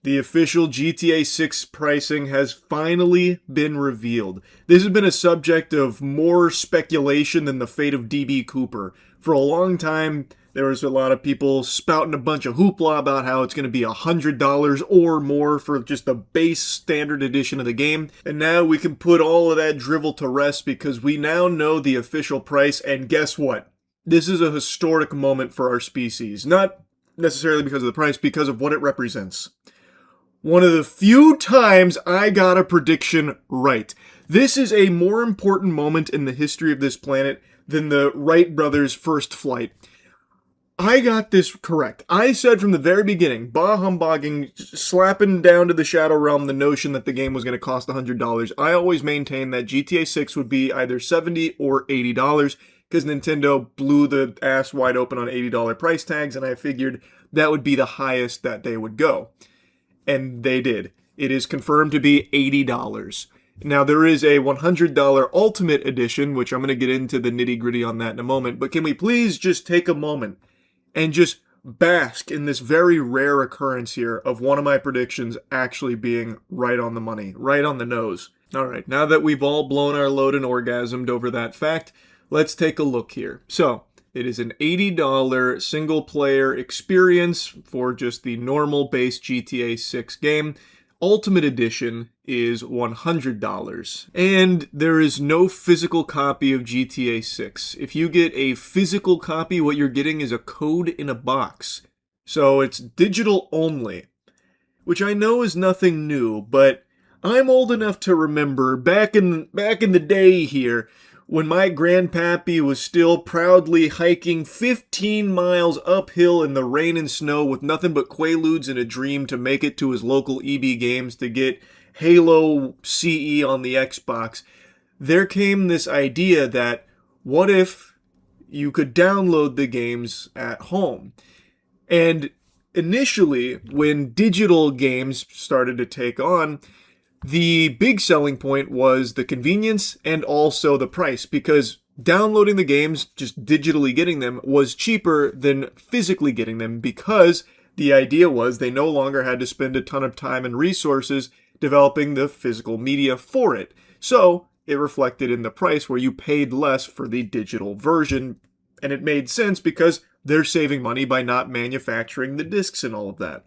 The official GTA 6 pricing has finally been revealed. This has been a subject of more speculation than the fate of DB Cooper. For a long time, there was a lot of people spouting a bunch of hoopla about how it's going to be $100 or more for just the base standard edition of the game. And now we can put all of that drivel to rest because we now know the official price. And guess what? This is a historic moment for our species. Not necessarily because of the price, because of what it represents. One of the few times I got a prediction right. This is a more important moment in the history of this planet than the Wright brothers' first flight. I got this correct. I said from the very beginning, bah humbugging, slapping down to the Shadow Realm the notion that the game was going to cost $100. I always maintained that GTA 6 would be either $70 or $80 because Nintendo blew the ass wide open on $80 price tags, and I figured that would be the highest that they would go. And they did. It is confirmed to be $80. Now, there is a $100 Ultimate Edition, which I'm going to get into the nitty-gritty on that in a moment, but can we please just take a moment and just bask in this very rare occurrence here of one of my predictions actually being right on the money, right on the nose. All right, now that we've all blown our load and orgasmed over that fact, let's take a look here. So, it is an $80 single-player experience for just the normal base GTA 6 game. Ultimate Edition is $100. And there is no physical copy of GTA 6. If you get a physical copy, what you're getting is a code in a box. So it's digital only, which I know is nothing new, but I'm old enough to remember back in the day here, when my grandpappy was still proudly hiking 15 miles uphill in the rain and snow with nothing but Quaaludes and a dream to make it to his local EB Games to get Halo CE on the Xbox, there came this idea that what if you could download the games at home? And initially, when digital games started to take on, the big selling point was the convenience and also the price, because downloading the games, just digitally getting them, was cheaper than physically getting them, because the idea was they no longer had to spend a ton of time and resources developing the physical media for it. So it reflected in the price where you paid less for the digital version, and it made sense because they're saving money by not manufacturing the discs and all of that.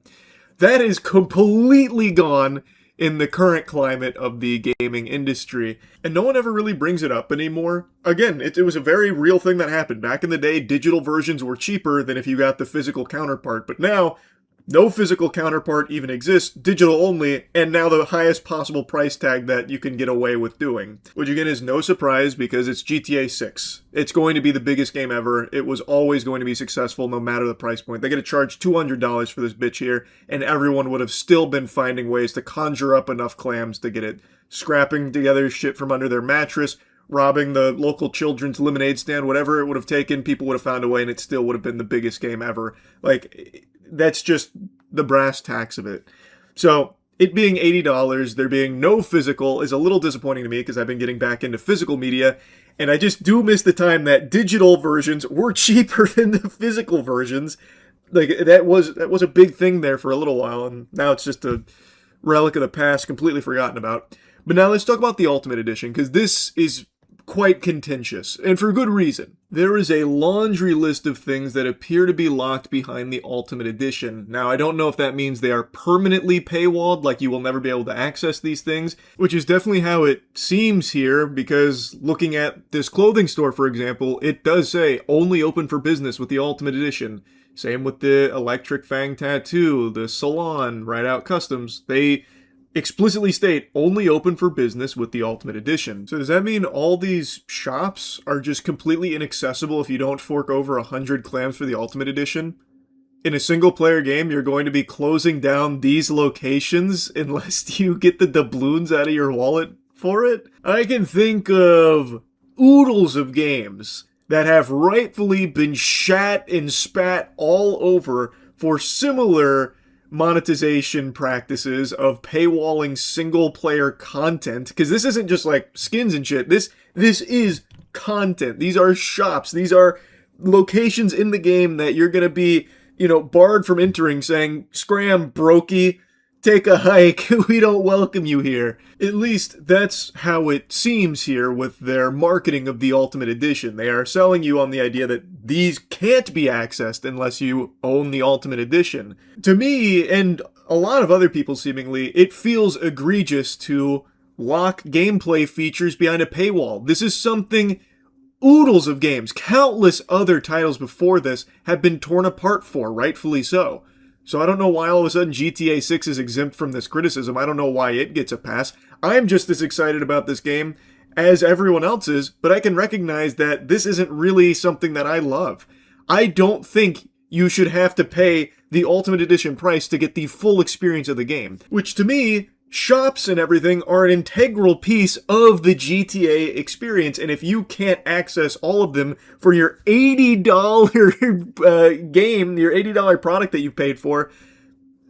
That is completely gone in the current climate of the gaming industry, and no one ever really brings it up anymore. Again, it was a very real thing that happened. Back in the day, digital versions were cheaper than if you got the physical counterpart, but now, no physical counterpart even exists, digital only, and now the highest possible price tag that you can get away with doing. Which again is no surprise because it's GTA 6. It's going to be the biggest game ever. It was always going to be successful no matter the price point. They're going to charge $200 for this bitch here, and everyone would have still been finding ways to conjure up enough clams to get it. Scrapping together shit from under their mattress, robbing the local children's lemonade stand, whatever it would have taken, people would have found a way and it still would have been the biggest game ever. Like, that's just the brass tacks of it. So, it being $80, there being no physical is a little disappointing to me because I've been getting back into physical media, and I just do miss the time that digital versions were cheaper than the physical versions. Like, that was a big thing there for a little while, and now it's just a relic of the past, completely forgotten about. But now let's talk about the Ultimate Edition, because this is quite contentious, and for good reason. There is a laundry list of things that appear to be locked behind the Ultimate Edition. Now, I don't know if that means they are permanently paywalled, like you will never be able to access these things, which is definitely how it seems here, because looking at this clothing store, for example, it does say only open for business with the Ultimate Edition. Same with the Electric Fang Tattoo, the Salon, Ride Out Customs. They explicitly state only open for business with the Ultimate Edition. So does that mean all these shops are just completely inaccessible if you don't fork over 100 clams for the Ultimate Edition? In a single player game, you're going to be closing down these locations unless you get the doubloons out of your wallet for it? I can think of oodles of games that have rightfully been shat and spat all over for similar monetization practices of paywalling single-player content, because this isn't just like skins and shit. This is content. These are shops. These are locations in the game that you're going to be, barred from entering, saying, "Scram, brokey, take a hike. We don't welcome you here. At least that's how it seems here with their marketing of the Ultimate Edition. They are selling you on the idea that these can't be accessed unless you own the Ultimate Edition. To me, and a lot of other people seemingly, it feels egregious to lock gameplay features behind a paywall. This is something oodles of games, countless other titles before this, have been torn apart for, rightfully so. So I don't know why all of a sudden GTA 6 is exempt from this criticism. I don't know why it gets a pass. I'm just as excited about this game as everyone else is, but I can recognize that this isn't really something that I love. I don't think you should have to pay the Ultimate Edition price to get the full experience of the game, which to me, shops and everything are an integral piece of the GTA experience, and if you can't access all of them for your $80 game, your $80 product that you paid for,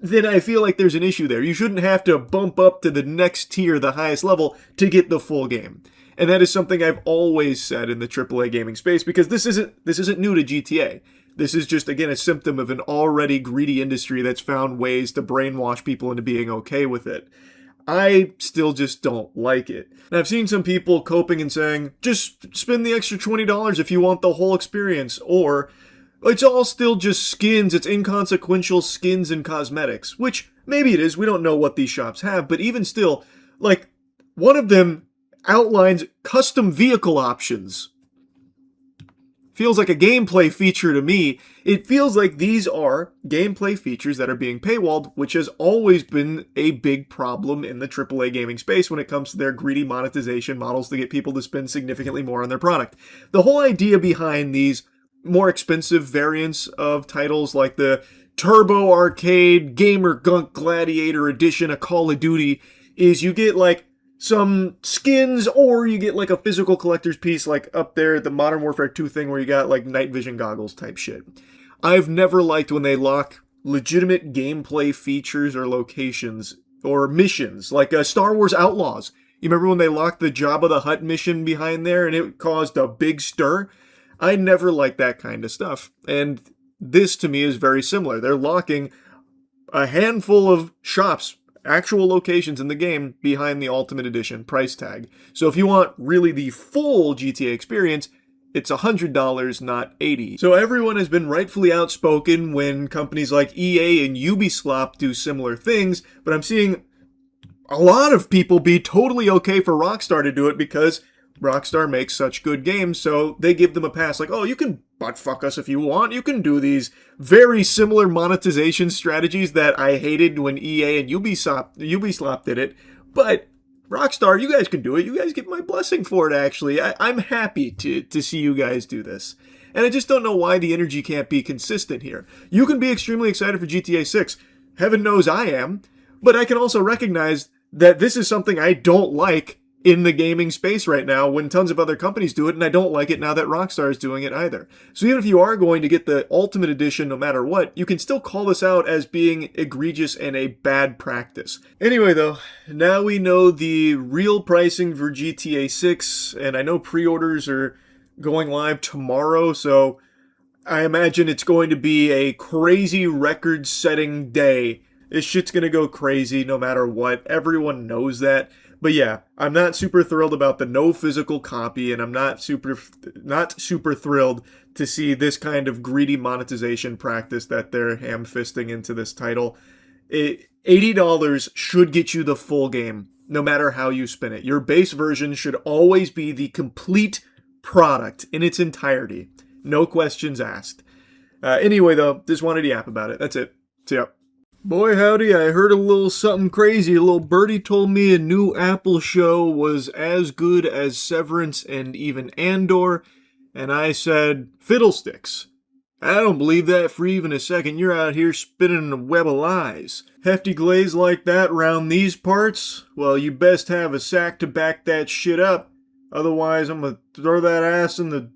then I feel like there's an issue there. You shouldn't have to bump up to the next tier, the highest level, to get the full game. And that is something I've always said in the AAA gaming space, because this isn't new to GTA. This is just, again, a symptom of an already greedy industry that's found ways to brainwash people into being okay with it. I still just don't like it. And I've seen some people coping and saying, just spend the extra $20 if you want the whole experience, or it's all still just skins, it's inconsequential skins and cosmetics, which maybe it is, we don't know what these shops have, but even still, like, one of them outlines custom vehicle options. Feels like a gameplay feature to me. It feels like these are gameplay features that are being paywalled, which has always been a big problem in the AAA gaming space when it comes to their greedy monetization models to get people to spend significantly more on their product. The whole idea behind these more expensive variants of titles like the Turbo Arcade Gamer Gunk Gladiator Edition of Call of Duty is you get like some skins, or you get like a physical collector's piece, like up there, the Modern Warfare 2 thing where you got like night vision goggles type shit. I've never liked when they lock legitimate gameplay features or locations or missions, like Star Wars Outlaws. You remember when they locked the Jabba the Hutt mission behind there and it caused a big stir? I never liked that kind of stuff. And this to me is very similar. They're locking a handful of shops, actual locations in the game, behind the Ultimate Edition price tag. So if you want really the full GTA experience, it's $100, not $80. So everyone has been rightfully outspoken when companies like EA and Ubisoft do similar things, but I'm seeing a lot of people be totally okay for Rockstar to do it because Rockstar makes such good games, so they give them a pass. Like, oh, you can buttfuck us if you want. You can do these very similar monetization strategies that I hated when EA and Ubisoft did it. But Rockstar, you guys can do it. You guys get my blessing for it, actually. I'm happy to see you guys do this. And I just don't know why the energy can't be consistent here. You can be extremely excited for GTA 6. Heaven knows I am. But I can also recognize that this is something I don't like in the gaming space right now when tons of other companies do it, and I don't like it now that Rockstar is doing it either. So even if you are going to get the Ultimate Edition no matter what, you can still call this out as being egregious and a bad practice. Anyway though, now we know the real pricing for GTA 6, and I know pre-orders are going live tomorrow, so I imagine it's going to be a crazy record-setting day. This shit's gonna go crazy no matter what. Everyone knows that. But yeah, I'm not super thrilled about the no physical copy, and I'm not super thrilled to see this kind of greedy monetization practice that they're ham-fisting into this title. $80 should get you the full game, no matter how you spin it. Your base version should always be the complete product in its entirety. No questions asked. Anyway, though, just wanted to yap about it. That's it. See ya. Boy howdy, I heard a little something crazy. A little birdie told me a new Apple show was as good as Severance and even Andor, and I said, fiddlesticks. I don't believe that for even a second. You're out here spinning a web of lies. Hefty glaze like that round these parts? Well, you best have a sack to back that shit up. Otherwise, I'm gonna throw that ass I'm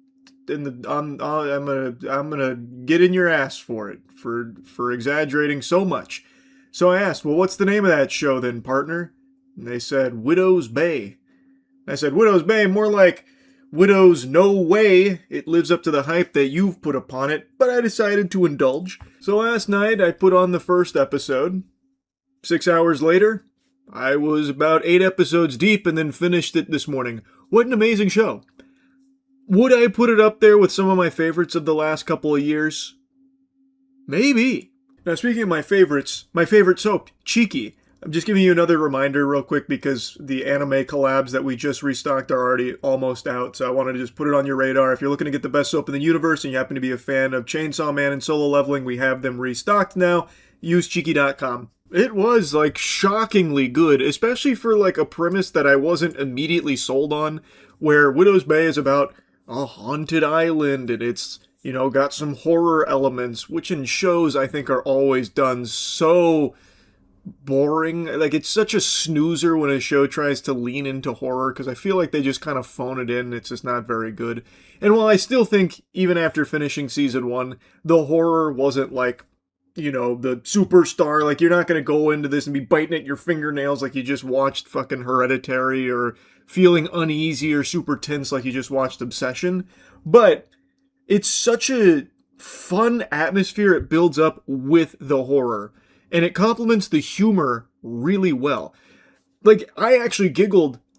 gonna get in your ass for it, for exaggerating so much. So I asked, well, what's the name of that show then, partner? And they said, Widow's Bay. I said, Widow's Bay, more like Widow's No Way. It lives up to the hype that you've put upon it, but I decided to indulge. So last night I put on the first episode. 6 hours later, I was about 8 episodes deep and then finished it this morning. What an amazing show. Would I put it up there with some of my favorites of the last couple of years? Maybe. Now, speaking of my favorites, my favorite soap, Cheeky. I'm just giving you another reminder real quick because the anime collabs that we just restocked are already almost out. So I wanted to just put it on your radar. If you're looking to get the best soap in the universe and you happen to be a fan of Chainsaw Man and Solo Leveling, we have them restocked now. Use Cheeky.com. It was, like, shockingly good, especially for, like, a premise that I wasn't immediately sold on, where Widow's Bay is about a haunted island, and it's, you know, got some horror elements, which in shows I think are always done so boring. Like, it's such a snoozer when a show tries to lean into horror, because I feel like they just kind of phone it in. It's just not very good. And while I still think, even after finishing season 1, the horror wasn't, like, you know, the superstar, like, you're not going to go into this and be biting at your fingernails like you just watched fucking Hereditary, or feeling uneasy or super tense like you just watched Obsession. But it's such a fun atmosphere it builds up with the horror, and it complements the humor really well. Like, I actually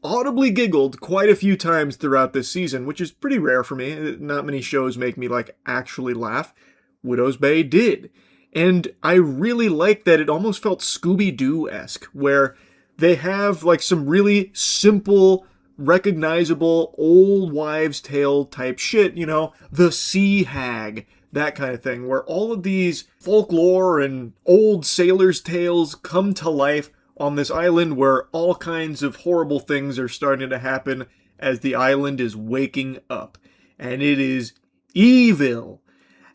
audibly giggled quite a few times throughout this season, which is pretty rare for me. Not many shows make me, like, actually laugh. Widow's Bay did. And I really like that it almost felt Scooby-Doo-esque, where they have, like, some really simple, recognizable, old wives' tale type shit, you know, the sea hag, that kind of thing, where all of these folklore and old sailors' tales come to life on this island where all kinds of horrible things are starting to happen as the island is waking up. And it is evil.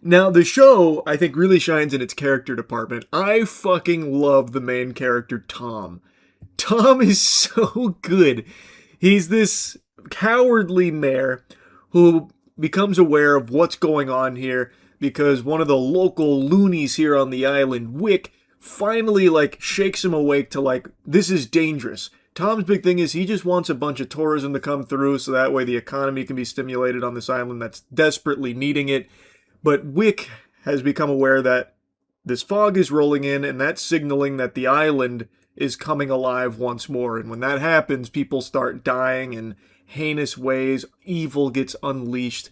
Now, the show, I think, really shines in its character department. I fucking love the main character, Tom. Tom is so good. He's this cowardly mayor who becomes aware of what's going on here because one of the local loonies here on the island, Wick, finally, like, shakes him awake to, like, this is dangerous. Tom's big thing is he just wants a bunch of tourism to come through so that way the economy can be stimulated on this island that's desperately needing it. But Wick has become aware that this fog is rolling in, and that's signaling that the island is coming alive once more. And when that happens, people start dying in heinous ways. Evil gets unleashed,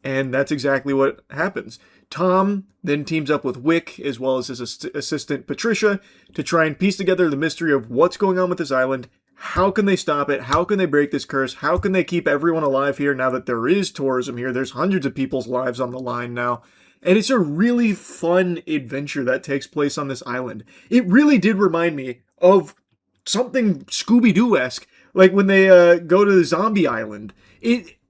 and that's exactly what happens. Tom then teams up with Wick, as well as his assistant Patricia, to try and piece together the mystery of what's going on with this island. How can they stop it? How can they break this curse? How can they keep everyone alive here now that there is tourism here? There's hundreds of people's lives on the line now. And it's a really fun adventure that takes place on this island. It really did remind me of something Scooby-Doo-esque, like when they go to the zombie island.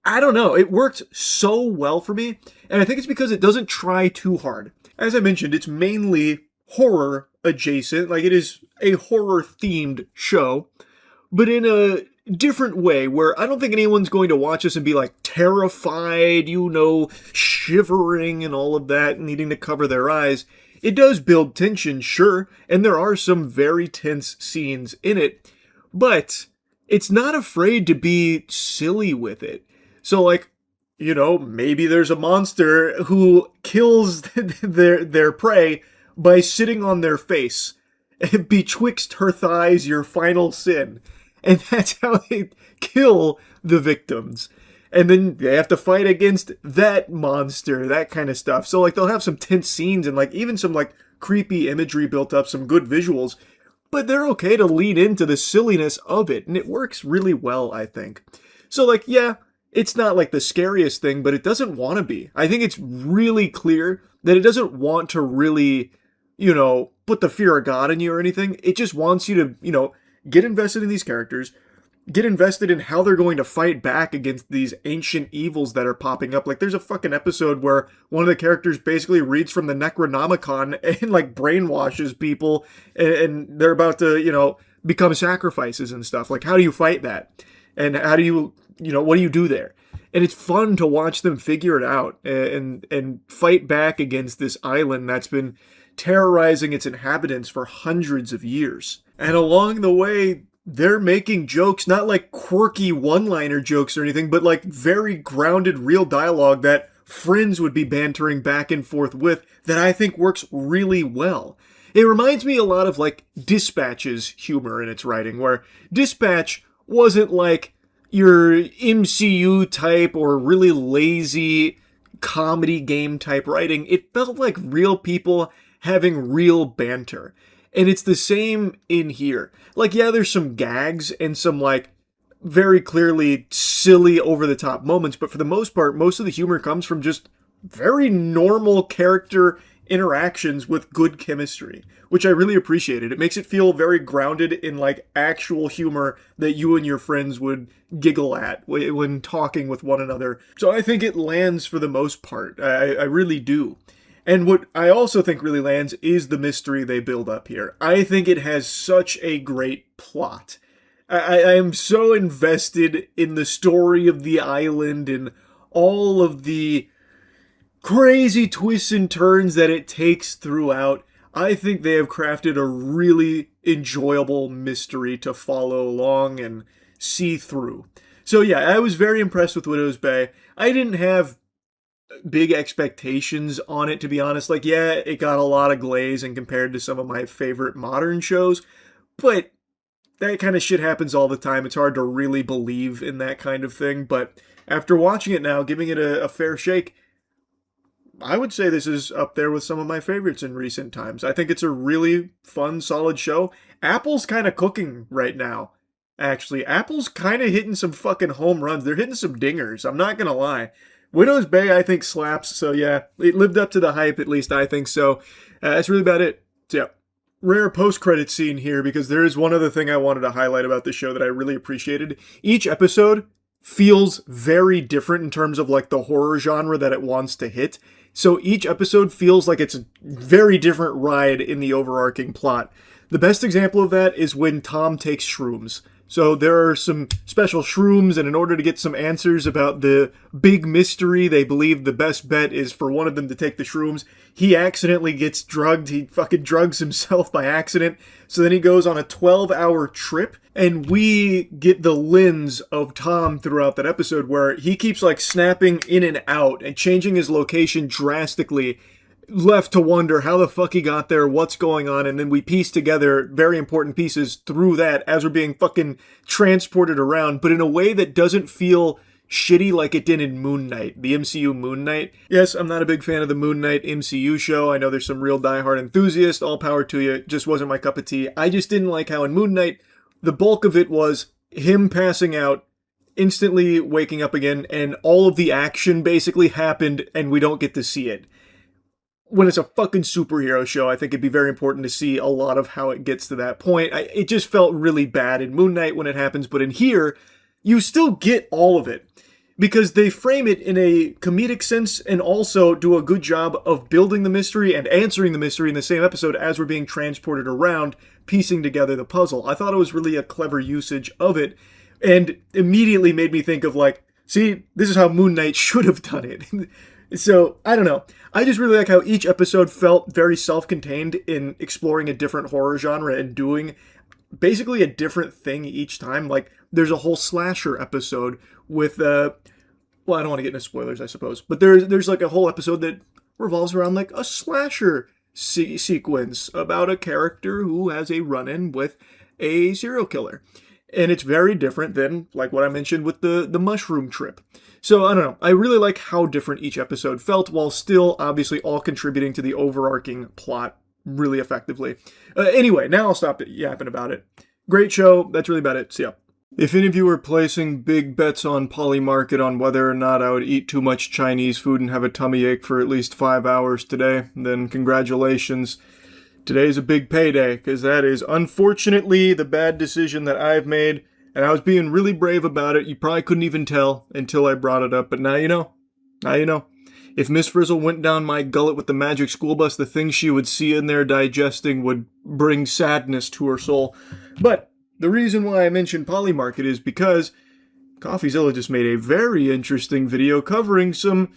I don't know, it worked so well for me, and I think it's because it doesn't try too hard. As I mentioned, it's mainly horror adjacent, like it is a horror-themed show, but in a different way, where I don't think anyone's going to watch this and be like terrified, you know, shivering and all of that, needing to cover their eyes. It does build tension, sure, and there are some very tense scenes in it, but it's not afraid to be silly with it. So, like, you know, maybe there's a monster who kills their prey by sitting on their face. Betwixt her thighs, your final sin. And that's how they kill the victims. And then they have to fight against that monster, that kind of stuff. So, like, they'll have some tense scenes and, like, even some, like, creepy imagery built up, some good visuals. But they're okay to lean into the silliness of it. And it works really well, I think. So, like, yeah, it's not, like, the scariest thing, but it doesn't want to be. I think it's really clear that it doesn't want to really, you know, put the fear of God in you or anything. It just wants you to, you know, get invested in these characters, get invested in how they're going to fight back against these ancient evils that are popping up. Like, there's a fucking episode where one of the characters basically reads from the Necronomicon and, like, brainwashes people, and they're about to, you know, become sacrifices and stuff. Like, how do you fight that? And how do you know, what do you do there? And it's fun to watch them figure it out and fight back against this island that's been terrorizing its inhabitants for hundreds of years. And along the way, they're making jokes, not like quirky one-liner jokes or anything, but like very grounded, real dialogue that friends would be bantering back and forth with, that I think works really well. It reminds me a lot of like Dispatch's humor in its writing, where Dispatch wasn't like your MCU type or really lazy comedy game type writing. It felt like real people having real banter. And it's the same in here. Like, yeah, there's some gags and some like very clearly silly over the top moments, but for the most part, most of the humor comes from just very normal character interactions with good chemistry, which I really appreciated. It makes it feel very grounded in like actual humor that you and your friends would giggle at when talking with one another. So I think it lands for the most part. I really do. And what I also think really lands is the mystery they build up here. I think it has such a great plot. I am so invested in the story of the island and all of the crazy twists and turns that it takes throughout. I think they have crafted a really enjoyable mystery to follow along and see through. So yeah, I was very impressed with Widow's Bay. I didn't have big expectations on it, to be honest. Like, yeah, it got a lot of glaze and compared to some of my favorite modern shows, but that kind of shit happens all the time. It's hard to really believe in that kind of thing, but after watching it now, giving it a fair shake, I would say this is up there with some of my favorites in recent times. I think it's a really fun, solid show. Apple's kind of cooking right now, actually. Apple's kind of hitting some fucking home runs. They're hitting some dingers, I'm not gonna lie. Widow's Bay, I think, slaps, so yeah, it lived up to the hype, at least I think so. That's really about it. So yeah, rare post-credit scene here, because there is one other thing I wanted to highlight about the show that I really appreciated. Each episode feels very different in terms of like the horror genre that it wants to hit. So each episode feels like it's a very different ride in the overarching plot. The best example of that is when Tom takes shrooms. So there are some special shrooms, and in order to get some answers about the big mystery, they believe the best bet is for one of them to take the shrooms. He accidentally gets drugged. He fucking drugs himself by accident. So then he goes on a 12-hour trip, and we get the lens of Tom throughout that episode where he keeps like snapping in and out and changing his location drastically, left to wonder how the fuck he got there, what's going on, and then we piece together very important pieces through that as we're being fucking transported around, but in a way that doesn't feel shitty like it did in Moon Knight, the MCU Moon Knight. Yes, I'm not a big fan of the Moon Knight MCU show. I know there's some real diehard enthusiasts, all power to you. It just wasn't my cup of tea. I just didn't like how in Moon Knight, the bulk of it was him passing out, instantly waking up again, and all of the action basically happened and we don't get to see it. When it's a fucking superhero show, I think it'd be very important to see a lot of how it gets to that point. It just felt really bad in Moon Knight when it happens, but in here, you still get all of it. Because they frame it in a comedic sense and also do a good job of building the mystery and answering the mystery in the same episode as we're being transported around, piecing together the puzzle. I thought it was really a clever usage of it, and immediately made me think of like, see, this is how Moon Knight should have done it. So, I don't know. I just really like how each episode felt very self-contained in exploring a different horror genre and doing basically a different thing each time. Like, there's a whole slasher episode with, well, I don't want to get into spoilers, I suppose. But there's like a whole episode that revolves around like a slasher sequence about a character who has a run-in with a serial killer. And it's very different than, like what I mentioned with the mushroom trip. So, I don't know. I really like how different each episode felt, while still, obviously, all contributing to the overarching plot really effectively. Anyway, now I'll stop yapping about it. Great show. That's really about it. See ya. If any of you are placing big bets on Polymarket on whether or not I would eat too much Chinese food and have a tummy ache for at least 5 hours today, then congratulations. Today's a big payday, because that is unfortunately the bad decision that I've made, and I was being really brave about it. You probably couldn't even tell until I brought it up, but now you know. Now you know. If Miss Frizzle went down my gullet with the magic school bus, the things she would see in there digesting would bring sadness to her soul. But the reason why I mentioned Polymarket is because CoffeeZilla just made a very interesting video covering some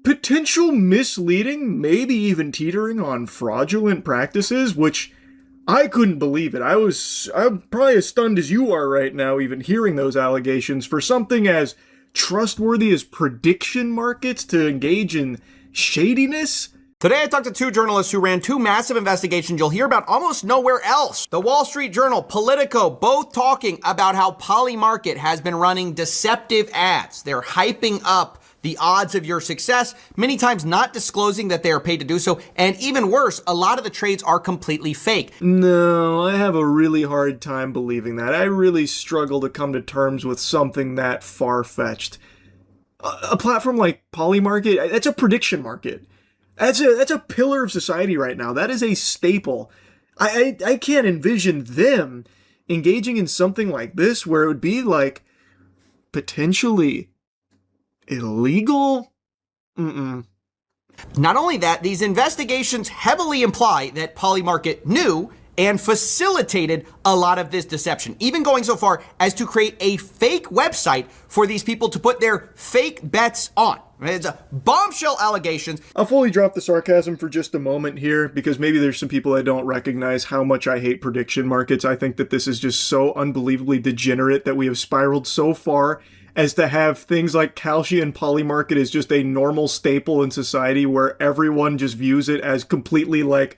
potential misleading, maybe even teetering on fraudulent practices, which I couldn't believe it. I'm probably as stunned as you are right now, even hearing those allegations, for something as trustworthy as prediction markets to engage in shadiness. Today I talked to two journalists who ran two massive investigations you'll hear about almost nowhere else. The Wall Street Journal, Politico, both talking about how Polymarket has been running deceptive ads. They're hyping up the odds of your success, many times not disclosing that they are paid to do so, and even worse, a lot of the trades are completely fake. No, I have a really hard time believing that. I really struggle to come to terms with something that far-fetched. A platform like Polymarket, that's a prediction market. That's a pillar of society right now. That is a staple. I can't envision them engaging in something like this where it would be like potentially illegal. Not only that, these investigations heavily imply that Polymarket knew and facilitated a lot of this deception, even going so far as to create a fake website for these people to put their fake bets on. It's a bombshell allegations. I'll fully drop the sarcasm for just a moment here because maybe there's some people that don't recognize how much I hate prediction markets. I think that this is just so unbelievably degenerate that we have spiraled so far as to have things like Kalshi and Polymarket as just a normal staple in society where everyone just views it as completely like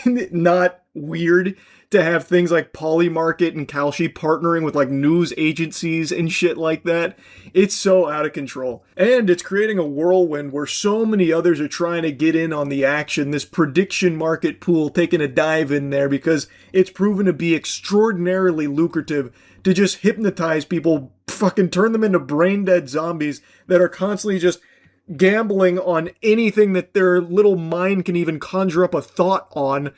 not weird to have things like Polymarket and Kalshi partnering with like news agencies and shit like that. It's so out of control. And it's creating a whirlwind where so many others are trying to get in on the action. This prediction market pool taking a dive in there because it's proven to be extraordinarily lucrative to just hypnotize people, fucking turn them into brain dead zombies that are constantly just gambling on anything that their little mind can even conjure up a thought on.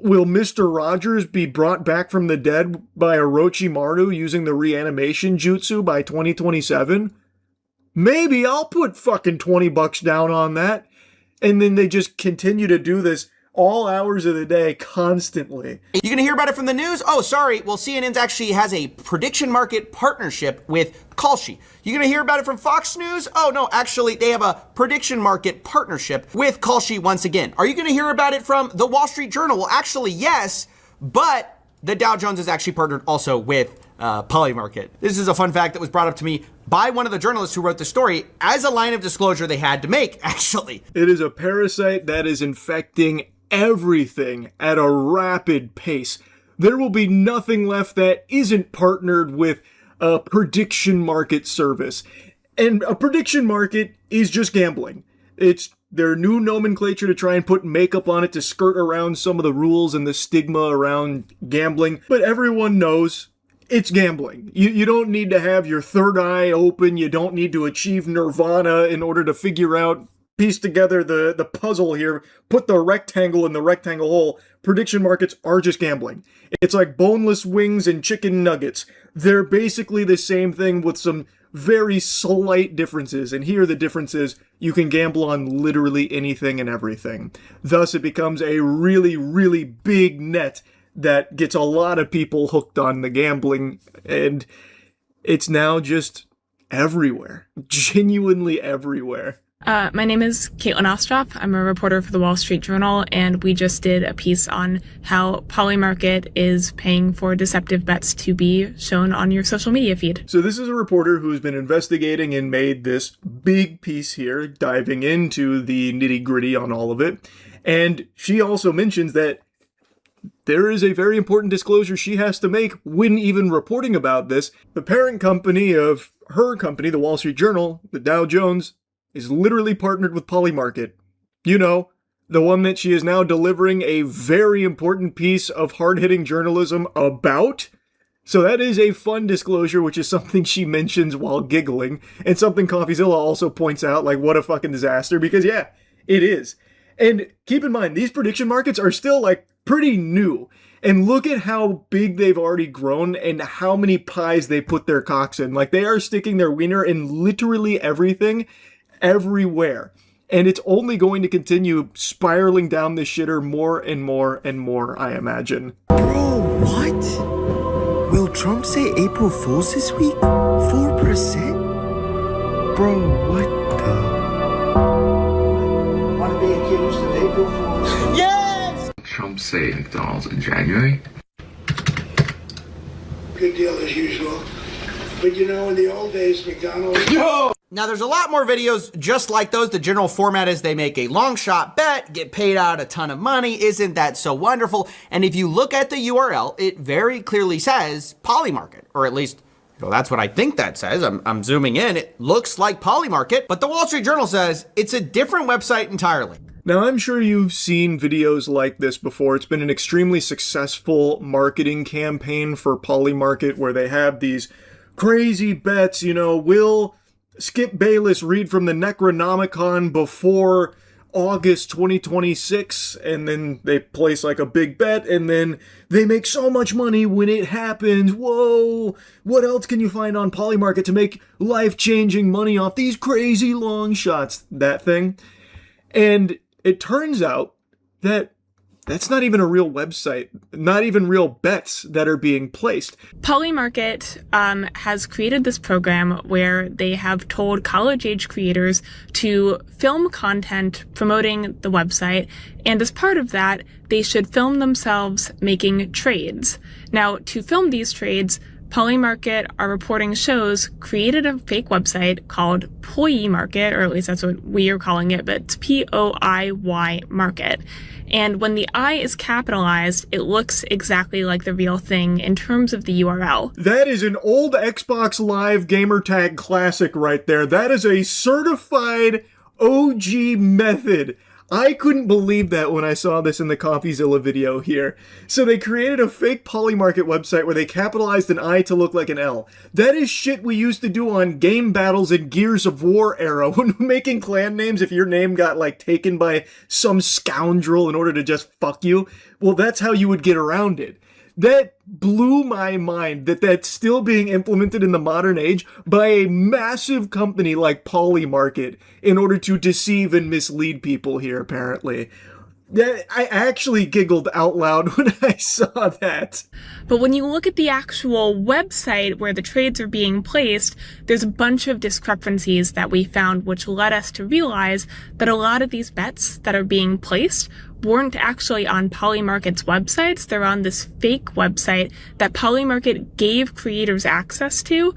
Will Mr. Rogers be brought back from the dead by Orochimaru using the reanimation jutsu by 2027? Maybe I'll put fucking $20 down on that. And then they just continue to do this all hours of the day, constantly. You gonna hear about it from the news? Oh, sorry. Well, CNN's actually has a prediction market partnership with Kalshi. You gonna hear about it from Fox News? Oh, no, actually, they have a prediction market partnership with Kalshi once again. Are you gonna hear about it from the Wall Street Journal? Well, actually, yes, but the Dow Jones is actually partnered also with Polymarket. This is a fun fact that was brought up to me by one of the journalists who wrote the story as a line of disclosure they had to make, actually. It is a parasite that is infecting everything at a rapid pace. There will be nothing left that isn't partnered with a prediction market service. And a prediction market is just gambling. It's their new nomenclature to try and put makeup on it to skirt around some of the rules and the stigma around gambling. But everyone knows it's gambling. You don't need to have your third eye open. You don't need to achieve nirvana in order to figure out, piece together the puzzle here, put the rectangle in the rectangle hole. Prediction markets are just gambling. It's like boneless wings and chicken nuggets. They're basically the same thing with some very slight differences. And here the difference is you can gamble on literally anything and everything. Thus, it becomes a really, really big net that gets a lot of people hooked on the gambling. And it's now just everywhere. Genuinely everywhere. My name is Caitlin Ostrop. I'm a reporter for the Wall Street Journal, and we just did a piece on how Polymarket is paying for deceptive bets to be shown on your social media feed. So this is a reporter who's been investigating and made this big piece here, diving into the nitty-gritty on all of it. And she also mentions that there is a very important disclosure she has to make when even reporting about this. The parent company of her company, the Wall Street Journal, the Dow Jones, is literally partnered with Polymarket. You know, the one that she is now delivering a very important piece of hard-hitting journalism about. So that is a fun disclosure, which is something she mentions while giggling, and something CoffeeZilla also points out, like, what a fucking disaster, because yeah, it is. And keep in mind, these prediction markets are still, like, pretty new. And look at how big they've already grown and how many pies they put their cocks in. Like, they are sticking their wiener in literally everything, everywhere. And it's only going to continue spiraling down the shitter more and more and more, I imagine. Bro, what? Will Trump say April Fool's this week? 4%? Bro, what the? Want to be accused of April Fool's? Yes! Trump say McDonald's in January? Good deal as usual. But you know, in the old days, McDonald's... Yo! Now, there's a lot more videos just like those. The general format is they make a long shot bet, get paid out a ton of money. Isn't that so wonderful? And if you look at the URL, it very clearly says Polymarket, or at least, that's what I think that says. I'm zooming in. It looks like Polymarket, but the Wall Street Journal says it's a different website entirely. Now, I'm sure you've seen videos like this before. It's been an extremely successful marketing campaign for Polymarket where they have these crazy bets, will Skip Bayless read from the Necronomicon before August 2026, and then they place like a big bet, and then they make so much money when it happens. Whoa, what else can you find on Polymarket to make life-changing money off these crazy long shots? That thing. And it turns out that that's not even a real website, not even real bets that are being placed. Polymarket has created this program where they have told college-age creators to film content promoting the website, and as part of that, they should film themselves making trades. Now, to film these trades, Polymarket, our reporting shows, created a fake website called Polymarket, or at least that's what we are calling it, but it's P-O-I-Y Market. And when the I is capitalized, it looks exactly like the real thing in terms of the URL. That is an old Xbox Live gamertag classic right there. That is a certified OG method. I couldn't believe that when I saw this in the CoffeeZilla video here. So they created a fake Polymarket website where they capitalized an I to look like an L. That is shit we used to do on game battles in Gears of War era when making clan names if your name got like taken by some scoundrel in order to just fuck you. Well, that's how you would get around it. That blew my mind that that's still being implemented in the modern age by a massive company like Polymarket in order to deceive and mislead people here, apparently. I actually giggled out loud when I saw that. But when you look at the actual website where the trades are being placed, there's a bunch of discrepancies that we found, which led us to realize that a lot of these bets that are being placed weren't actually on Polymarket's websites. They're on this fake website that Polymarket gave creators access to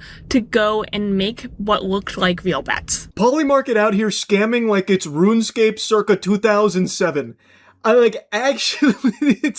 go and make what looked like real bets. Polymarket out here scamming like it's RuneScape circa 2007. It's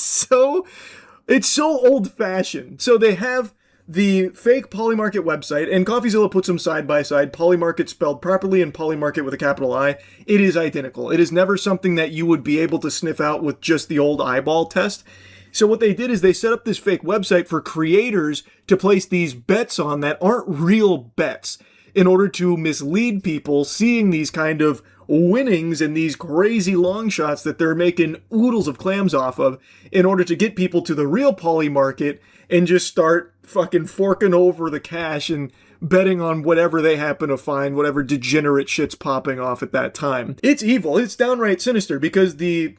so old-fashioned. So they have the fake Polymarket website, and CoffeeZilla puts them side by side. Polymarket spelled properly and Polymarket with a capital I. It is identical. It is never something that you would be able to sniff out with just the old eyeball test. So what they did is they set up this fake website for creators to place these bets on that aren't real bets in order to mislead people seeing these kind of winnings and these crazy long shots that they're making oodles of clams off of in order to get people to the real Polymarket and just start fucking forking over the cash and betting on whatever they happen to find, whatever degenerate shit's popping off at that time. It's evil. It's downright sinister because the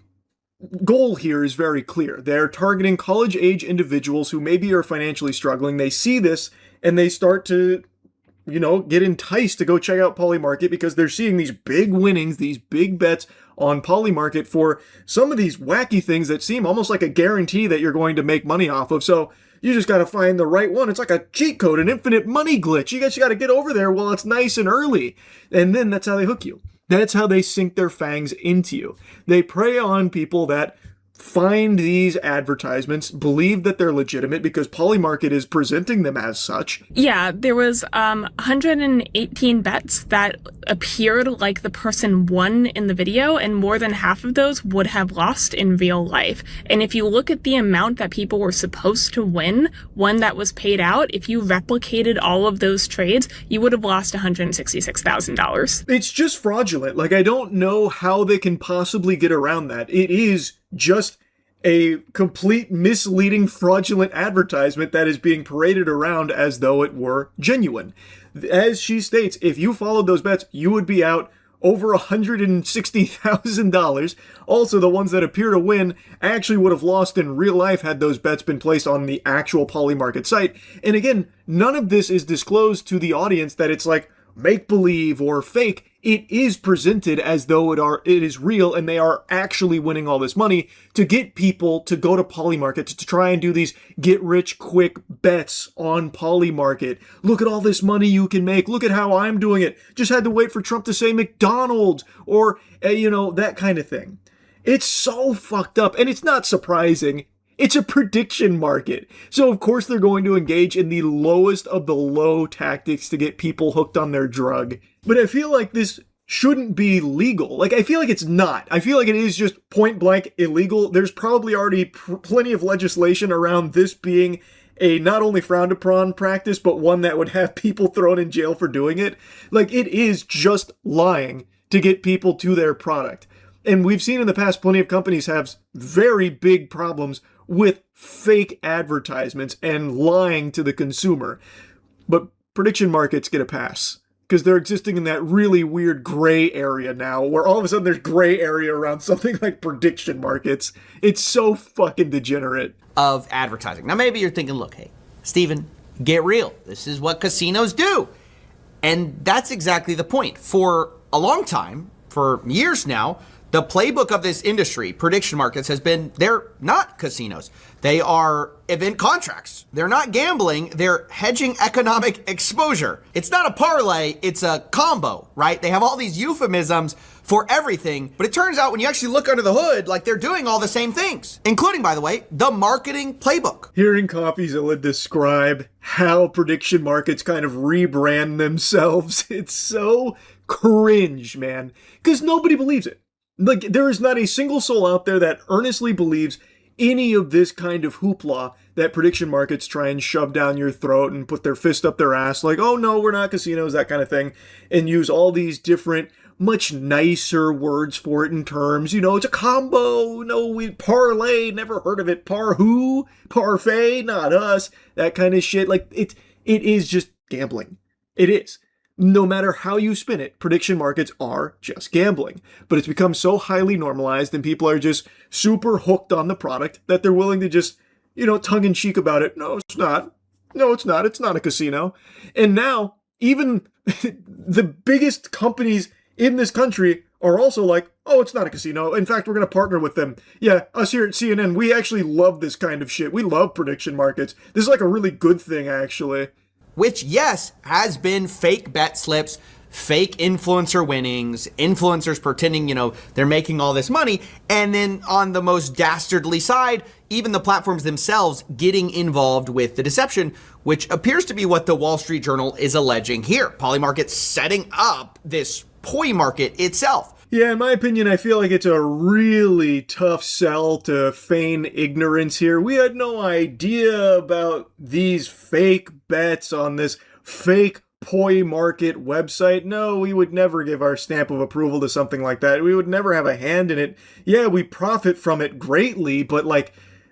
goal here is very clear. They're targeting college-age individuals who maybe are financially struggling. They see this and they start to get enticed to go check out Polymarket because they're seeing these big winnings, these big bets on Polymarket for some of these wacky things that seem almost like a guarantee that you're going to make money off of. So you just got to find the right one. It's like a cheat code, an infinite money glitch. You got to get over there while it's nice and early. And then that's how they hook you. That's how they sink their fangs into you. They prey on people that find these advertisements, believe that they're legitimate because Polymarket is presenting them as such. Yeah, there was 118 bets that appeared like the person won in the video, and more than half of those would have lost in real life. And if you look at the amount that people were supposed to win when that was paid out, if you replicated all of those trades, you would have lost $166,000. It's just fraudulent. I don't know how they can possibly get around that. It is just a complete misleading, fraudulent advertisement that is being paraded around as though it were genuine. As she states, if you followed those bets, you would be out over $160,000. Also, the ones that appear to win actually would have lost in real life had those bets been placed on the actual Polymarket site. And again, none of this is disclosed to the audience that it's like make-believe or fake. it is presented as though it is real and they are actually winning all this money to get people to go to Polymarket to try and do these get rich quick bets on Polymarket. Look at all this money you can make. Look at how I'm doing it. Just had to wait for Trump to say McDonald's or, that kind of thing. It's so fucked up, and it's not surprising. It's a prediction market. So of course they're going to engage in the lowest of the low tactics to get people hooked on their drug. But I feel like this shouldn't be legal. Like, I feel like it's not. I feel like it is just point blank illegal. There's probably already plenty of legislation around this being a not only frowned upon practice, but one that would have people thrown in jail for doing it. Like, it is just lying to get people to their product. And we've seen in the past plenty of companies have very big problems with fake advertisements and lying to the consumer. But prediction markets get a pass because they're existing in that really weird gray area now where all of a sudden there's gray area around something like prediction markets. It's so fucking degenerate. Of advertising. Now, maybe you're thinking, look, hey, Steven, get real. This is what casinos do. And that's exactly the point. For a long time, for years now, the playbook of this industry, prediction markets, has been they're not casinos. They are event contracts. They're not gambling. They're hedging economic exposure. It's not a parlay. It's a combo, right? They have all these euphemisms for everything. But it turns out when you actually look under the hood, like they're doing all the same things, including, by the way, the marketing playbook. Hearing CoffeeZilla describe how prediction markets kind of rebrand themselves, it's so cringe, man, because nobody believes it. Like, there is not a single soul out there that earnestly believes any of this kind of hoopla that prediction markets try and shove down your throat and put their fist up their ass like, oh no, we're not casinos, that kind of thing, and use all these different, much nicer words for it in terms, it's a combo, no, we parlay, never heard of it, par who, parfait, not us, that kind of shit. Like, it is just gambling. It is. No matter how you spin it, prediction markets are just gambling. But it's become so highly normalized and people are just super hooked on the product that they're willing to just, tongue-in-cheek about it. No, it's not. No, it's not. It's not a casino. And now, even the biggest companies in this country are also like, oh, it's not a casino. In fact, we're going to partner with them. Yeah, us here at CNN, we actually love this kind of shit. We love prediction markets. This is like a really good thing, actually. Which, yes, has been fake bet slips, fake influencer winnings, influencers pretending, they're making all this money. And then on the most dastardly side, even the platforms themselves getting involved with the deception, which appears to be what the Wall Street Journal is alleging here. Polymarket setting up this poi market itself. Yeah, in my opinion, I feel like it's a really tough sell to feign ignorance here. We had no idea about these fake bets on this fake poi market website. No, we would never give our stamp of approval to something like that. We would never have a hand in it. Yeah, we profit from it greatly, but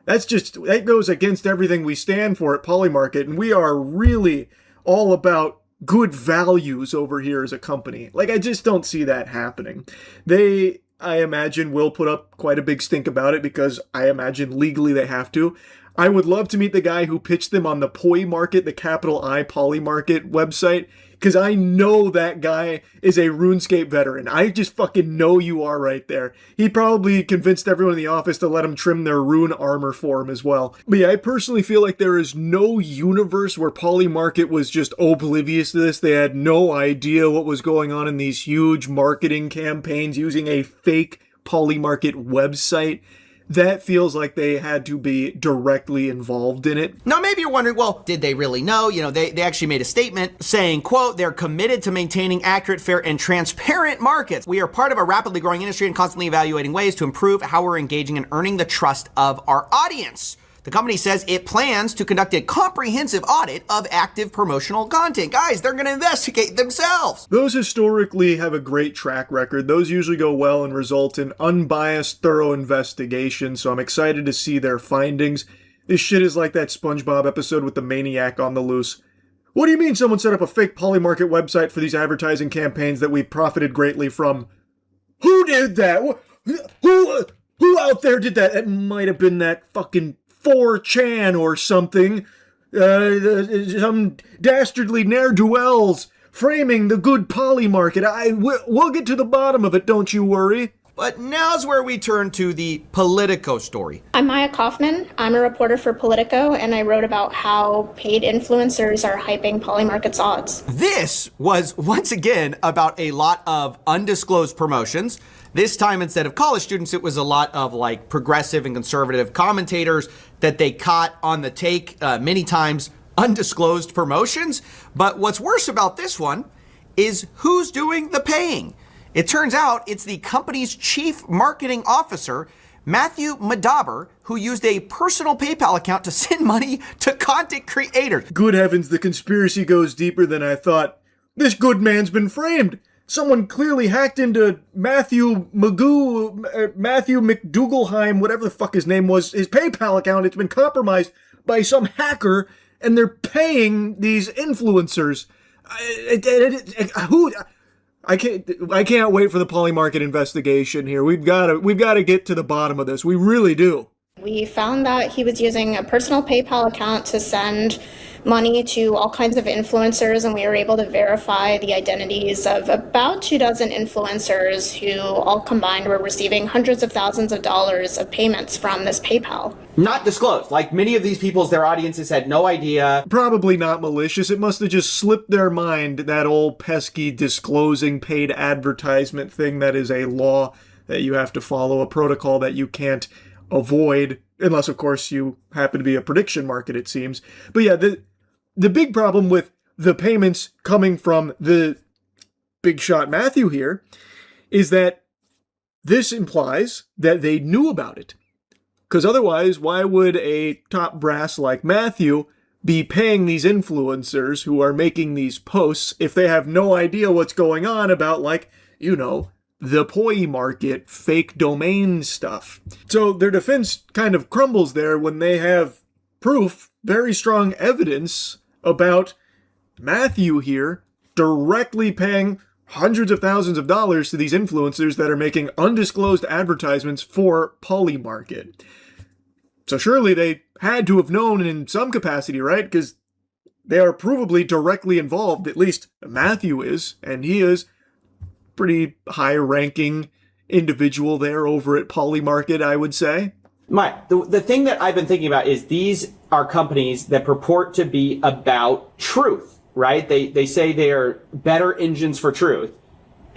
that goes against everything we stand for at Polymarket, and we are really all about good values over here as a company. I just don't see that happening. They, I imagine, will put up quite a big stink about it because I imagine legally they have to. I would love to meet the guy who pitched them on the Poi Market, the capital I Polymarket website, because I know that guy is a RuneScape veteran. I just fucking know you are right there. He probably convinced everyone in the office to let him trim their rune armor for him as well. But yeah, I personally feel like there is no universe where Polymarket was just oblivious to this. They had no idea what was going on in these huge marketing campaigns using a fake Polymarket website. That feels like they had to be directly involved in it. Now, maybe you're wondering, well, did they really know? They actually made a statement saying, quote, they're committed to maintaining accurate, fair, and transparent markets. We are part of a rapidly growing industry and constantly evaluating ways to improve how we're engaging and earning the trust of our audience. The company says it plans to conduct a comprehensive audit of active promotional content. Guys, they're going to investigate themselves. Those historically have a great track record. Those usually go well and result in unbiased, thorough investigation, so I'm excited to see their findings. This shit is like that SpongeBob episode with the maniac on the loose. What do you mean someone set up a fake Polymarket website for these advertising campaigns that we've profited greatly from? Who did that? Who out there did that? It might have been that fucking 4chan or something. Some dastardly ne'er-do-wells framing the good poly market. We'll get to the bottom of it, don't you worry. But now's where we turn to the Politico story. I'm Maya Kaufman. I'm a reporter for Politico, and I wrote about how paid influencers are hyping Polymarket's odds. This was, once again, about a lot of undisclosed promotions. This time, instead of college students, it was a lot of like progressive and conservative commentators that they caught on the take, many times undisclosed promotions. But what's worse about this one is who's doing the paying. It turns out it's the company's chief marketing officer, Matthew Madaber, who used a personal PayPal account to send money to content creators. Good heavens, the conspiracy goes deeper than I thought. This good man's been framed. Someone clearly hacked into Matthew McDougalheim, whatever the fuck his name was, his PayPal account. It's been compromised by some hacker, and they're paying these influencers. I can't wait for the Polymarket investigation here. We've got to get to the bottom of this. We really do. We found that he was using a personal PayPal account to send money to all kinds of influencers, and we were able to verify the identities of about 24 influencers who all combined were receiving hundreds of thousands of dollars of payments from this PayPal. Not disclosed. Like many of these people's, their audiences had no idea. Probably not malicious. It must have just slipped their mind, that old pesky disclosing paid advertisement thing that is a law that you have to follow, a protocol that you can't avoid, unless, of course, you happen to be a prediction market, it seems. But yeah, the big problem with the payments coming from the big shot Matthew here is that this implies that they knew about it. Because otherwise, why would a top brass like Matthew be paying these influencers who are making these posts if they have no idea what's going on about, like, you know, the poi market, fake domain stuff? So their defense kind of crumbles there when they have proof, very strong evidence about Matthew here directly paying hundreds of thousands of dollars to these influencers that are making undisclosed advertisements for Polymarket. So surely they had to have known in some capacity, right? Because they are provably directly involved, at least Matthew is, and he is pretty high-ranking individual there over at Polymarket, I would say. The thing that I've been thinking about is these are companies that purport to be about truth, right? They say they are better engines for truth.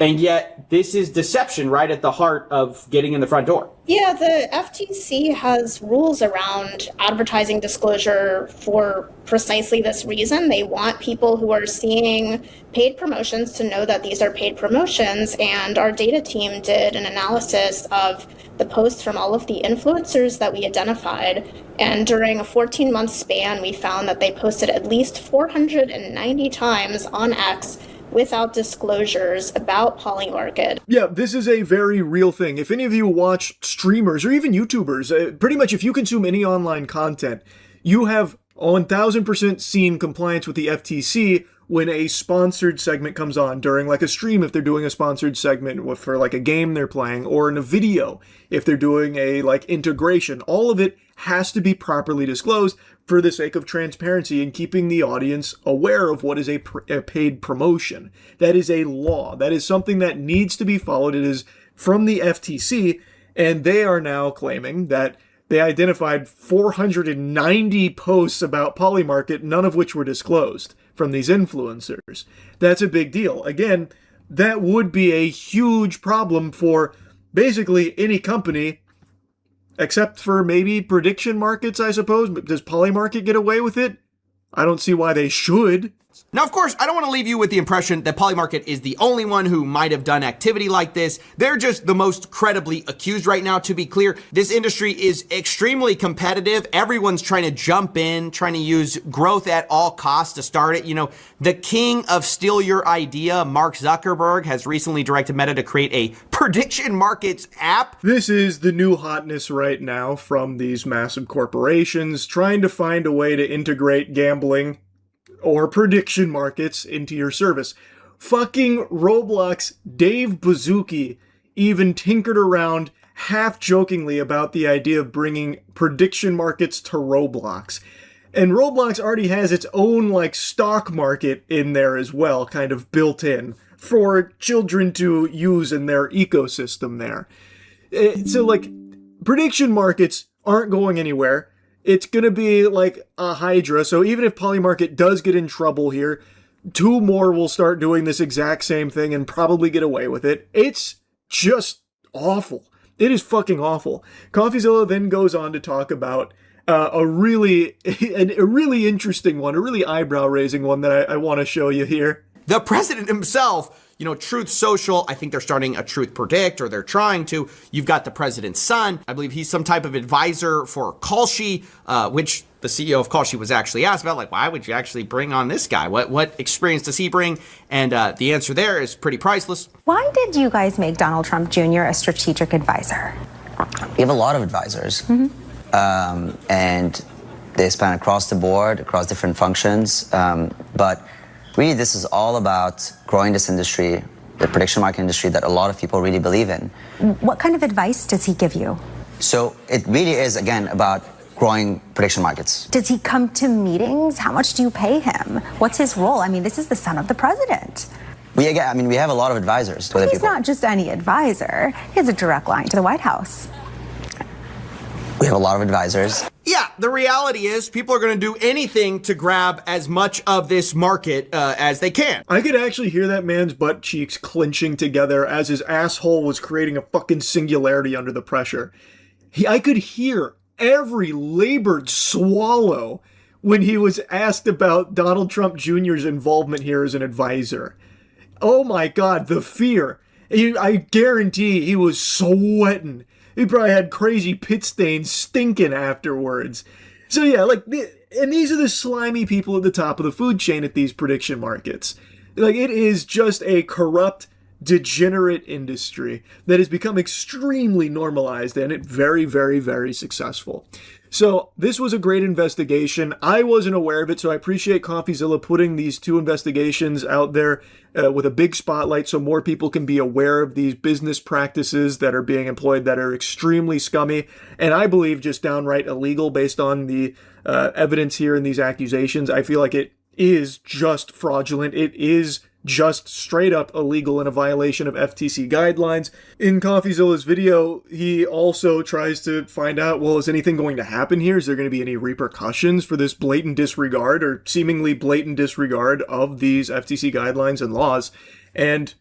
And yet this is deception right at the heart of getting in the front door. Yeah, the FTC has rules around advertising disclosure for precisely this reason. They want people who are seeing paid promotions to know that these are paid promotions. And our data team did an analysis of the posts from all of the influencers that we identified. And during a 14-month span, we found that they posted at least 490 times on X without disclosures about Polymarket. Yeah, this is a very real thing. If any of you watch streamers or even YouTubers, pretty much if you consume any online content, you have 1000% seen compliance with the FTC when a sponsored segment comes on during like a stream, if they're doing a sponsored segment for like a game they're playing, or in a video if they're doing a like integration. All of it has to be properly disclosed for the sake of transparency and keeping the audience aware of what is a paid promotion. That is a law. That is something that needs to be followed. It is from the FTC, and they are now claiming that they identified 490 posts about Polymarket, none of which were disclosed from these influencers. That's a big deal. Again, that would be a huge problem for basically any company, except for maybe prediction markets, I suppose. Does Polymarket get away with it? I don't see why they should. Now, of course, I don't want to leave you with the impression that Polymarket is the only one who might have done activity like this. They're just the most credibly accused right now. To be clear, this industry is extremely competitive. Everyone's trying to jump in, trying to use growth at all costs to start it. You know, the king of steal your idea, Mark Zuckerberg, has recently directed Meta to create a prediction markets app. This is the new hotness right now from these massive corporations trying to find a way to integrate gambling or prediction markets into your service. Fucking Roblox Dave Baszucki even tinkered around half-jokingly about the idea of bringing prediction markets to Roblox. And Roblox already has its own, like, stock market in there as well, kind of built in for children to use in their ecosystem there. So, like, prediction markets aren't going anywhere. It's going to be like a Hydra. So even if Polymarket does get in trouble here, 2 more will start doing this exact same thing and probably get away with it. It's just awful. It is fucking awful. CoffeeZilla then goes on to talk about a really interesting one, a really eyebrow-raising one that I want to show you here. The president himself, Truth Social, I think they're starting a Truth Predict, or they're trying to. You've got the president's son. I believe he's some type of advisor for Kalshi, which the CEO of Kalshi was actually asked about, like, why would you actually bring on this guy? What experience does he bring? And the answer there is pretty priceless. Why did you guys make Donald Trump Jr. a strategic advisor? We have a lot of advisors, and they span across the board, across different functions, but really, this is all about growing this industry, the prediction market industry that a lot of people really believe in. What kind of advice does he give you? So it really is, again, about growing prediction markets. Does he come to meetings? How much do you pay him? What's his role? I mean, this is the son of the president. We have a lot of advisors. He's not just any advisor. He has a direct line to the White House. We have a lot of advisors. Yeah, the reality is people are going to do anything to grab as much of this market as they can. I could actually hear that man's butt cheeks clenching together as his asshole was creating a fucking singularity under the pressure. I could hear every labored swallow when he was asked about Donald Trump Jr.'s involvement here as an advisor. Oh my God, the fear. I guarantee he was sweating. He probably had crazy pit stains stinking afterwards. So yeah, and these are the slimy people at the top of the food chain at these prediction markets. Like, it is just a corrupt, degenerate industry that has become extremely normalized and it very, very, very successful. So this was a great investigation. I wasn't aware of it, so I appreciate CoffeeZilla putting these 2 investigations out there with a big spotlight so more people can be aware of these business practices that are being employed that are extremely scummy and I believe just downright illegal based on the evidence here in these accusations. I feel like it is just fraudulent. It is just straight up illegal and a violation of FTC guidelines. In CoffeeZilla's video, he also tries to find out, well, is anything going to happen here? Is there going to be any repercussions for this blatant disregard or seemingly blatant disregard of these FTC guidelines and laws? And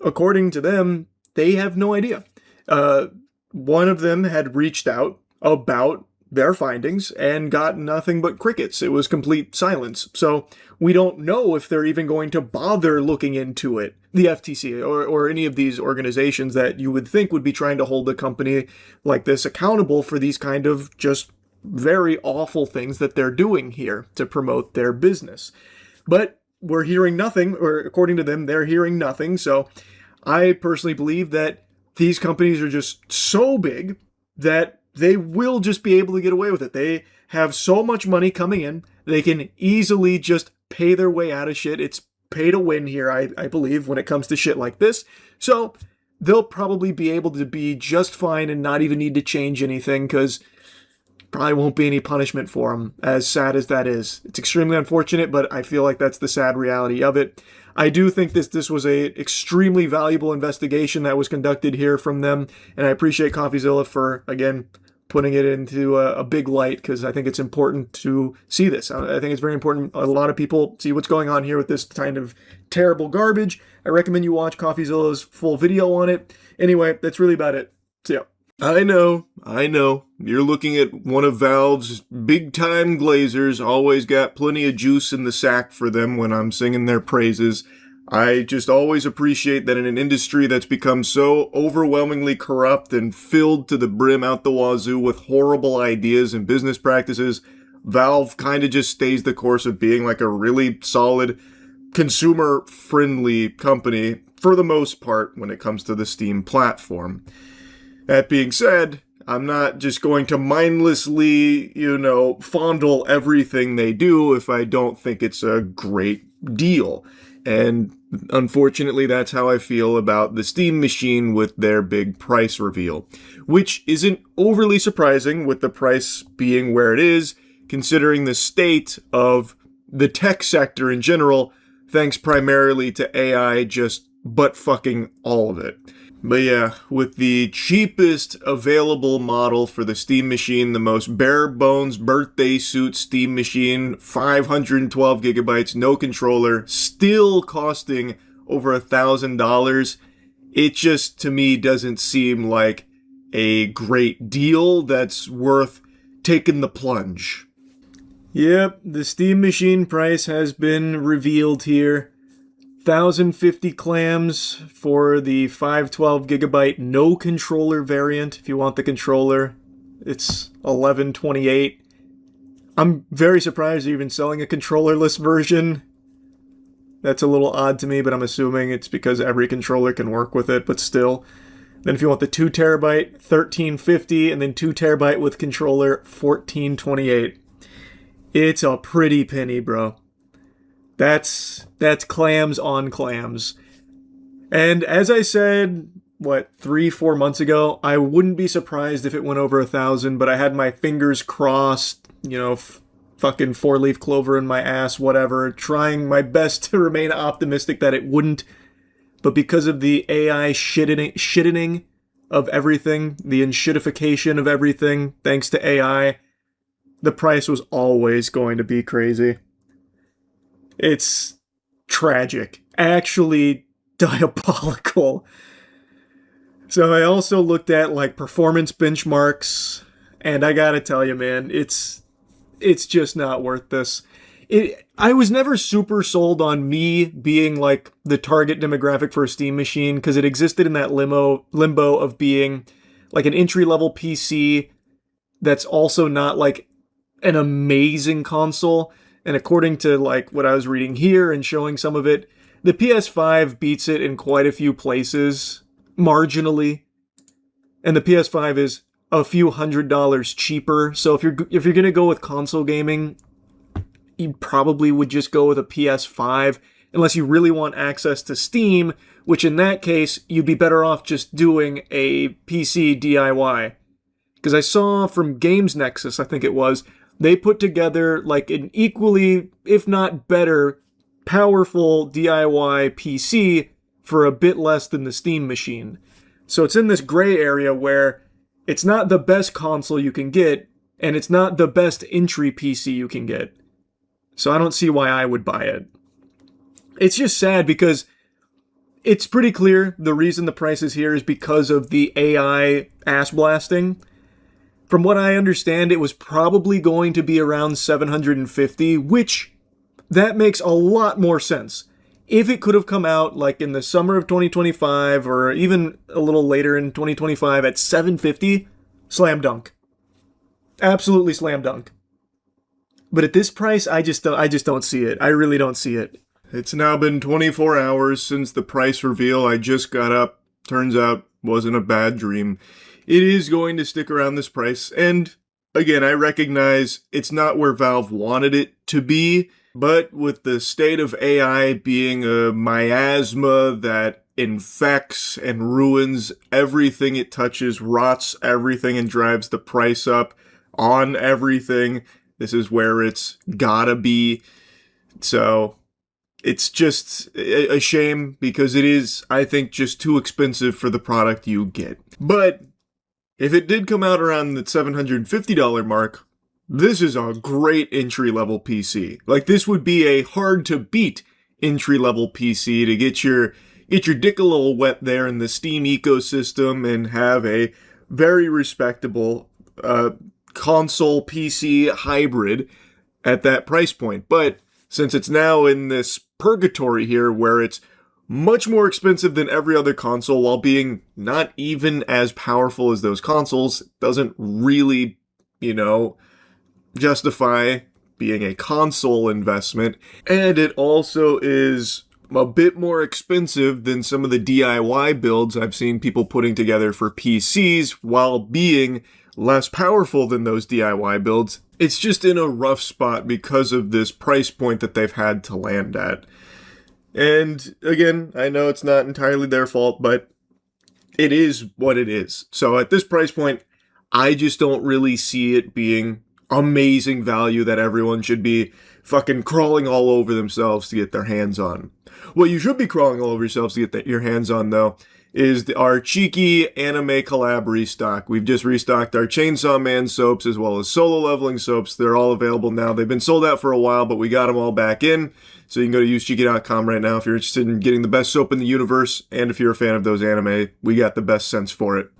according to them, they have no idea. One of them had reached out about their findings and got nothing but crickets. It was complete silence. So we don't know if they're even going to bother looking into it, the FTC or any of these organizations that you would think would be trying to hold a company like this accountable for these kind of just very awful things that they're doing here to promote their business. But we're hearing nothing, or according to them, they're hearing nothing. So I personally believe that these companies are just so big that they will just be able to get away with it. They have so much money coming in, they can easily just pay their way out of shit. It's pay to win here, I believe, when it comes to shit like this. So they'll probably be able to be just fine and not even need to change anything because probably won't be any punishment for them, as sad as that is. It's extremely unfortunate, but I feel like that's the sad reality of it. I do think this was a extremely valuable investigation that was conducted here from them, and I appreciate CoffeeZilla for, again, putting it into a big light because I think it's important to see this. I think it's very important a lot of people see what's going on here with this kind of terrible garbage. I recommend you watch CoffeeZilla's full video on it. Anyway, that's really about it. So yeah. I know. You're looking at one of Valve's big-time glazers, always got plenty of juice in the sack for them when I'm singing their praises. I just always appreciate that in an industry that's become so overwhelmingly corrupt and filled to the brim out the wazoo with horrible ideas and business practices, Valve kind of just stays the course of being like a really solid, consumer-friendly company for the most part when it comes to the Steam platform. That being said, I'm not just going to mindlessly, fondle everything they do if I don't think it's a great deal. And unfortunately, that's how I feel about the Steam machine with their big price reveal, which isn't overly surprising with the price being where it is, considering the state of the tech sector in general, thanks primarily to AI just butt-fucking all of it. But yeah, with the cheapest available model for the Steam Machine, the most bare-bones birthday suit Steam Machine, 512 gigabytes, no controller, still costing over $1,000, it just, to me, doesn't seem like a great deal that's worth taking the plunge. Yep, the Steam Machine price has been revealed here. 1,050 clams for the 512 gigabyte no controller variant. If you want the controller, it's $11.28. I'm very surprised they're even selling a controllerless version. That's a little odd to me, but I'm assuming it's because every controller can work with it, but still. Then if you want the 2 terabyte, $13.50, and then 2 terabyte with controller, $14.28. It's a pretty penny, bro. That's clams on clams. And as I said, 3-4 months ago, I wouldn't be surprised if it went over 1,000, but I had my fingers crossed, fucking 4-leaf clover in my ass, whatever, trying my best to remain optimistic that it wouldn't. But because of the AI shittening of everything, the enshittification of everything, thanks to AI, the price was always going to be crazy. It's tragic. Actually diabolical. So I also looked at performance benchmarks, and I gotta tell you, man, it's just not worth this. I was never super sold on me being the target demographic for a Steam Machine, because it existed in that limbo of being an entry-level PC that's also not an amazing console. And according to what I was reading here and showing some of it, the PS5 beats it in quite a few places, marginally. And the PS5 is a few $100s cheaper. So if you're gonna go with console gaming, you probably would just go with a PS5, unless you really want access to Steam, which in that case, you'd be better off just doing a PC DIY. Because I saw from Games Nexus, I think it was, they put together an equally, if not better, powerful DIY PC for a bit less than the Steam Machine. So it's in this gray area where it's not the best console you can get, and it's not the best entry PC you can get. So I don't see why I would buy it. It's just sad because it's pretty clear the reason the price is here is because of the AI ass blasting. From what I understand, it was probably going to be around 750, which that makes a lot more sense. If it could have come out in the summer of 2025 or even a little later in 2025 at 750, slam dunk. Absolutely slam dunk. But at this price, I just don't see it. I really don't see it. It's now been 24 hours since the price reveal. I just got up. Turns out, wasn't a bad dream. It is going to stick around this price, and again, I recognize it's not where Valve wanted it to be, but with the state of AI being a miasma that infects and ruins everything it touches, rots everything, and drives the price up on everything, this is where it's gotta be. So it's just a shame, because it is, I think, just too expensive for the product you get. But if it did come out around the $750 mark, this is a great entry-level PC. This would be a hard-to-beat entry-level PC to get your dick a little wet there in the Steam ecosystem and have a very respectable console PC hybrid at that price point. But since it's now in this purgatory here where it's much more expensive than every other console while being not even as powerful as those consoles, doesn't really, justify being a console investment. And it also is a bit more expensive than some of the DIY builds I've seen people putting together for PCs while being less powerful than those DIY builds. It's just in a rough spot because of this price point that they've had to land at. And again, I know it's not entirely their fault, but it is what it is. So at this price point, I just don't really see it being amazing value that everyone should be fucking crawling all over themselves to get their hands on. What you should be crawling all over yourselves to get your hands on, though, is our cheeky anime collab restock. We've just restocked our Chainsaw Man soaps as well as Solo Leveling soaps. They're all available now. They've been sold out for a while, but we got them all back in. So you can go to usecheeky.com right now if you're interested in getting the best soap in the universe, and if you're a fan of those anime, we got the best scents for it.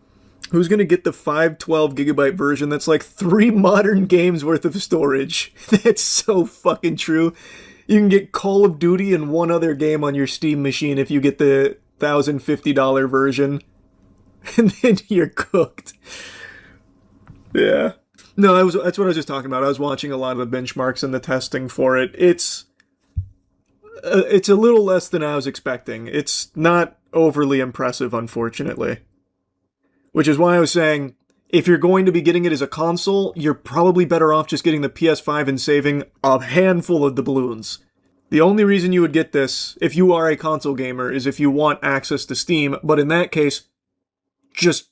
Who's going to get the 512 gigabyte version? That's like 3 modern games worth of storage. That's so fucking true. You can get Call of Duty and one other game on your Steam machine if you get the $1,050 version. And then you're cooked. Yeah. No, that's what I was just talking about. I was watching a lot of the benchmarks and the testing for it. It's a little less than I was expecting. It's not overly impressive, unfortunately. Which is why I was saying, if you're going to be getting it as a console, you're probably better off just getting the PS5 and saving a handful of doubloons. The only reason you would get this, if you are a console gamer, is if you want access to Steam, but in that case, just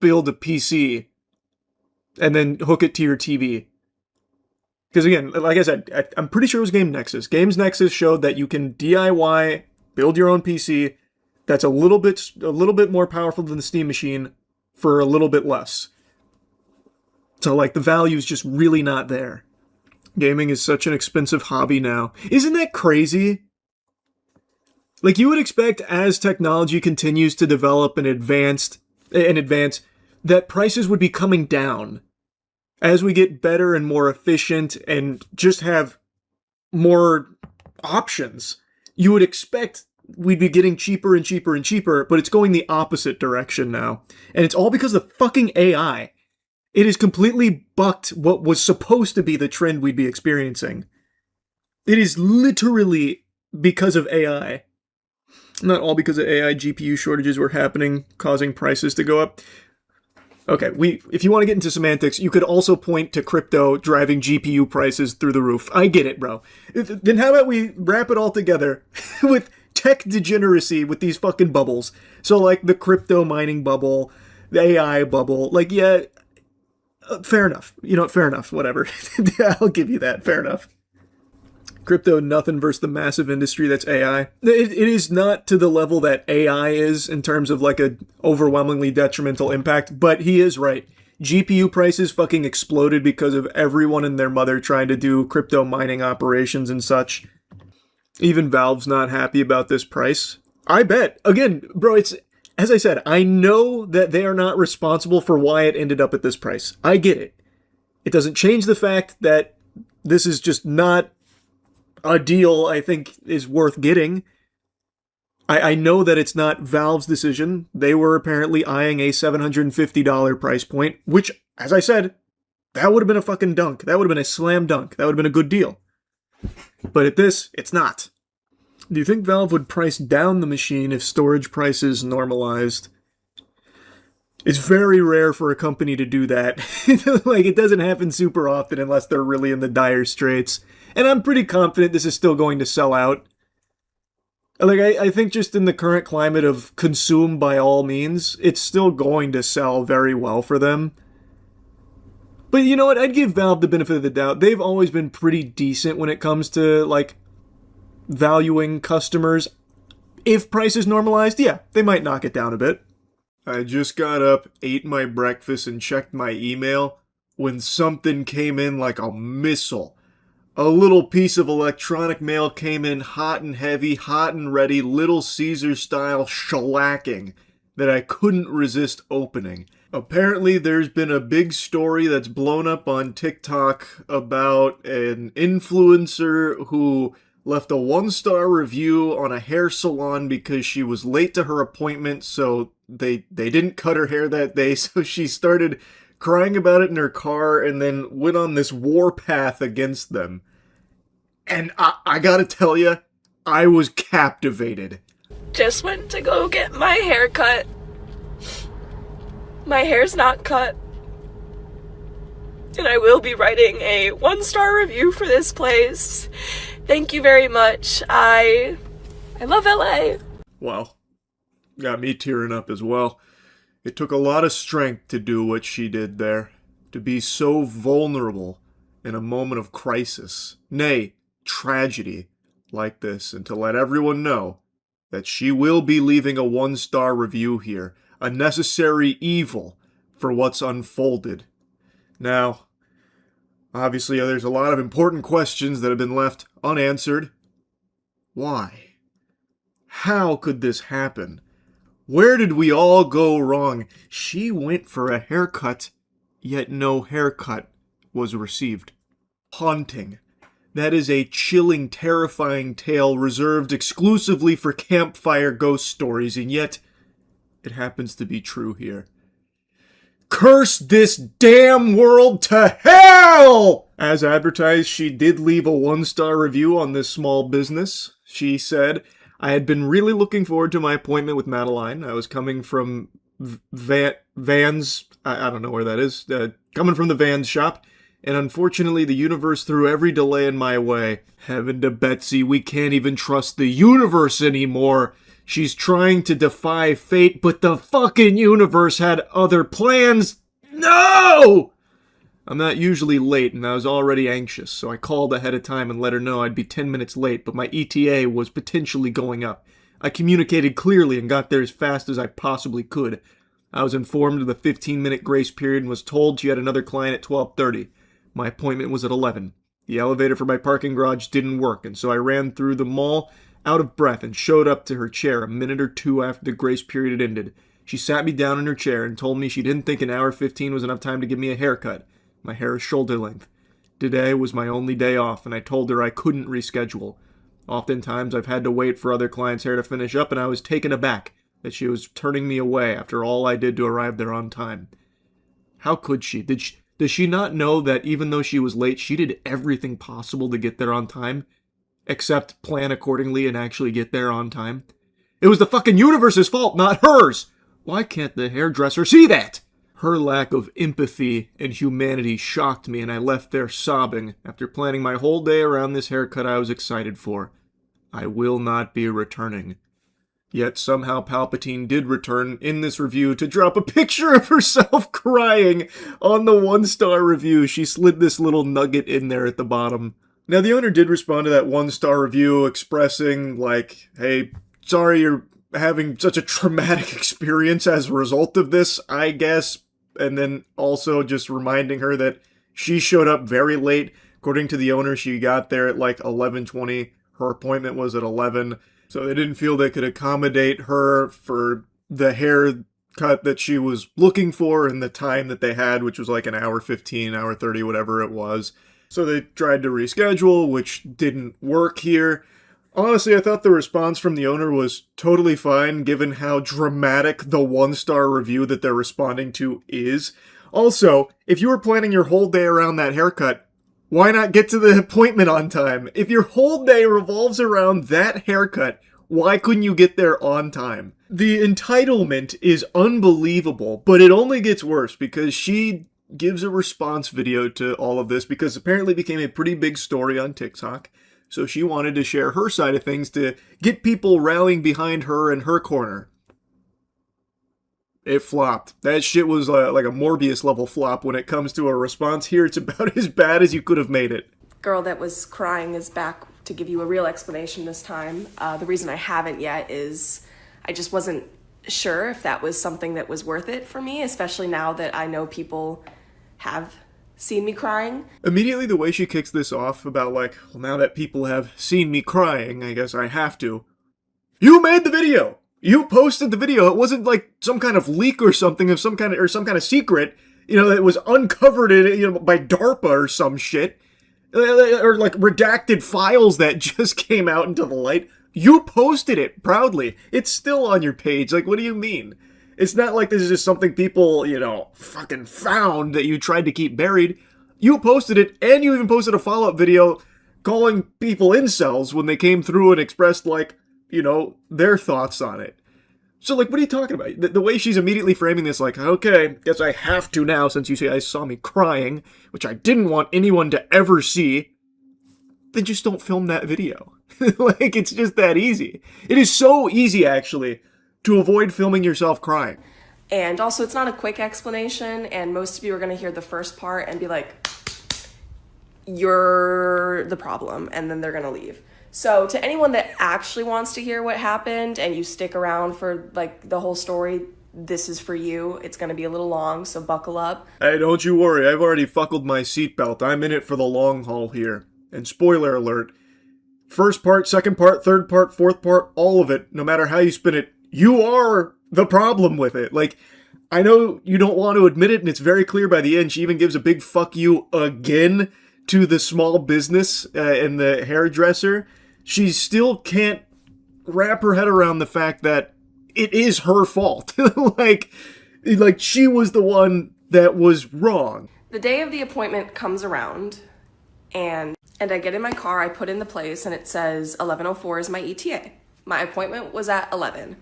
build a PC and then hook it to your TV. Because again, like I said, I'm pretty sure it was Game Nexus. Games Nexus showed that you can DIY, build your own PC that's a little bit more powerful than the Steam machine for a little bit less. So like the value's just really not there. Gaming is such an expensive hobby now. Isn't that crazy? Like you would expect as technology continues to develop and advance, that prices would be coming down. As we get better and more efficient and just have more options, you would expect we'd be getting cheaper and cheaper and cheaper, but it's going the opposite direction now. And it's all because of fucking AI. It has completely bucked what was supposed to be the trend we'd be experiencing. It is literally because of AI. Not all because of AI GPU shortages were happening, causing prices to go up. Okay, if you want to get into semantics, you could also point to crypto driving GPU prices through the roof. I get it, bro. Then how about we wrap it all together with tech degeneracy with these fucking bubbles. So like the crypto mining bubble, the AI bubble, like yeah, fair enough. You know, fair enough, whatever. I'll give you that, fair enough. Crypto, nothing versus the massive industry that's AI. It is not to the level that AI is in terms of like a overwhelmingly detrimental impact, but he is right. GPU prices fucking exploded because of everyone and their mother trying to do crypto mining operations and such. Even Valve's not happy about this price. I bet. Again, bro, it's, as I said, I know that they are not responsible for why it ended up at this price. I get it. It doesn't change the fact that this is just not a deal I think is worth getting. I know that it's not Valve's decision. They were apparently eyeing a $750 price point, which, as I said, that would have been a fucking dunk. That would have been a slam dunk. That would have been a good deal. But at this, it's not. Do you think Valve would price down the machine if storage prices normalized? It's very rare for a company to do that. Like, it doesn't happen super often unless they're really in the dire straits. And I'm pretty confident this is still going to sell out. Like, I think just in the current climate of consume by all means, it's still going to sell very well for them. But you know what? I'd give Valve the benefit of the doubt. They've always been pretty decent when it comes to, like, valuing customers. If prices normalized, yeah, they might knock it down a bit. I just got up, ate my breakfast, and checked my email when something came in like a missile. A little piece of electronic mail came in hot and heavy, hot and ready, Little Caesar style shellacking that I couldn't resist opening. Apparently there's been a big story that's blown up on TikTok about an influencer who left a 1-star review on a hair salon because she was late to her appointment, so they didn't cut her hair that day, so she started crying about it in her car and then went on this warpath against them. And I gotta tell you, I was captivated. Just went to go get my hair cut. My hair's not cut. And I will be writing a 1-star review for this place. Thank you very much. I love LA. Wow. Got me tearing up as well. It took a lot of strength to do what she did there. to be so vulnerable in a moment of crisis, nay, tragedy like this, and to let everyone know that she will be leaving a 1-star review here, a necessary evil for what's unfolded. Now, obviously, there's a lot of important questions that have been left unanswered. Why? How could this happen? Where did we all go wrong? She went for a haircut, yet no haircut was received. Haunting. That is a chilling, terrifying tale reserved exclusively for campfire ghost stories, and yet it happens to be true here. Curse this damn world to hell! As advertised, she did leave a 1-star review on this small business. She said, I had been really looking forward to my appointment with Madeline. I was coming from Vans, I don't know where that is, coming from the Vans shop, and unfortunately the universe threw every delay in my way. Heaven to Betsy, we can't even trust the universe anymore. She's trying to defy fate, but the fucking universe had other plans. No! I'm not usually late, and I was already anxious, so I called ahead of time and let her know I'd be 10 minutes late, but my ETA was potentially going up. I communicated clearly and got there as fast as I possibly could. I was informed of the 15-minute grace period and was told she had another client at 12:30. My appointment was at 11. The elevator for my parking garage didn't work, and so I ran through the mall out of breath and showed up to her chair a minute or two after the grace period had ended. She sat me down in her chair and told me she didn't think an hour 15 was enough time to give me a haircut. My hair is shoulder length. Today was my only day off, and I told her I couldn't reschedule. Oftentimes I've had to wait for other clients' hair to finish up, and I was taken aback that she was turning me away after all I did to arrive there on time. How could she? Does she not know that even though she was late, she did everything possible to get there on time? Except plan accordingly and actually get there on time? It was the fucking universe's fault, not hers! Why can't the hairdresser see that? Her lack of empathy and humanity shocked me, and I left there sobbing after planning my whole day around this haircut I was excited for. I will not be returning. Yet somehow Palpatine did return in this review to drop a picture of herself crying on the 1-star review. She slid this little nugget in there at the bottom. Now, the owner did respond to that 1-star review expressing, like, hey, sorry you're having such a traumatic experience as a result of this, I guess. And then also just reminding her that she showed up very late. According to the owner, she got there at like 11:20. Her appointment was at 11. So they didn't feel they could accommodate her for the haircut that she was looking for in the time that they had, which was like an hour 15, hour 30, whatever it was. So they tried to reschedule, which didn't work here. Honestly, I thought the response from the owner was totally fine, given how dramatic the 1-star review that they're responding to is. Also, if you were planning your whole day around that haircut, why not get to the appointment on time? If your whole day revolves around that haircut, why couldn't you get there on time? The entitlement is unbelievable, but it only gets worse because she gives a response video to all of this because apparently it became a pretty big story on TikTok. So she wanted to share her side of things to get people rallying behind her in her corner. It flopped. That shit was like a Morbius level flop when it comes to a response. Here it's about as bad as you could have made it. Girl that was crying is back to give you a real explanation this time. The reason I haven't yet is I just wasn't sure if that was something that was worth it for me, especially now that I know people have seen me crying. Immediately the way she kicks this off about like, well, now that people have seen me crying, I guess I have to. You made the video! You posted the video. It wasn't like some kind of leak or something of some kind of secret, that was uncovered by DARPA or some shit. Or like redacted files that just came out into the light. You posted it proudly. It's still on your page. Like, what do you mean? It's not like this is just something people, fucking found that you tried to keep buried. You posted it, and you even posted a follow-up video calling people incels when they came through and expressed, like, their thoughts on it. So, like, what are you talking about? The way she's immediately framing this, like, okay, guess I have to now since you say I saw me crying, which I didn't want anyone to ever see, then just don't film that video. Like, it's just that easy. It is so easy, actually, to avoid filming yourself crying. And also, it's not a quick explanation, and most of you are going to hear the first part and be like, you're the problem, and then they're going to leave. So to anyone that actually wants to hear what happened and you stick around for like the whole story, this is for you. It's going to be a little long, so buckle up. Hey, don't you worry. I've already buckled my seatbelt. I'm in it for the long haul here. And spoiler alert, first part, second part, third part, fourth part, all of it, no matter how you spin it, you are the problem with it. Like, I know you don't want to admit it, and it's very clear by the end. She even gives a big fuck you again to the small business and the hairdresser. She still can't wrap her head around the fact that it is her fault. like she was the one that was wrong. The day of the appointment comes around, and I get in my car, I put in the place, and it says 11:04 is my ETA. My appointment was at 11.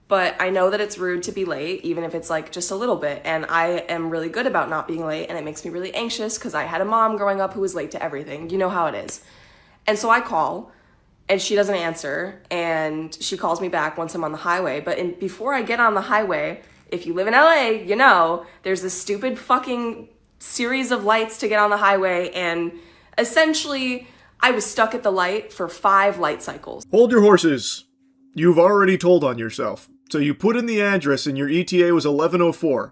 But I know that it's rude to be late, even if it's like just a little bit. And I am really good about not being late, and it makes me really anxious because I had a mom growing up who was late to everything. You know how it is. And so I call, and she doesn't answer, and she calls me back once I'm on the highway. But before I get on the highway, if you live in LA, you know, there's this stupid fucking series of lights to get on the highway, and essentially I was stuck at the light for 5 light cycles. Hold your horses. You've already told on yourself. So you put in the address and your ETA was 11:04.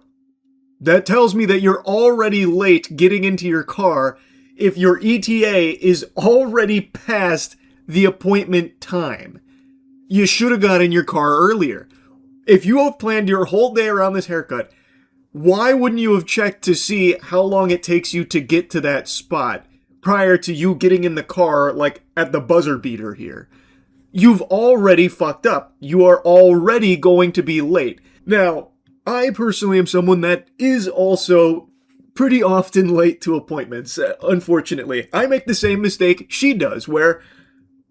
That tells me that you're already late getting into your car if your ETA is already past the appointment time. You should have got in your car earlier. If you have planned your whole day around this haircut, why wouldn't you have checked to see how long it takes you to get to that spot prior to you getting in the car, like at the buzzer beater here? You've already fucked up. You are already going to be late. Now, I personally am someone that is also pretty often late to appointments, unfortunately. I make the same mistake she does, where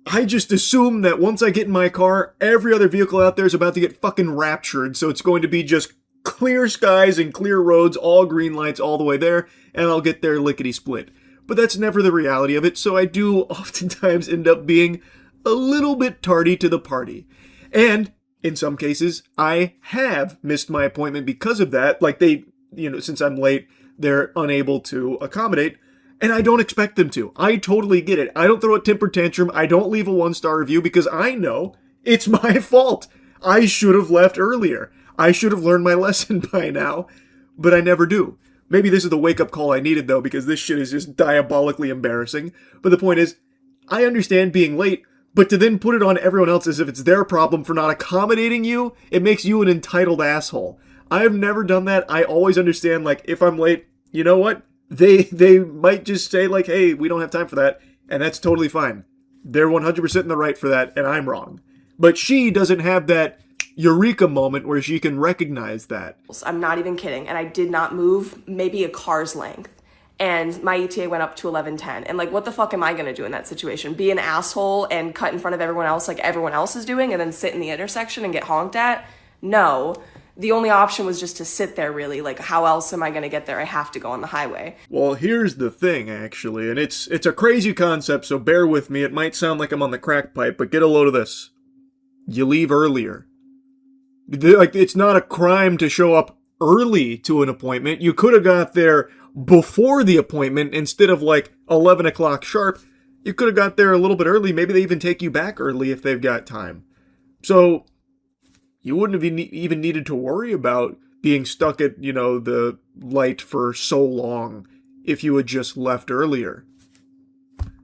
I just assume that once I get in my car, every other vehicle out there is about to get fucking raptured, so it's going to be just clear skies and clear roads, all green lights all the way there, and I'll get there lickety-split. But that's never the reality of it, so I do oftentimes end up being a little bit tardy to the party. And in some cases, I have missed my appointment because of that. Like since I'm late, they're unable to accommodate, and I don't expect them to. I totally get it. I don't throw a temper tantrum. I don't leave a 1-star review because I know it's my fault. I should have left earlier. I should have learned my lesson by now, but I never do. Maybe this is the wake-up call I needed, though, because this shit is just diabolically embarrassing. But the point is, I understand being late, but to then put it on everyone else as if it's their problem for not accommodating you, it makes you an entitled asshole. I've never done that. I always understand, like, if I'm late, you know what? They might just say, like, hey, we don't have time for that, and that's totally fine. They're 100% in the right for that, and I'm wrong. But she doesn't have that eureka moment where she can recognize that. I'm not even kidding, and I did not move maybe a car's length. And my ETA went up to 11:10. And like, what the fuck am I gonna do in that situation? Be an asshole and cut in front of everyone else like everyone else is doing and then sit in the intersection and get honked at? No. The only option was just to sit there, really. Like, how else am I gonna get there? I have to go on the highway. Well, here's the thing, actually, and it's a crazy concept, so bear with me. It might sound like I'm on the crack pipe, but get a load of this. You leave earlier. Like, it's not a crime to show up early to an appointment. You could have got there before the appointment instead of like 11 o'clock sharp. You could have got there a little bit early. Maybe they even take you back early if they've got time. So you wouldn't have even needed to worry about being stuck at, the light for so long if you had just left earlier.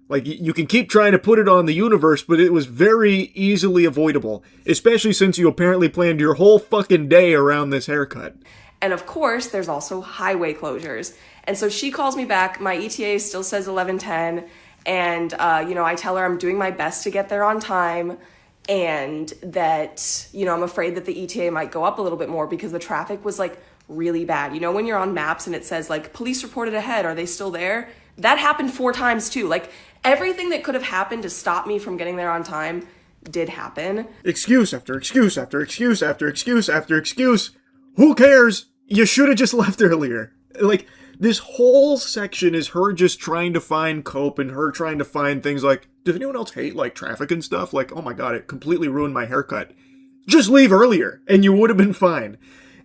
Like, you can keep trying to put it on the universe, but it was very easily avoidable, especially since you apparently planned your whole fucking day around this haircut. And of course, there's also highway closures. And so she calls me back. My ETA still says 11:10. And, I tell her I'm doing my best to get there on time. And that, I'm afraid that the ETA might go up a little bit more because the traffic was like really bad. When you're on maps and it says like, police reported ahead, are they still there? That happened 4 times too. Like, everything that could have happened to stop me from getting there on time did happen. Excuse after excuse after excuse after excuse after excuse. Who cares? You should have just left earlier. Like, this whole section is her just trying to find cope and her trying to find things like, does anyone else hate, like, traffic and stuff? Like, oh my god, it completely ruined my haircut. Just leave earlier, and you would have been fine.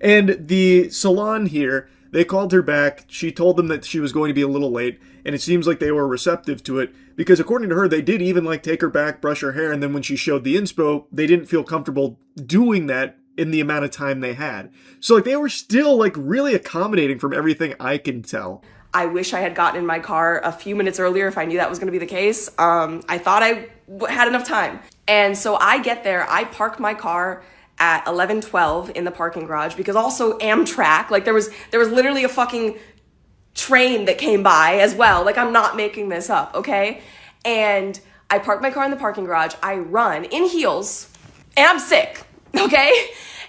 And the salon here, they called her back. She told them that she was going to be a little late, and it seems like they were receptive to it because according to her, they did even like take her back, brush her hair, and then when she showed the inspo, they didn't feel comfortable doing that in the amount of time they had. So like they were still like really accommodating from everything I can tell. I wish I had gotten in my car a few minutes earlier if I knew that was going to be the case. I thought I had enough time. And so I get there, I park my car at 11:12 in the parking garage because also Amtrak, like there was literally a fucking train that came by as well. Like I'm not making this up, okay? And I park my car in the parking garage, I run in heels, and I'm sick, okay?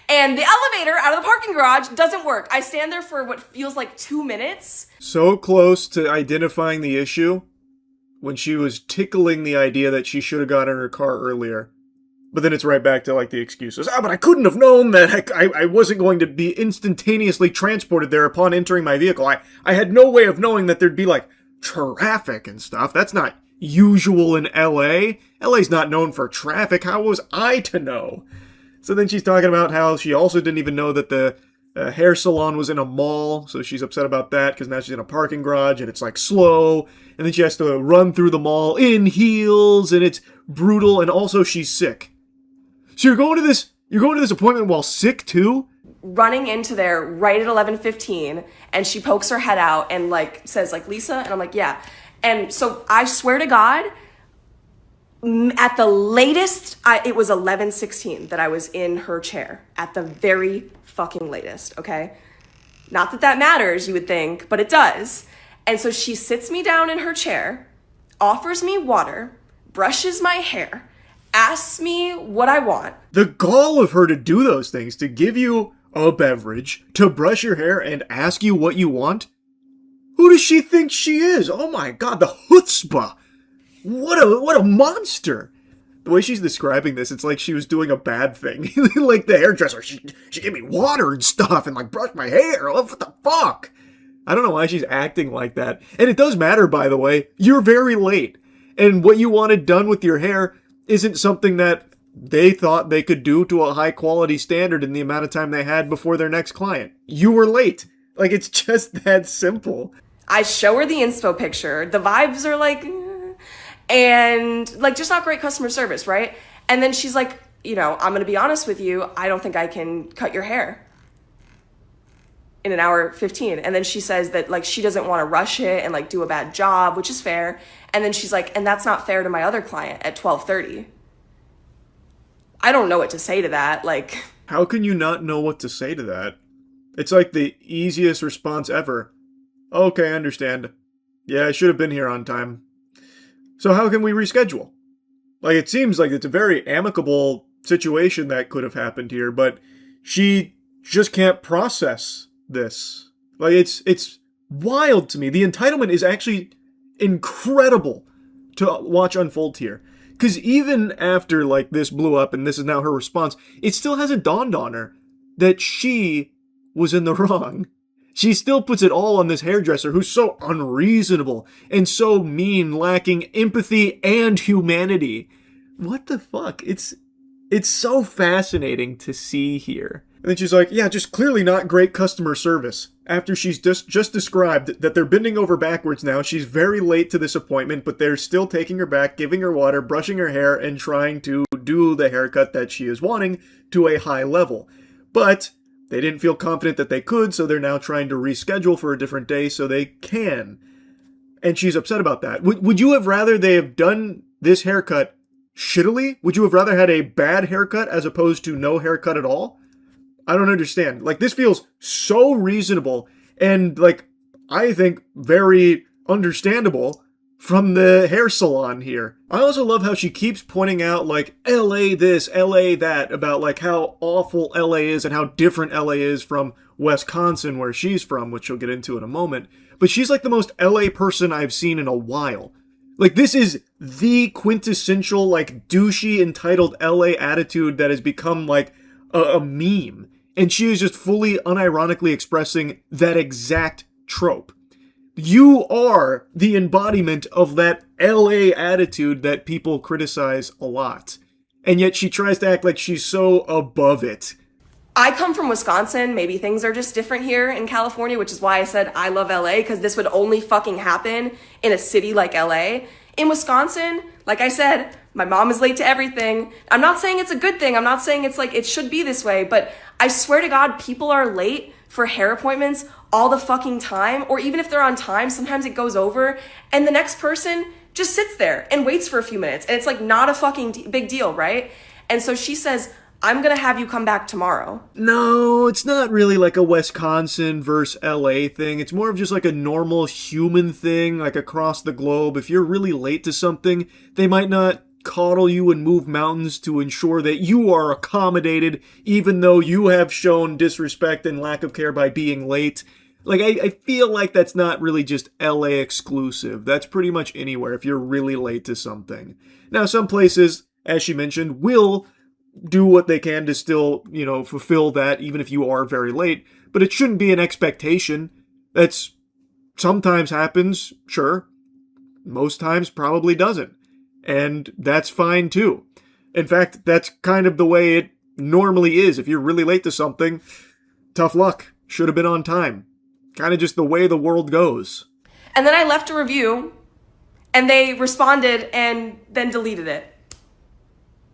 And the elevator out of the parking garage doesn't work. I stand there for what feels like 2 minutes. So close to identifying the issue when she was tickling the idea that she should have gotten in her car earlier. But then it's right back to like the excuses. But I couldn't have known that I wasn't going to be instantaneously transported there upon entering my vehicle. I had no way of knowing that there'd be like traffic and stuff. That's not usual in LA. LA's not known for traffic. How was I to know? So then she's talking about how she also didn't even know that the hair salon was in a mall, so she's upset about that because now she's in a parking garage and it's like slow, and then she has to run through the mall in heels and it's brutal, and also she's sick. So you're going to this appointment while sick too? Running into there right at 11:15, and she pokes her head out and like says like, Lisa, and I'm like, yeah. And so I swear to God, at the latest, it was 11:16 that I was in her chair. At the very fucking latest, okay? Not that that matters, you would think, but it does. And so she sits me down in her chair, offers me water, brushes my hair, asks me what I want. The gall of her to do those things, to give you a beverage, to brush your hair, and ask you what you want? Who does she think she is? Oh my god, the chutzpah! What a monster! The way she's describing this, it's like she was doing a bad thing. Like the hairdresser, she gave me water and stuff and like brushed my hair. What the fuck? I don't know why she's acting like that. And it does matter, by the way. You're very late. And what you wanted done with your hair isn't something that they thought they could do to a high quality standard in the amount of time they had before their next client. You were late. Like, it's just that simple. I show her the inspo picture. The vibes are like, and like just not great customer service, right? And then she's like, you know, I'm going to be honest with you. I don't think I can cut your hair in an hour 15. And then she says that like she doesn't want to rush it and like do a bad job, which is fair. And then she's like, and that's not fair to my other client at 12:30. I don't know what to say to that. Like, how can you not know what to say to that? It's like the easiest response ever. Okay, I understand. Yeah, I should have been here on time. So how can we reschedule? Like, it seems like it's a very amicable situation that could have happened here, but she just can't process this. Like, it's wild to me. The entitlement is actually incredible to watch unfold here. Because even after, like, this blew up and this is now her response, it still hasn't dawned on her that she was in the wrong. She still puts it all on this hairdresser who's so unreasonable and so mean, lacking empathy and humanity. What the fuck? It's so fascinating to see here. And then she's like, yeah, just clearly not great customer service. After she's just described that they're bending over backwards now, she's very late to this appointment, but they're still taking her back, giving her water, brushing her hair, and trying to do the haircut that she is wanting to a high level. But they didn't feel confident that they could, so they're now trying to reschedule for a different day so they can. And she's upset about that. Would you have rather they have done this haircut shittily? Would you have rather had a bad haircut as opposed to no haircut at all? I don't understand. Like, this feels so reasonable and, like, I think very understandable from the hair salon here. I also love how she keeps pointing out, like, LA this, LA that, about, like, how awful LA is and how different LA is from Wisconsin, where she's from, which she'll get into in a moment. But she's, like, the most LA person I've seen in a while. Like, this is the quintessential, like, douchey, entitled LA attitude that has become, like, a meme. And she is just fully unironically expressing that exact trope. You are the embodiment of that LA attitude that people criticize a lot. And yet she tries to act like she's so above it. I come from Wisconsin. Maybe things are just different here in California, which is why I said I love LA, because this would only fucking happen in a city like LA. In Wisconsin, like I said, my mom is late to everything. I'm not saying it's a good thing. I'm not saying it's like it should be this way, but I swear to God, people are late for hair appointments all the fucking time. Or even if they're on time, sometimes it goes over and the next person just sits there and waits for a few minutes. And it's like not a fucking big deal, right? And so she says, I'm gonna have you come back tomorrow. No, it's not really like a Wisconsin versus LA thing. It's more of just like a normal human thing, like across the globe. If you're really late to something, they might not coddle you and move mountains to ensure that you are accommodated, even though you have shown disrespect and lack of care by being late. Like, I feel like that's not really just LA exclusive. That's pretty much anywhere if you're really late to something. Now, some places, as she mentioned, will do what they can to still, fulfill that, even if you are very late. But it shouldn't be an expectation. That's sometimes happens, sure. Most times probably doesn't. And that's fine too. In fact, that's kind of the way it normally is. If you're really late to something, tough luck. Should have been on time. Kind of just the way the world goes. And then I left a review, and they responded and then deleted it.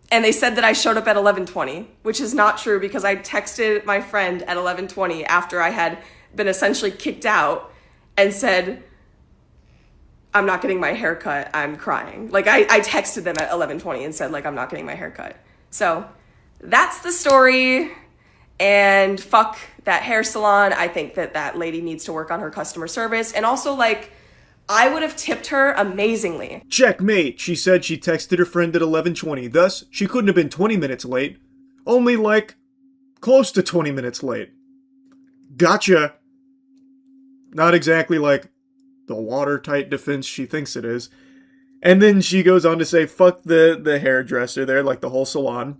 And they said that I showed up at 11:20, which is not true because I texted my friend at 11:20 after I had been essentially kicked out and said, I'm not getting my hair cut, I'm crying. Like, I texted them at 11:20 and said, like, I'm not getting my hair cut. So that's the story. And fuck that hair salon. I think that that lady needs to work on her customer service. And also, like, I would have tipped her amazingly. Checkmate. She said she texted her friend at 11:20. Thus, she couldn't have been 20 minutes late. Only, like, close to 20 minutes late. Gotcha. Not exactly like the watertight defense she thinks it is. And then she goes on to say, fuck the hairdresser there, like the whole salon.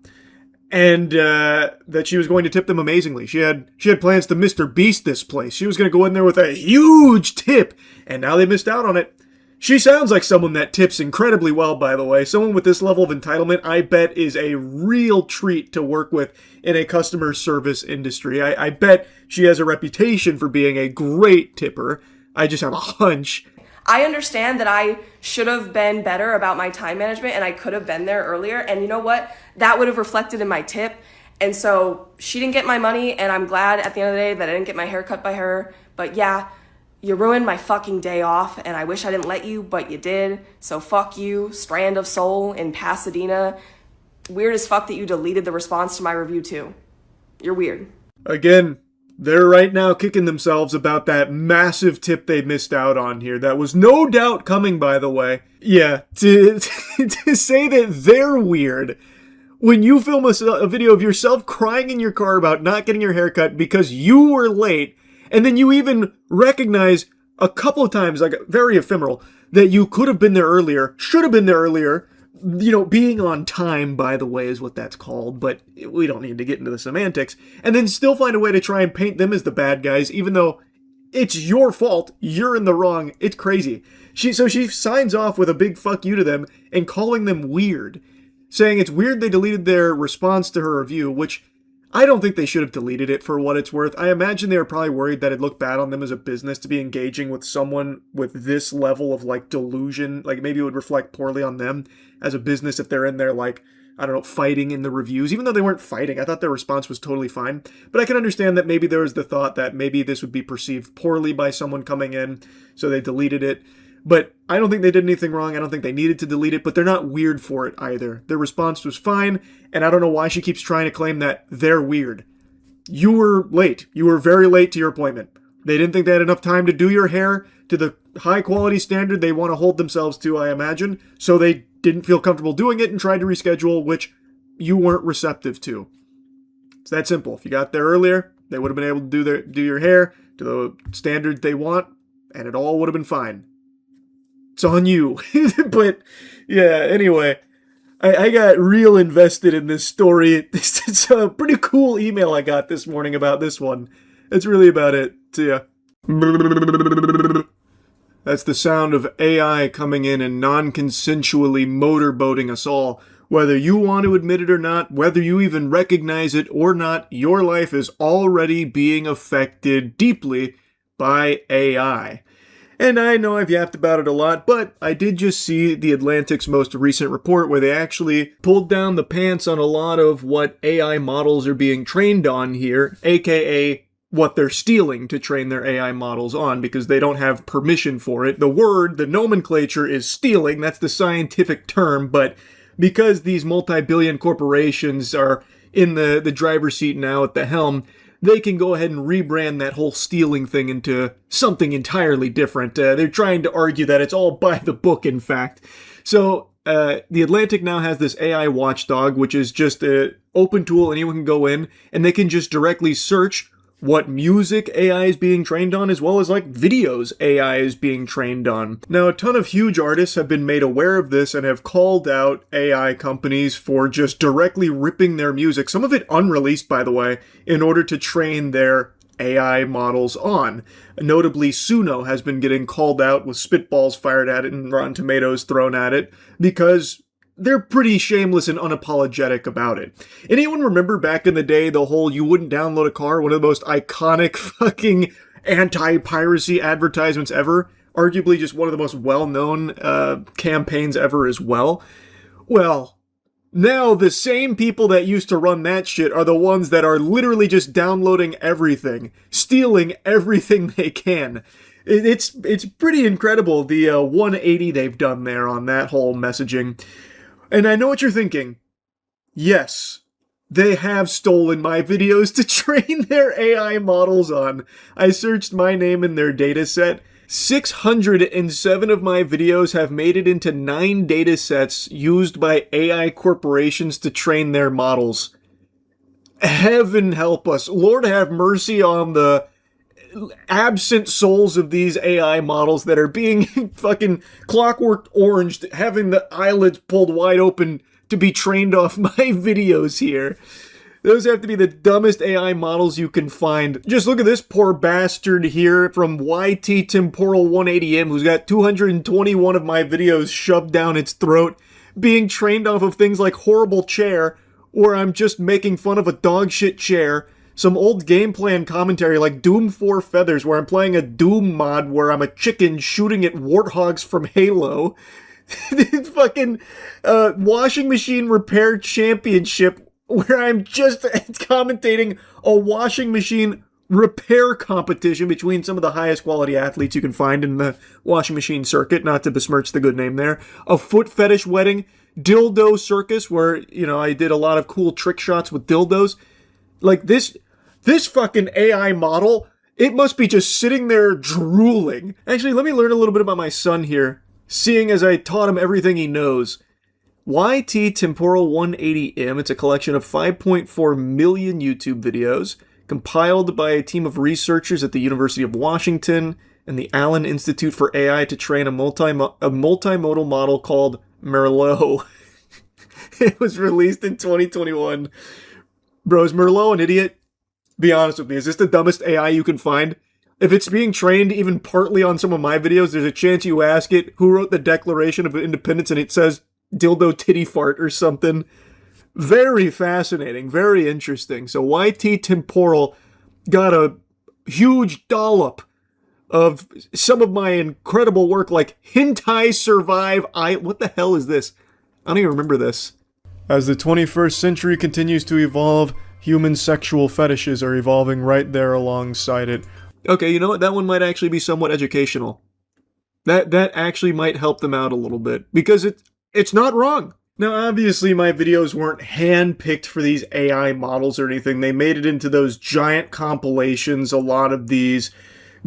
And that she was going to tip them amazingly. She had plans to Mr. Beast this place. She was going to go in there with a huge tip, and now they missed out on it. She sounds like someone that tips incredibly well, by the way. Someone with this level of entitlement, I bet, is a real treat to work with in a customer service industry. I bet she has a reputation for being a great tipper. I just have a hunch. I understand that I should have been better about my time management and I could have been there earlier. And you know what? That would have reflected in my tip. And so she didn't get my money, and I'm glad at the end of the day that I didn't get my hair cut by her. But yeah, you ruined my fucking day off, and I wish I didn't let you, but you did. So fuck you, Strand of Soul in Pasadena. Weird as fuck that you deleted the response to my review too. You're weird. Again, they're right now kicking themselves about that massive tip they missed out on here. That was no doubt coming, by the way. Yeah, to say that they're weird when you film a video of yourself crying in your car about not getting your hair cut because you were late, and then you even recognize a couple of times, like very ephemeral, that you could have been there earlier, should have been there earlier. Being on time, by the way, is what that's called, but we don't need to get into the semantics. And then still find a way to try and paint them as the bad guys, even though it's your fault. You're in the wrong. It's crazy. So she signs off with a big fuck you to them and calling them weird, saying it's weird they deleted their response to her review, which I don't think they should have deleted it for what it's worth. I imagine they were probably worried that it'd look bad on them as a business to be engaging with someone with this level of, like, delusion. Like, maybe it would reflect poorly on them as a business if they're in there, like, I don't know, fighting in the reviews. Even though they weren't fighting, I thought their response was totally fine. But I can understand that maybe there was the thought that maybe this would be perceived poorly by someone coming in, so they deleted it. But I don't think they did anything wrong. I don't think they needed to delete it, but they're not weird for it either. Their response was fine, and I don't know why she keeps trying to claim that they're weird. You were late. You were very late to your appointment. They didn't think they had enough time to do your hair to the high quality standard they want to hold themselves to, I imagine, so they didn't feel comfortable doing it and tried to reschedule, which you weren't receptive to. It's that simple. If you got there earlier, they would have been able to do your hair to the standard they want, and it all would have been fine. It's on you. But, yeah, anyway, I got real invested in this story. It's a pretty cool email I got this morning about this one. That's really about it. So, yeah. That's the sound of AI coming in and non-consensually motorboating us all Whether you want to admit it or not, whether you even recognize it or not, your life is already being affected deeply by AI. And I know I've yapped about it a lot, but I did just see The Atlantic's most recent report where they actually pulled down the pants on a lot of what AI models are being trained on here, aka what they're stealing to train their AI models on, because they don't have permission for it. The nomenclature is stealing, that's the scientific term, but because these multi-billion corporations are in the driver's seat now at the helm, they can go ahead and rebrand that whole stealing thing into something entirely different. They're trying to argue that it's all by the book, in fact. So, The Atlantic now has this AI watchdog, which is just an open tool. Anyone can go in, and they can just directly search what music AI is being trained on, as well as like videos AI is being trained on. Now, a ton of huge artists have been made aware of this and have called out AI companies for just directly ripping their music, some of it unreleased, by the way, in order to train their AI models on. Notably, Suno has been getting called out with spitballs fired at it and Rotten Tomatoes thrown at it because they're pretty shameless and unapologetic about it. Anyone remember back in the day the whole you wouldn't download a car, one of the most iconic fucking anti-piracy advertisements ever? Arguably just one of the most well-known campaigns ever as well. Well, now the same people that used to run that shit are the ones that are literally just downloading everything, stealing everything they can. It's pretty incredible, the 180 they've done there on that whole messaging. And I know what you're thinking. Yes, they have stolen my videos to train their AI models on. I searched my name in their dataset. 607 of my videos have made it into 9 datasets used by AI corporations to train their models. Heaven help us. Lord have mercy on the absent souls of these AI models that are being fucking clockwork oranged, having the eyelids pulled wide open to be trained off my videos here. Those have to be the dumbest AI models you can find. Just look at this poor bastard here from YT Temporal 180M who's got 221 of my videos shoved down its throat, being trained off of things like Horrible Chair, where I'm just making fun of a dogshit chair. Some old gameplay and commentary like Doom 4 Feathers, where I'm playing a Doom mod where I'm a chicken shooting at warthogs from Halo. This fucking washing machine repair championship, where I'm just commentating a washing machine repair competition between some of the highest quality athletes you can find in the washing machine circuit, not to besmirch the good name there. A foot fetish wedding, dildo circus, where, you know, I did a lot of cool trick shots with dildos. Like, this fucking AI model, it must be just sitting there drooling. Actually, let me learn a little bit about my son here, seeing as I taught him everything he knows. YT Temporal 180M, it's a collection of 5.4 million YouTube videos, compiled by a team of researchers at the University of Washington and the Allen Institute for AI to train a multimodal model called Merlot. It was released in 2021. Bro, is Merlot an idiot? Be honest with me, is this the dumbest AI you can find? If it's being trained even partly on some of my videos, there's a chance you ask it who wrote the Declaration of Independence and it says dildo titty fart or something. Very fascinating, very interesting. So YT Temporal got a huge dollop of some of my incredible work like Hentai Survive. What the hell is this? I don't even remember this. As the 21st century continues to evolve, human sexual fetishes are evolving right there alongside it. Okay, you know what? That one might actually be somewhat educational. That actually might help them out a little bit, because it's not wrong. Now, obviously, my videos weren't hand-picked for these AI models or anything. They made it into those giant compilations, a lot of these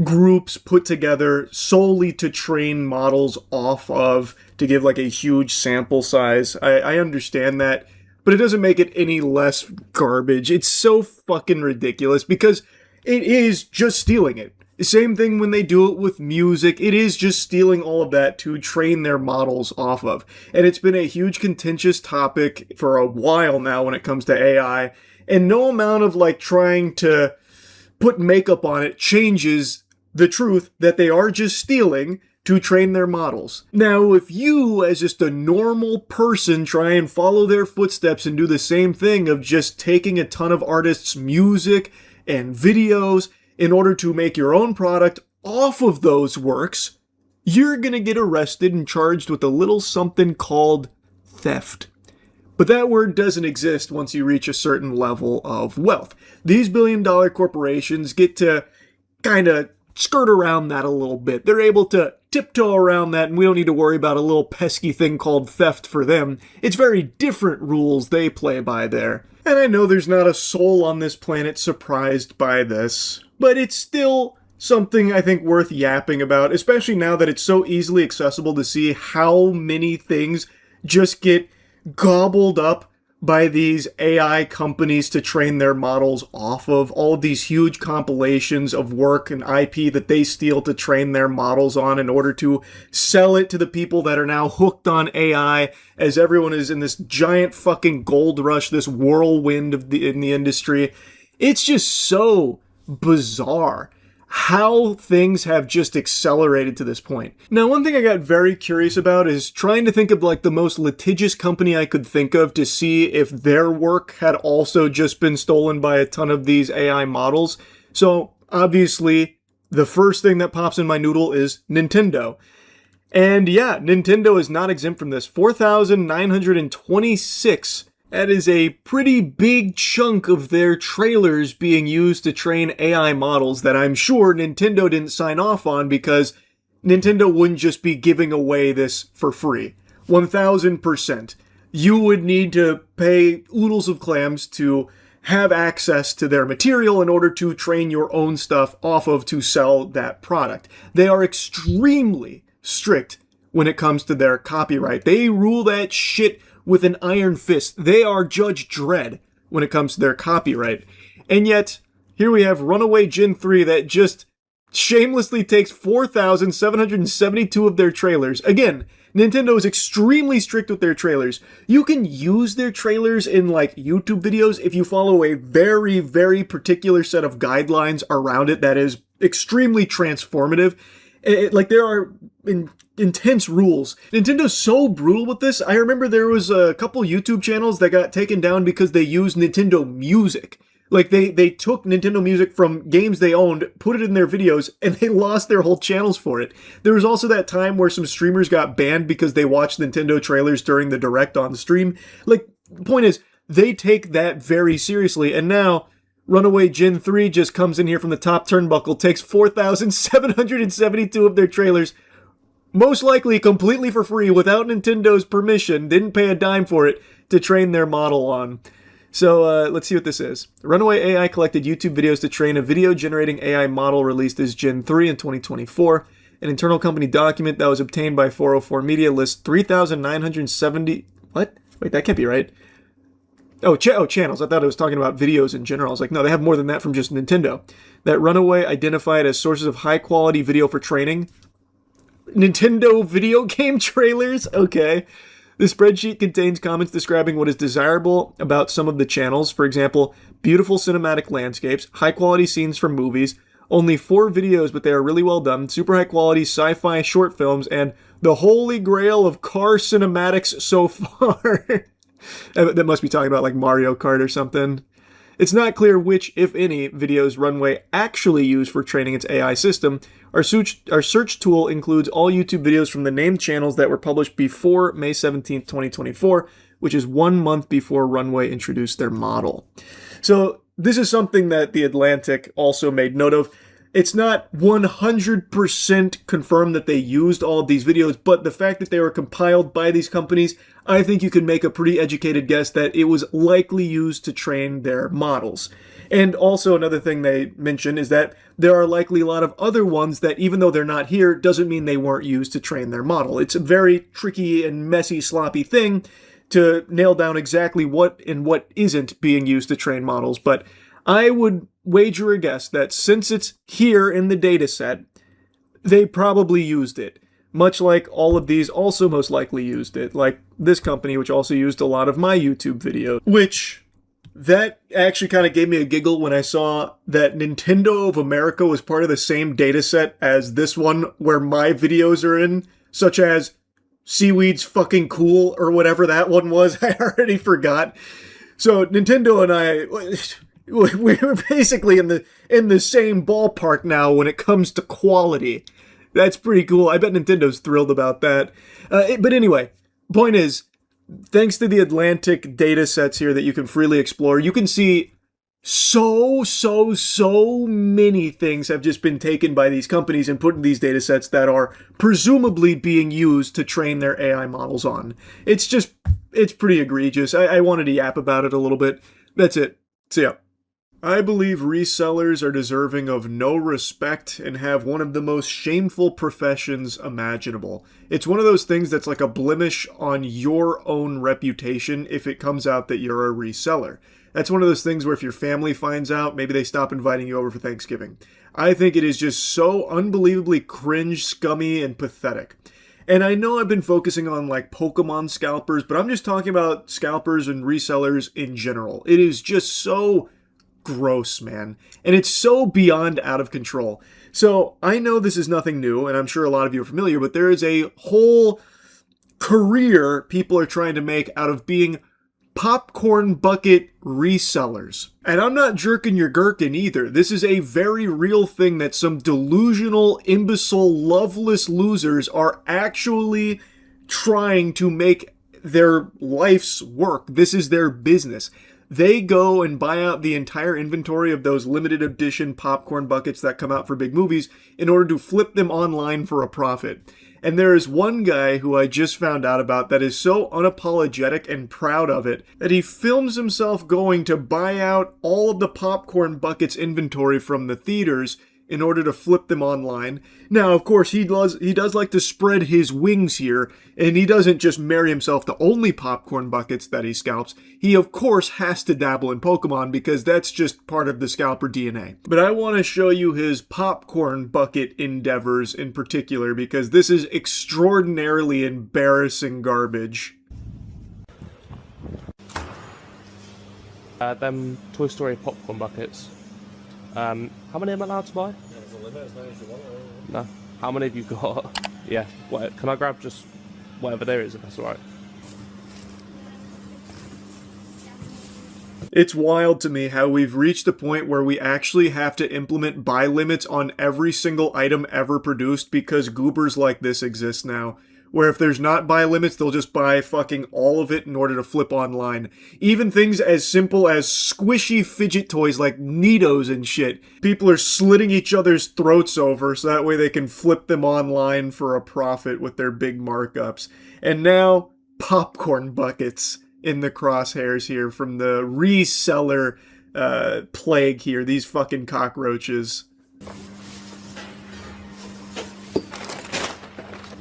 groups put together solely to train models off of, to give like a huge sample size. I understand that, but it doesn't make it any less garbage. It's so fucking ridiculous because it is just stealing it. Same thing when they do it with music. It is just stealing all of that to train their models off of. And it's been a huge contentious topic for a while now when it comes to AI. And no amount of like trying to put makeup on it changes the truth that they are just stealing. to train their models. Now, if you, as just a normal person, try and follow their footsteps and do the same thing of just taking a ton of artists' music and videos in order to make your own product off of those works, you're gonna get arrested and charged with a little something called theft. But that word doesn't exist once you reach a certain level of wealth. These billion-dollar corporations get to kind of skirt around that a little bit. They're able to tiptoe around that, and we don't need to worry about a little pesky thing called theft for them. It's very different rules they play by there. And I know there's not a soul on this planet surprised by this, but it's still something I think worth yapping about, especially now that it's so easily accessible to see how many things just get gobbled up by these AI companies to train their models off of. All of these huge compilations of work and IP that they steal to train their models on in order to sell it to the people that are now hooked on AI, as everyone is in this giant fucking gold rush, this whirlwind in the industry. It's just so bizarre how things have just accelerated to this point. Now, one thing I got very curious about is trying to think of like the most litigious company I could think of to see if their work had also just been stolen by a ton of these AI models. So obviously, the first thing that pops in my noodle is Nintendo. And yeah, Nintendo is not exempt from this. 4,926. That is a pretty big chunk of their trailers being used to train AI models that I'm sure Nintendo didn't sign off on, because Nintendo wouldn't just be giving away this for free. 1,000%. You would need to pay oodles of clams to have access to their material in order to train your own stuff off of to sell that product. They are extremely strict when it comes to their copyright. They rule that shit with an iron fist. They are Judge Dredd when it comes to their copyright. And yet, here we have Runaway Gen 3 that just shamelessly takes 4,772 of their trailers. Again, Nintendo is extremely strict with their trailers. You can use their trailers in like YouTube videos if you follow a very, very particular set of guidelines around it that is extremely transformative. Like there are intense rules. Nintendo's so brutal with this. I remember there was a couple YouTube channels that got taken down because they used Nintendo music. Like they took Nintendo music from games they owned, put it in their videos, and they lost their whole channels for it. There was also that time where some streamers got banned because they watched Nintendo trailers during the direct on stream. Like, the point is, they take that very seriously, and now Runaway Gen 3 just comes in here from the top turnbuckle, takes 4,772 of their trailers, most likely completely for free without Nintendo's permission, didn't pay a dime for it, to train their model on. So let's see what this is. Runaway AI collected YouTube videos to train a video-generating AI model released as Gen 3 in 2024. An internal company document that was obtained by 404 Media lists 3,970... What? Wait, that can't be right. Oh, channels. I thought it was talking about videos in general. I was like, no, they have more than that from just Nintendo. That Runaway identified as sources of high-quality video for training. Nintendo video game trailers? Okay. The spreadsheet contains comments describing what is desirable about some of the channels. For example, beautiful cinematic landscapes, high-quality scenes from movies, only 4 videos, but they are really well done, super high-quality sci-fi short films, and the holy grail of car cinematics so far. That must be talking about like Mario Kart or something. It's not clear which, if any, videos Runway actually used for training its AI system. Our search tool includes all YouTube videos from the named channels that were published before May 17th, 2024, which is 1 month before Runway introduced their model. So this is something that The Atlantic also made note of. It's not 100% confirmed that they used all of these videos, but the fact that they were compiled by these companies, I think you can make a pretty educated guess that it was likely used to train their models. And also another thing they mention is that there are likely a lot of other ones that, even though they're not here, doesn't mean they weren't used to train their model. It's a very tricky and messy, sloppy thing to nail down exactly what and what isn't being used to train models, but I would wager a guess that since it's here in the data set, they probably used it. Much like all of these also most likely used it, like this company, which also used a lot of my YouTube videos, which That actually kind of gave me a giggle when I saw that Nintendo of America was part of the same data set as this one where my videos are in, such as Seaweed's fucking cool or whatever that one was. I already forgot. So Nintendo and I, we're basically in the same ballpark now when it comes to quality. That's pretty cool. I bet Nintendo's thrilled about that. But anyway, point is, thanks to the Atlantic data sets here that you can freely explore, you can see so many things have just been taken by these companies and put in these data sets that are presumably being used to train their AI models on. It's pretty egregious. I wanted to yap about it a little bit. That's it. See ya. I believe resellers are deserving of no respect and have one of the most shameful professions imaginable. It's one of those things that's like a blemish on your own reputation if it comes out that you're a reseller. That's one of those things where if your family finds out, maybe they stop inviting you over for Thanksgiving. I think it is just so unbelievably cringe, scummy, and pathetic. And I know I've been focusing on like Pokemon scalpers, but I'm just talking about scalpers and resellers in general. It is just so gross, man. And it's so beyond out of control. So I know this is nothing new, and I'm sure a lot of you are familiar, but there is a whole career people are trying to make out of being popcorn bucket resellers. And I'm not jerking your gherkin either. This is a very real thing that some delusional, imbecile, loveless losers are actually trying to make their life's work. This is their business. They go and buy out the entire inventory of those limited edition popcorn buckets that come out for big movies in order to flip them online for a profit. And there is one guy who I just found out about that is so unapologetic and proud of it that he films himself going to buy out all of the popcorn buckets inventory from the theaters in order to flip them online. Now, of course, he does like to spread his wings here, and he doesn't just marry himself to only popcorn buckets that he scalps. He, of course, has to dabble in Pokemon because that's just part of the scalper DNA. But I want to show you his popcorn bucket endeavors in particular because this is extraordinarily embarrassing garbage. Them Toy Story popcorn buckets. How many am I allowed to buy? There's a limit as long as you want. No. How many have you got? Yeah. What, can I grab just whatever there is if that's alright? It's wild to me how we've reached a point where we actually have to implement buy limits on every single item ever produced because goobers like this exist now. Where if there's not buy limits, they'll just buy fucking all of it in order to flip online. Even things as simple as squishy fidget toys like Neatos and shit. People are slitting each other's throats over so that way they can flip them online for a profit with their big markups. And now, popcorn buckets in the crosshairs here from the reseller plague here. These fucking cockroaches.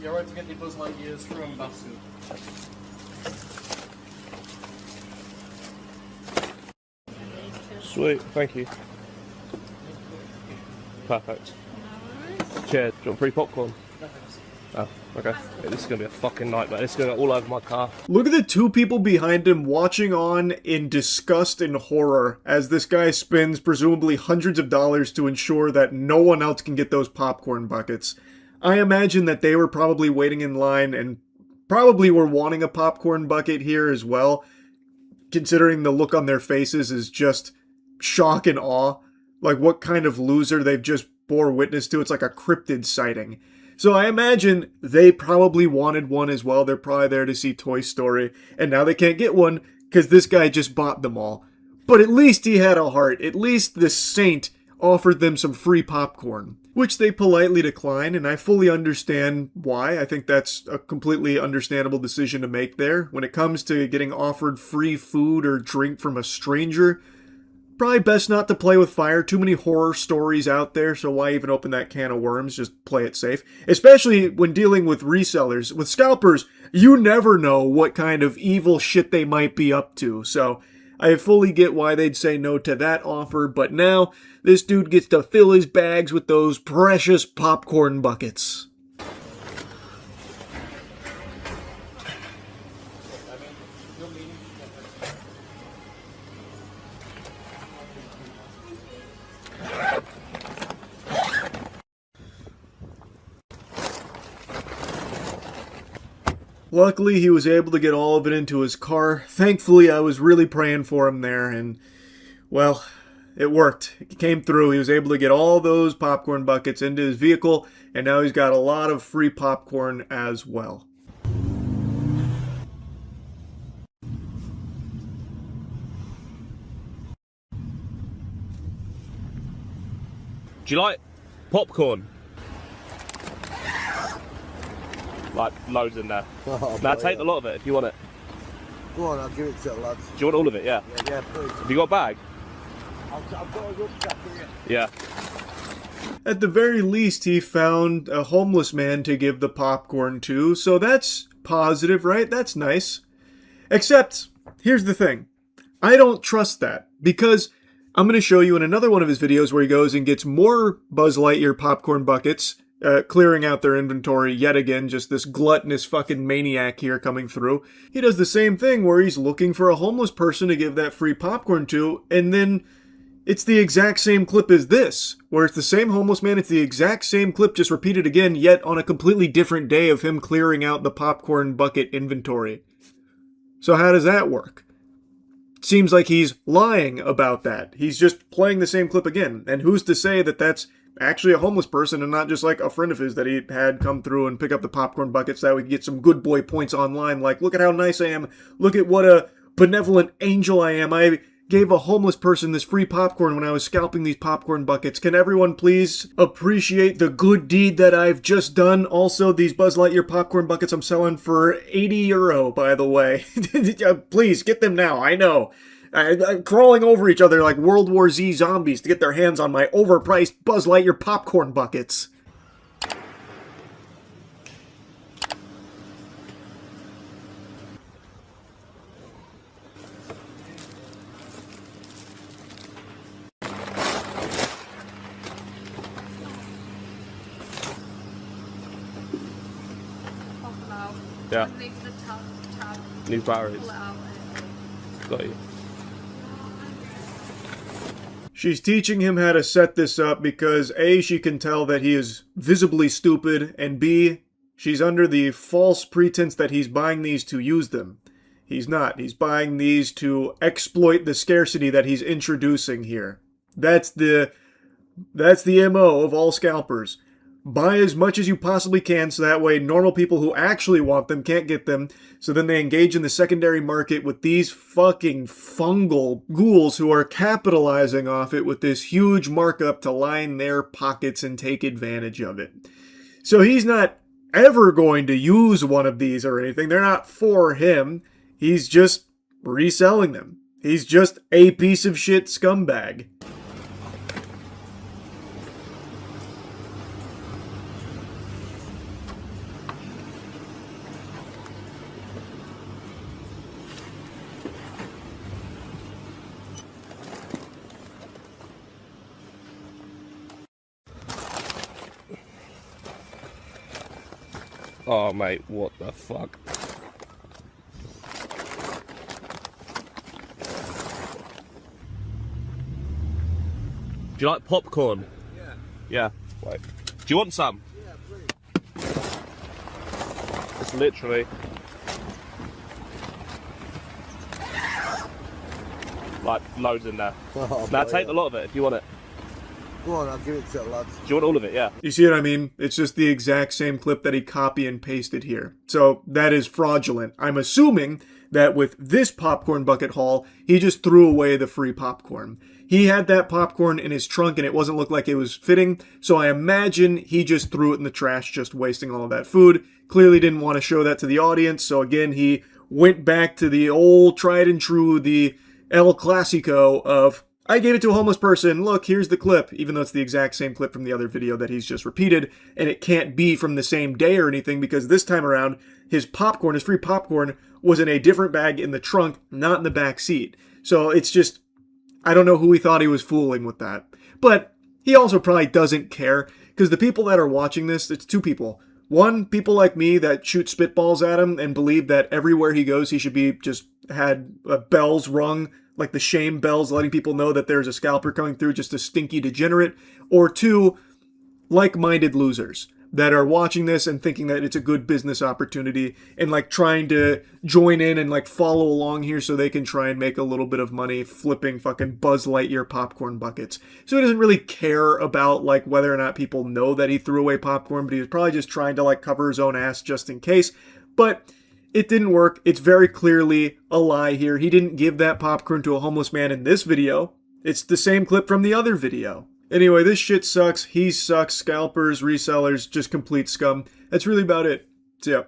You're right to get the Buzz Lightyears from Basu. Sweet, thank you. Perfect. Cheers. Do you want free popcorn? Oh, okay. Yeah, this is going to be a fucking nightmare. This is going to go all over my car. Look at the two people behind him watching on in disgust and horror as this guy spends presumably hundreds of dollars to ensure that no one else can get those popcorn buckets. I imagine that they were probably waiting in line and probably were wanting a popcorn bucket here as well, considering the look on their faces is just shock and awe. Like what kind of loser they've just bore witness to. It's like a cryptid sighting. So I imagine they probably wanted one as well. They're probably there to see Toy Story, and now they can't get one because this guy just bought them all. But at least he had a heart. At least the saint offered them some free popcorn, which they politely declined, and I fully understand why. I think that's a completely understandable decision to make there. When it comes to getting offered free food or drink from a stranger, probably best not to play with fire. Too many horror stories out there, so why even open that can of worms? Just play it safe. Especially when dealing with resellers. With scalpers, you never know what kind of evil shit they might be up to, so I fully get why they'd say no to that offer, but now this dude gets to fill his bags with those precious popcorn buckets. Luckily, he was able to get all of it into his car. Thankfully, I was really praying for him there, and, well, it worked. It came through. He was able to get all those popcorn buckets into his vehicle, and now he's got a lot of free popcorn as well. Do you like popcorn? Like, loads in there. Oh, now, take a lot of it if you want it. Go on, I'll give it to the lads. Do you want all of it? Yeah. Yeah, please. Have you got a bag? I've got a rucksack here. Yeah. At the very least, he found a homeless man to give the popcorn to, so that's positive, right? That's nice. Except, here's the thing. I don't trust that, because I'm going to show you in another one of his videos where he goes and gets more Buzz Lightyear popcorn buckets, clearing out their inventory yet again, just this gluttonous fucking maniac here coming through. He does the same thing where he's looking for a homeless person to give that free popcorn to, and then it's the exact same clip as this, where it's the same homeless man, it's the exact same clip just repeated again, yet on a completely different day of him clearing out the popcorn bucket inventory. So how does that work? Seems like he's lying about that. He's just playing the same clip again. And who's to say that that's actually a homeless person and not just like a friend of his that he had come through and pick up the popcorn buckets so that we could get some good boy points online. Like, look at how nice I am. Look at what a benevolent angel I am. I gave a homeless person this free popcorn when I was scalping these popcorn buckets. Can everyone please appreciate the good deed that I've just done? Also, these Buzz Lightyear popcorn buckets I'm selling for €80, by the way. Please, get them now. I know. I'm crawling over each other like World War Z zombies to get their hands on my overpriced Buzz Lightyear popcorn buckets. Yeah. New batteries. Got you. She's teaching him how to set this up because A, she can tell that he is visibly stupid, and B, she's under the false pretense that he's buying these to use them. He's not. He's buying these to exploit the scarcity that he's introducing here. That's the MO of all scalpers. Buy as much as you possibly can so that way normal people who actually want them can't get them, so then they engage in the secondary market with these fucking fungal ghouls who are capitalizing off it with this huge markup to line their pockets and take advantage of it. So he's not ever going to use one of these or anything. They're not for him. He's just reselling them. He's just a piece of shit scumbag. Oh, mate, what the fuck? Do you like popcorn? Yeah. Yeah. Wait. Do you want some? Yeah, please. It's literally... like, loads in there. Oh, now, take a lot of it if you want it. Go on, I'll give it to the lads. Do you want all of it? Yeah. You see what I mean? It's just the exact same clip that he copy and pasted here. So that is fraudulent. I'm assuming that with this popcorn bucket haul, he just threw away the free popcorn. He had that popcorn in his trunk and it wasn't look like it was fitting, so I imagine he just threw it in the trash, just wasting all of that food. Clearly didn't want to show that to the audience, so again, he went back to the old tried and true, the El Clasico of, I gave it to a homeless person, look, here's the clip, even though it's the exact same clip from the other video that he's just repeated, and it can't be from the same day or anything, because this time around, his popcorn, his free popcorn, was in a different bag in the trunk, not in the back seat. So it's just, I don't know who he thought he was fooling with that. But he also probably doesn't care, because the people that are watching this, it's two people. One, people like me that shoot spitballs at him and believe that everywhere he goes, he should be just had bells rung, like the shame bells, letting people know that there's a scalper coming through, just a stinky degenerate. Or two, like-minded losers. that are watching this and thinking that it's a good business opportunity and like trying to join in and like follow along here so they can try and make a little bit of money flipping fucking Buzz Lightyear popcorn buckets. So he doesn't really care about like whether or not people know that he threw away popcorn, but he was probably just trying to like cover his own ass just in case. But it didn't work. It's very clearly a lie here. He didn't give that popcorn to a homeless man in this video. It's the same clip from the other video. Anyway, this shit sucks. He sucks. Scalpers, resellers, just complete scum. That's really about it. So yeah.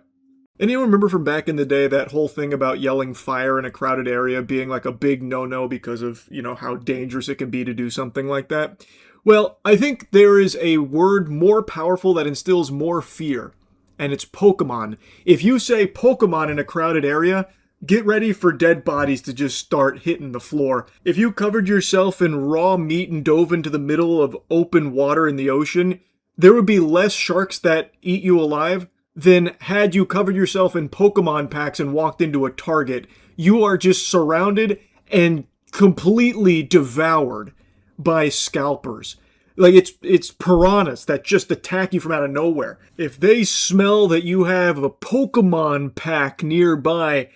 Anyone remember from back in the day that whole thing about yelling fire in a crowded area being like a big no-no because of, you know, how dangerous it can be to do something like that? Well, I think there is a word more powerful that instills more fear, and it's Pokemon. If you say Pokemon in a crowded area, get ready for dead bodies to just start hitting the floor. If you covered yourself in raw meat and dove into the middle of open water in the ocean, there would be less sharks that eat you alive than had you covered yourself in Pokemon packs and walked into a Target. You are just surrounded and completely devoured by scalpers. Like, it's piranhas that just attack you from out of nowhere. If they smell that you have a Pokemon pack nearby,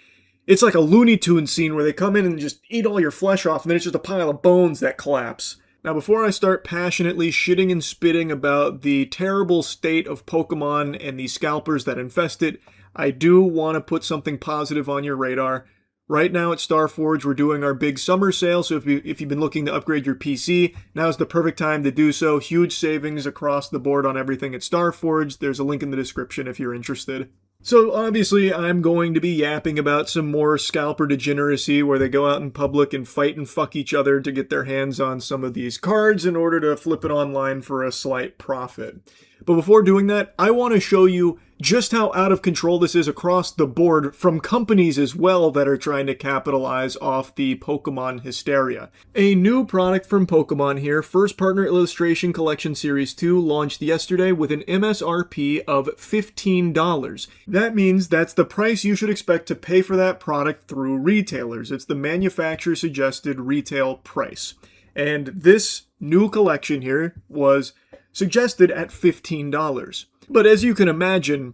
it's like a Looney Tunes scene where they come in and just eat all your flesh off, and then it's just a pile of bones that collapse. Now, before I start passionately shitting and spitting about the terrible state of Pokemon and the scalpers that infest it, I do want to put something positive on your radar. Right now at Starforge, we're doing our big summer sale, so if you've been looking to upgrade your PC, now's the perfect time to do so. Huge savings across the board on everything at Starforge. There's a link in the description if you're interested. So obviously I'm going to be yapping about some more scalper degeneracy where they go out in public and fight and fuck each other to get their hands on some of these cards in order to flip it online for a slight profit. But before doing that, I want to show you just how out of control this is across the board from companies as well that are trying to capitalize off the Pokemon hysteria. A new product from Pokemon here, First Partner Illustration Collection Series 2, launched yesterday with an MSRP of $15. That means that's the price you should expect to pay for that product through retailers. It's the manufacturer suggested retail price. And this new collection here was suggested at $15. But as you can imagine,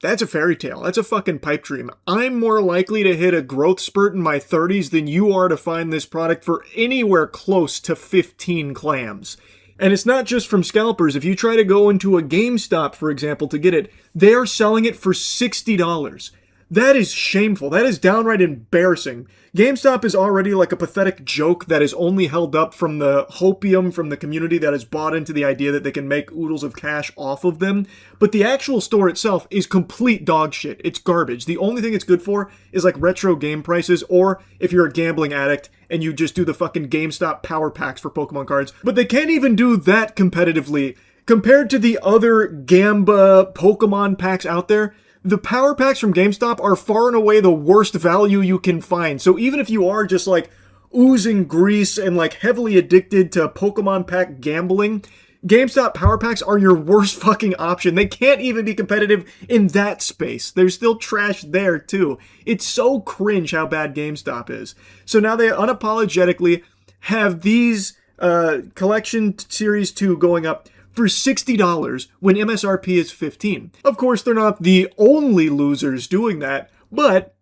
that's a fairy tale. That's a fucking pipe dream. I'm more likely to hit a growth spurt in my 30s than you are to find this product for anywhere close to 15 clams. And it's not just from scalpers. If you try to go into a GameStop, for example, to get it, they are selling it for $60. That is shameful. That is downright embarrassing. GameStop is already like a pathetic joke that is only held up from the hopium from the community that has bought into the idea that they can make oodles of cash off of them. But the actual store itself is complete dog shit. It's garbage. The only thing it's good for is like retro game prices, or if you're a gambling addict and you just do the fucking GameStop power packs for Pokemon cards. But they can't even do that competitively. Compared to the other Gamba Pokemon packs out there, the power packs from GameStop are far and away the worst value you can find. So even if you are just like oozing grease and like heavily addicted to Pokemon pack gambling, GameStop power packs are your worst fucking option. They can't even be competitive in that space. There's still trash there too. It's so cringe how bad GameStop is. So now they unapologetically have these Collection Series 2 going up for $60 when MSRP is $15. Of course, they're not the only losers doing that, but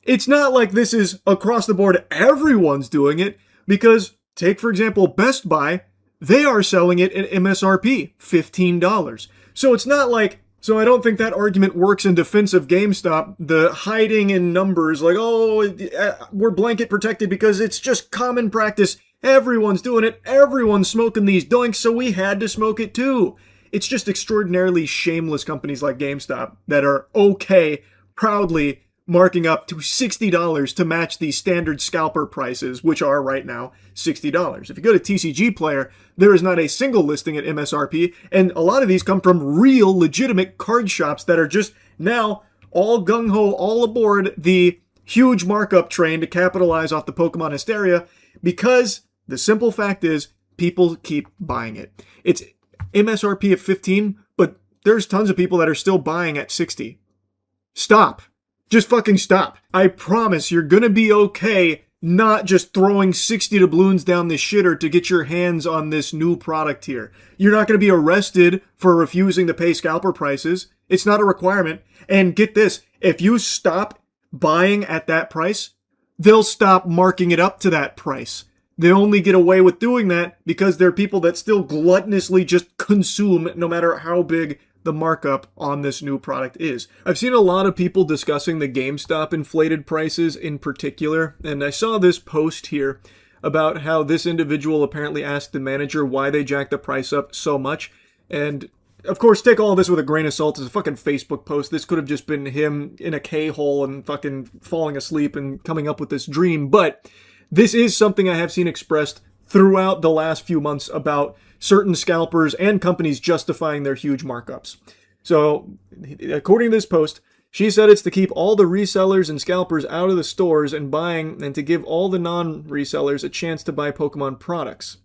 it's not like this is across the board everyone's doing it, because take, for example, Best Buy, they are selling it at MSRP, $15. So it's not like, so I don't think that argument works in defense of GameStop, the hiding in numbers, like, oh, we're blanket protected because it's just common practice. Everyone's doing it. Everyone's smoking these doinks, so we had to smoke it too. It's just extraordinarily shameless companies like GameStop that are okay, proudly marking up to $60 to match the standard scalper prices, which are right now $60. If you go to TCG Player, there is not a single listing at MSRP, and a lot of these come from real, legitimate card shops that are just now all gung-ho, all aboard the huge markup train to capitalize off the Pokemon hysteria, because the simple fact is, people keep buying it. It's MSRP at 15, but there's tons of people that are still buying at 60. Stop. Just fucking stop. I promise you're gonna be okay not just throwing 60 doubloons down the shitter to get your hands on this new product here. You're not going to be arrested for refusing to pay scalper prices. It's not a requirement. And get this, if you stop buying at that price, they'll stop marking it up to that price. They only get away with doing that because there are people that still gluttonously just consume no matter how big the markup on this new product is. I've seen a lot of people discussing the GameStop inflated prices in particular, and I saw this post here about how this individual apparently asked the manager why they jacked the price up so much. And of course, take all this with a grain of salt. It's a fucking Facebook post. This could have just been him in a K-hole and fucking falling asleep and coming up with this dream. But this is something I have seen expressed throughout the last few months about certain scalpers and companies justifying their huge markups. So, according to this post, she said it's to keep all the resellers and scalpers out of the stores and buying, and to give all the non-resellers a chance to buy Pokemon products.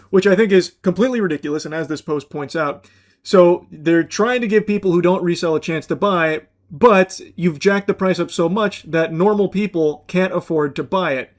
Which I think is completely ridiculous, and as this post points out, so they're trying to give people who don't resell a chance to buy, but you've jacked the price up so much that normal people can't afford to buy it.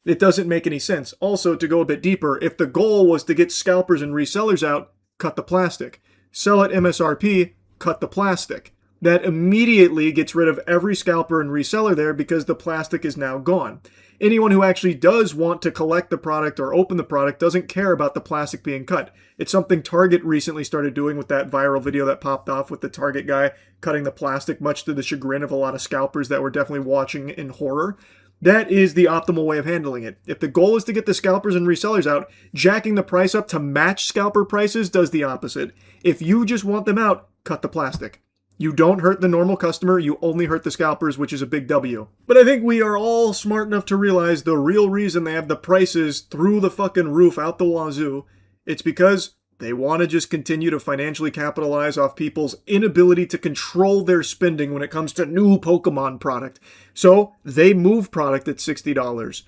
It doesn't make any sense. Also, to go a bit deeper, if the goal was to get scalpers and resellers out, cut the plastic. Sell at MSRP, cut the plastic. That immediately gets rid of every scalper and reseller there because the plastic is now gone. Anyone who actually does want to collect the product or open the product doesn't care about the plastic being cut. It's something Target recently started doing with that viral video that popped off with the Target guy cutting the plastic, much to the chagrin of a lot of scalpers that were definitely watching in horror. That is the optimal way of handling it. If the goal is to get the scalpers and resellers out, jacking the price up to match scalper prices does the opposite. If you just want them out, cut the plastic. You don't hurt the normal customer, you only hurt the scalpers, which is a big W. But I think we are all smart enough to realize the real reason they have the prices through the fucking roof out the wazoo, it's because they want to just continue to financially capitalize off people's inability to control their spending when it comes to new Pokemon product. So they move product at $60.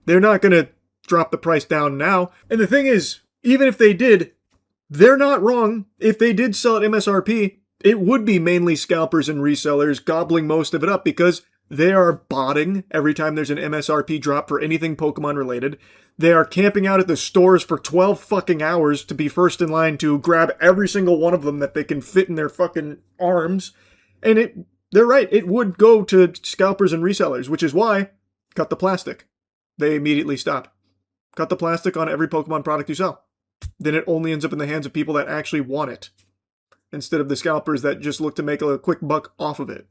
They're not going to drop the price down now. And the thing is, even if they did, they're not wrong. If they did sell at MSRP, it would be mainly scalpers and resellers gobbling most of it up because they are botting every time there's an MSRP drop for anything Pokemon related. They are camping out at the stores for 12 fucking hours to be first in line to grab every single one of them that they can fit in their fucking arms. And they're right, it would go to scalpers and resellers, which is why, cut the plastic. They immediately stop. Cut the plastic on every Pokemon product you sell. Then it only ends up in the hands of people that actually want it, instead of the scalpers that just look to make a quick buck off of it.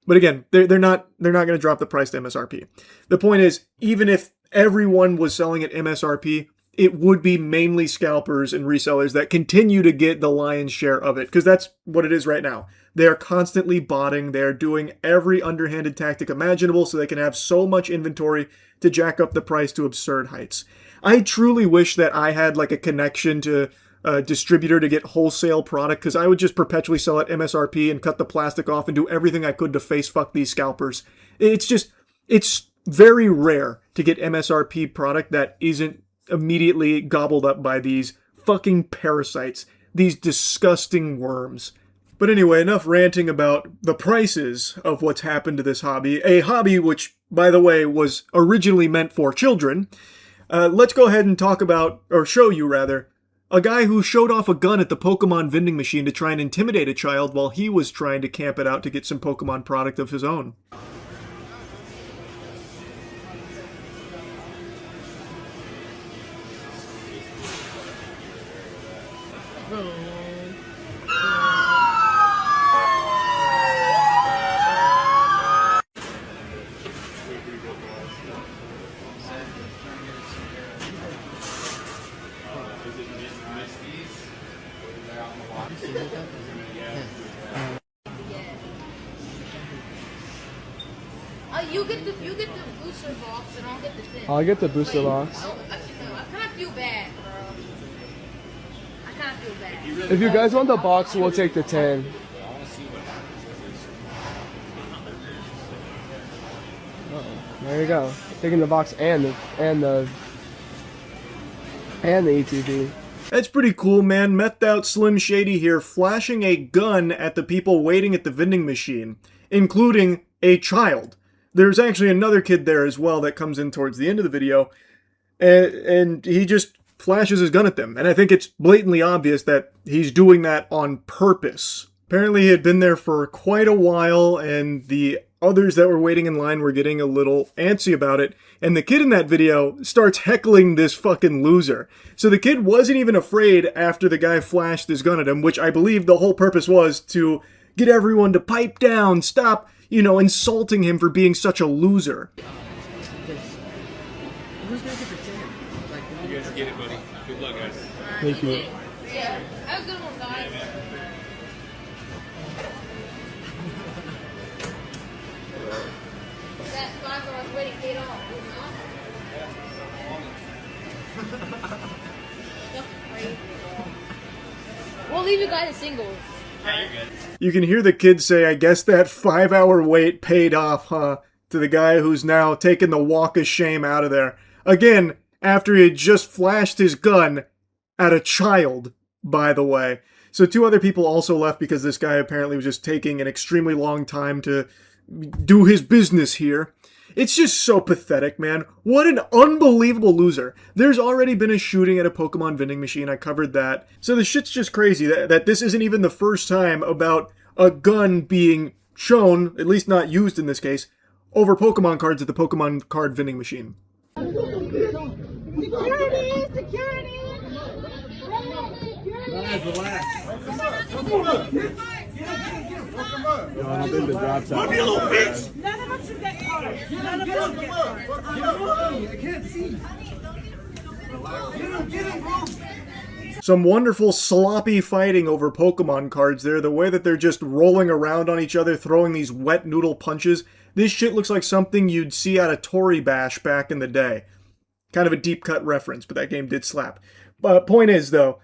But again, they're not going to drop the price to MSRP. The point is, even if everyone was selling at MSRP, it would be mainly scalpers and resellers that continue to get the lion's share of it, because that's what it is right now. They are constantly botting. They are doing every underhanded tactic imaginable so they can have so much inventory to jack up the price to absurd heights. I truly wish that I had like a connection to a distributor to get wholesale product, because I would just perpetually sell at MSRP and cut the plastic off and do everything I could to face fuck these scalpers. It's very rare to get MSRP product that isn't immediately gobbled up by these fucking parasites, these disgusting worms. But anyway, enough ranting about the prices of what's happened to this hobby. A hobby which, by the way, was originally meant for children. Let's go ahead and talk about, or show you rather, a guy who showed off a gun at the Pokemon vending machine to try and intimidate a child while he was trying to camp it out to get some Pokemon product of his own. You get the booster box and I'll get the thing. I'll get the booster box. I kind of feel bad, bro. I kind of feel bad. If you guys want the box, we'll take the 10. There you go. Taking the box and the ETB. That's pretty cool, man. Methed out Slim Shady here, flashing a gun at the people waiting at the vending machine, including a child. There's actually another kid there as well that comes in towards the end of the video, and he just flashes his gun at them. And I think it's blatantly obvious that he's doing that on purpose. Apparently he had been there for quite a while, and the others that were waiting in line were getting a little antsy about it. And the kid in that video starts heckling this fucking loser. So the kid wasn't even afraid after the guy flashed his gun at him, which I believe the whole purpose was to get everyone to pipe down, stop, insulting him for being such a loser. Who's gonna get the 10? Like, You guys get it, buddy. Good luck, guys. Thank you. Yeah, that was a good one, guys. That 5 hours waiting paid off, did not? We'll leave you guys in singles. You can hear the kid say, I guess that 5-hour wait paid off, huh? To the guy who's now taking the walk of shame out of there. Again, after he had just flashed his gun at a child, by the way. So 2 other people also left because this guy apparently was just taking an extremely long time to do his business here. It's just so pathetic, man. What an unbelievable loser. There's already been a shooting at a Pokemon vending machine. I covered that. So the shit's just crazy that this isn't even the first time about a gun being shown, at least not used in this case, over Pokemon cards at the Pokemon card vending machine. Security! Security! Guys, relax. Come on. Yo, I don't think the drop's out. You little bitch! None of us should get cards. None of us get cards. I can't see. Get him, bro. Some wonderful sloppy fighting over Pokemon cards there. The way that they're just rolling around on each other, throwing these wet noodle punches. This shit looks like something you'd see at a Tory Bash back in the day. Kind of a deep cut reference, but that game did slap. Point is, though,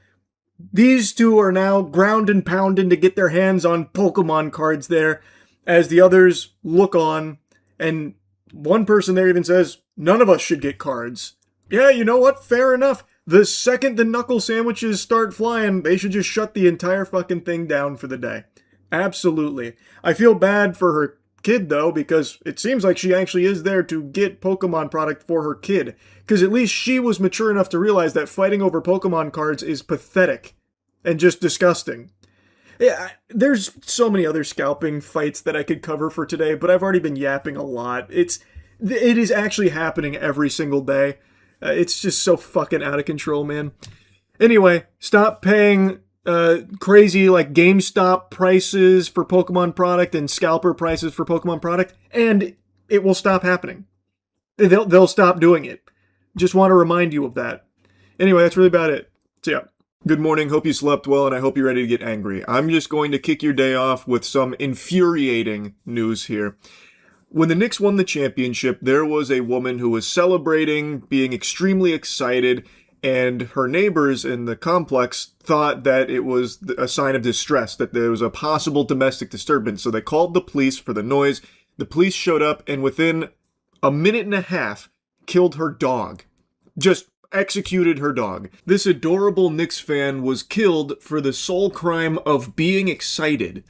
these two are now ground and pounding to get their hands on Pokemon cards there, as the others look on, and one person there even says, none of us should get cards. Yeah, you know what? Fair enough. The second the knuckle sandwiches start flying, they should just shut the entire fucking thing down for the day. Absolutely. I feel bad for her kid, though, because it seems like she actually is there to get Pokemon product for her kid. Because at least she was mature enough to realize that fighting over Pokemon cards is pathetic and just disgusting. Yeah, there's so many other scalping fights that I could cover for today, but I've already been yapping a lot. It is actually happening every single day. It's just so fucking out of control, man. Anyway, stop paying crazy like GameStop prices for Pokemon product and scalper prices for Pokemon product, and it will stop happening. They'll stop doing it. Just want to remind you of that. Anyway, that's really about it. So yeah. Good morning, hope you slept well, and I hope you're ready to get angry. I'm just going to kick your day off with some infuriating news here. When the Knicks won the championship, there was a woman who was celebrating, being extremely excited, and her neighbors in the complex thought that it was a sign of distress, that there was a possible domestic disturbance. So they called the police for the noise. The police showed up, and within a minute and a half, killed her dog. Just executed her dog. This adorable Knicks fan was killed for the sole crime of being excited.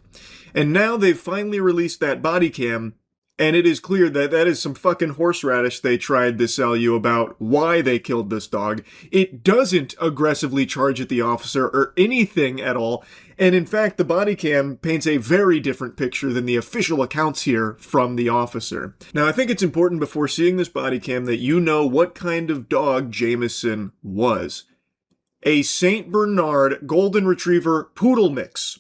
And now they've finally released that body cam, and it is clear that that is some fucking horseradish they tried to sell you about why they killed this dog. It doesn't aggressively charge at the officer or anything at all. And in fact, the body cam paints a very different picture than the official accounts here from the officer. Now, I think it's important before seeing this body cam that you know what kind of dog Jameson was. A Saint Bernard Golden Retriever Poodle mix.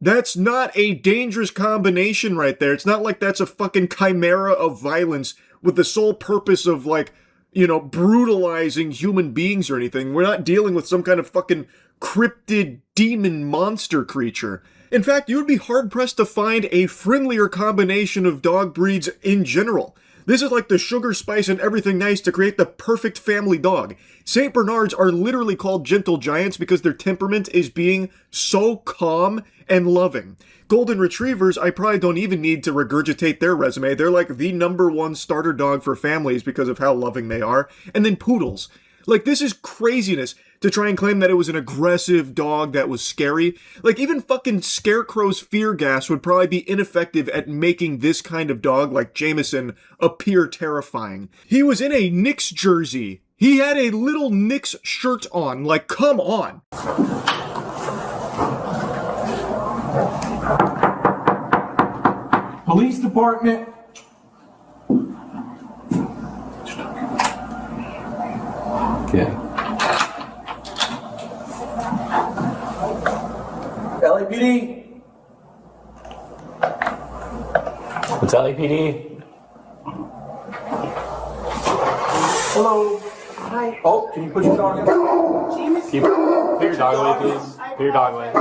That's not a dangerous combination right there. It's not like that's a fucking chimera of violence with the sole purpose of, like, you know, brutalizing human beings or anything. We're not dealing with some kind of fucking cryptid demon monster creature. In fact, you would be hard-pressed to find a friendlier combination of dog breeds in general. This is like the sugar, spice, and everything nice to create the perfect family dog. St. Bernards are literally called gentle giants because their temperament is being so calm and loving. Golden Retrievers, I probably don't even need to regurgitate their resume. They're like the #1 starter dog for families because of how loving they are. And then Poodles. Like, this is craziness. to try and claim that it was an aggressive dog that was scary. Like, even fucking Scarecrow's fear gas would probably be ineffective at making this kind of dog, like Jameson, appear terrifying. He was in a Knicks jersey. He had a little Knicks shirt on. Like, come on. Police department. Okay. LAPD. What's LAPD? Hello. Hi. Oh, can you put your dog in? Put your dog away, please. Put your dog away.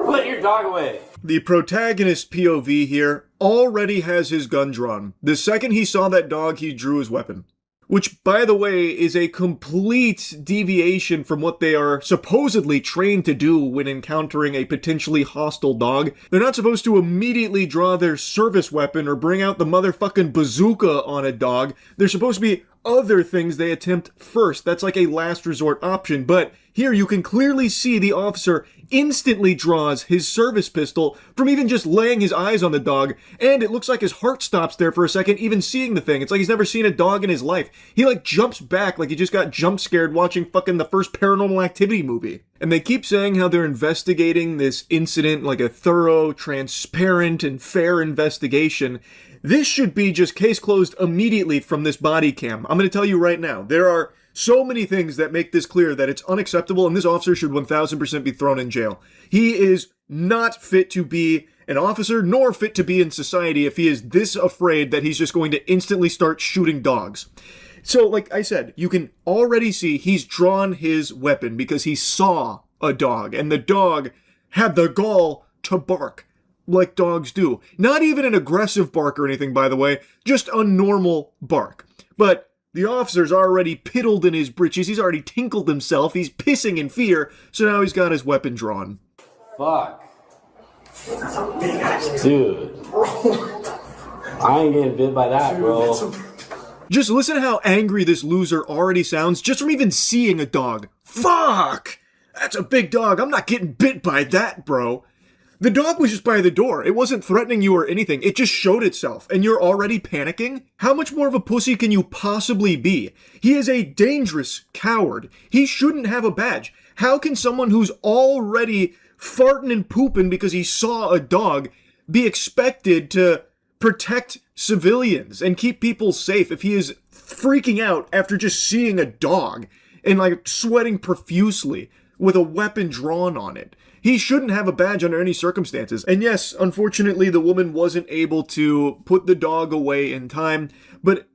Put your dog away. The protagonist POV here already has his gun drawn. The second he saw that dog, he drew his weapon. Which, by the way, is a complete deviation from what they are supposedly trained to do when encountering a potentially hostile dog. They're not supposed to immediately draw their service weapon or bring out the motherfucking bazooka on a dog. They're supposed to be other things they attempt first. That's like a last resort option. But here you can clearly see the officer instantly draws his service pistol from even just laying his eyes on the dog, and it looks like his heart stops there for a second even seeing the thing. It's like he's never seen a dog in his life. He like jumps back like he just got jump scared watching fucking the first Paranormal Activity movie. And they keep saying how they're investigating this incident like a thorough, transparent, and fair investigation. This should be just case closed immediately from this body cam. I'm going to tell you right now, there are so many things that make this clear that it's unacceptable, and this officer should 1000% be thrown in jail. He is not fit to be an officer, nor fit to be in society if he is this afraid that he's just going to instantly start shooting dogs. So, like I said, you can already see he's drawn his weapon because he saw a dog, and the dog had the gall to bark like dogs do. Not even an aggressive bark or anything, by the way, just a normal bark. But the officer's already piddled in his britches, he's already tinkled himself, he's pissing in fear, so now he's got his weapon drawn. Fuck. Dude. I ain't getting bit by that, bro. Just listen to how angry this loser already sounds just from even seeing a dog. Fuck! That's a big dog, I'm not getting bit by that, bro. The dog was just by the door. It wasn't threatening you or anything. It just showed itself. And you're already panicking? How much more of a pussy can you possibly be? He is a dangerous coward. He shouldn't have a badge. How can someone who's already farting and pooping because he saw a dog be expected to protect civilians and keep people safe if he is freaking out after just seeing a dog and like sweating profusely with a weapon drawn on it? He shouldn't have a badge under any circumstances. And yes, unfortunately, the woman wasn't able to put the dog away in time, but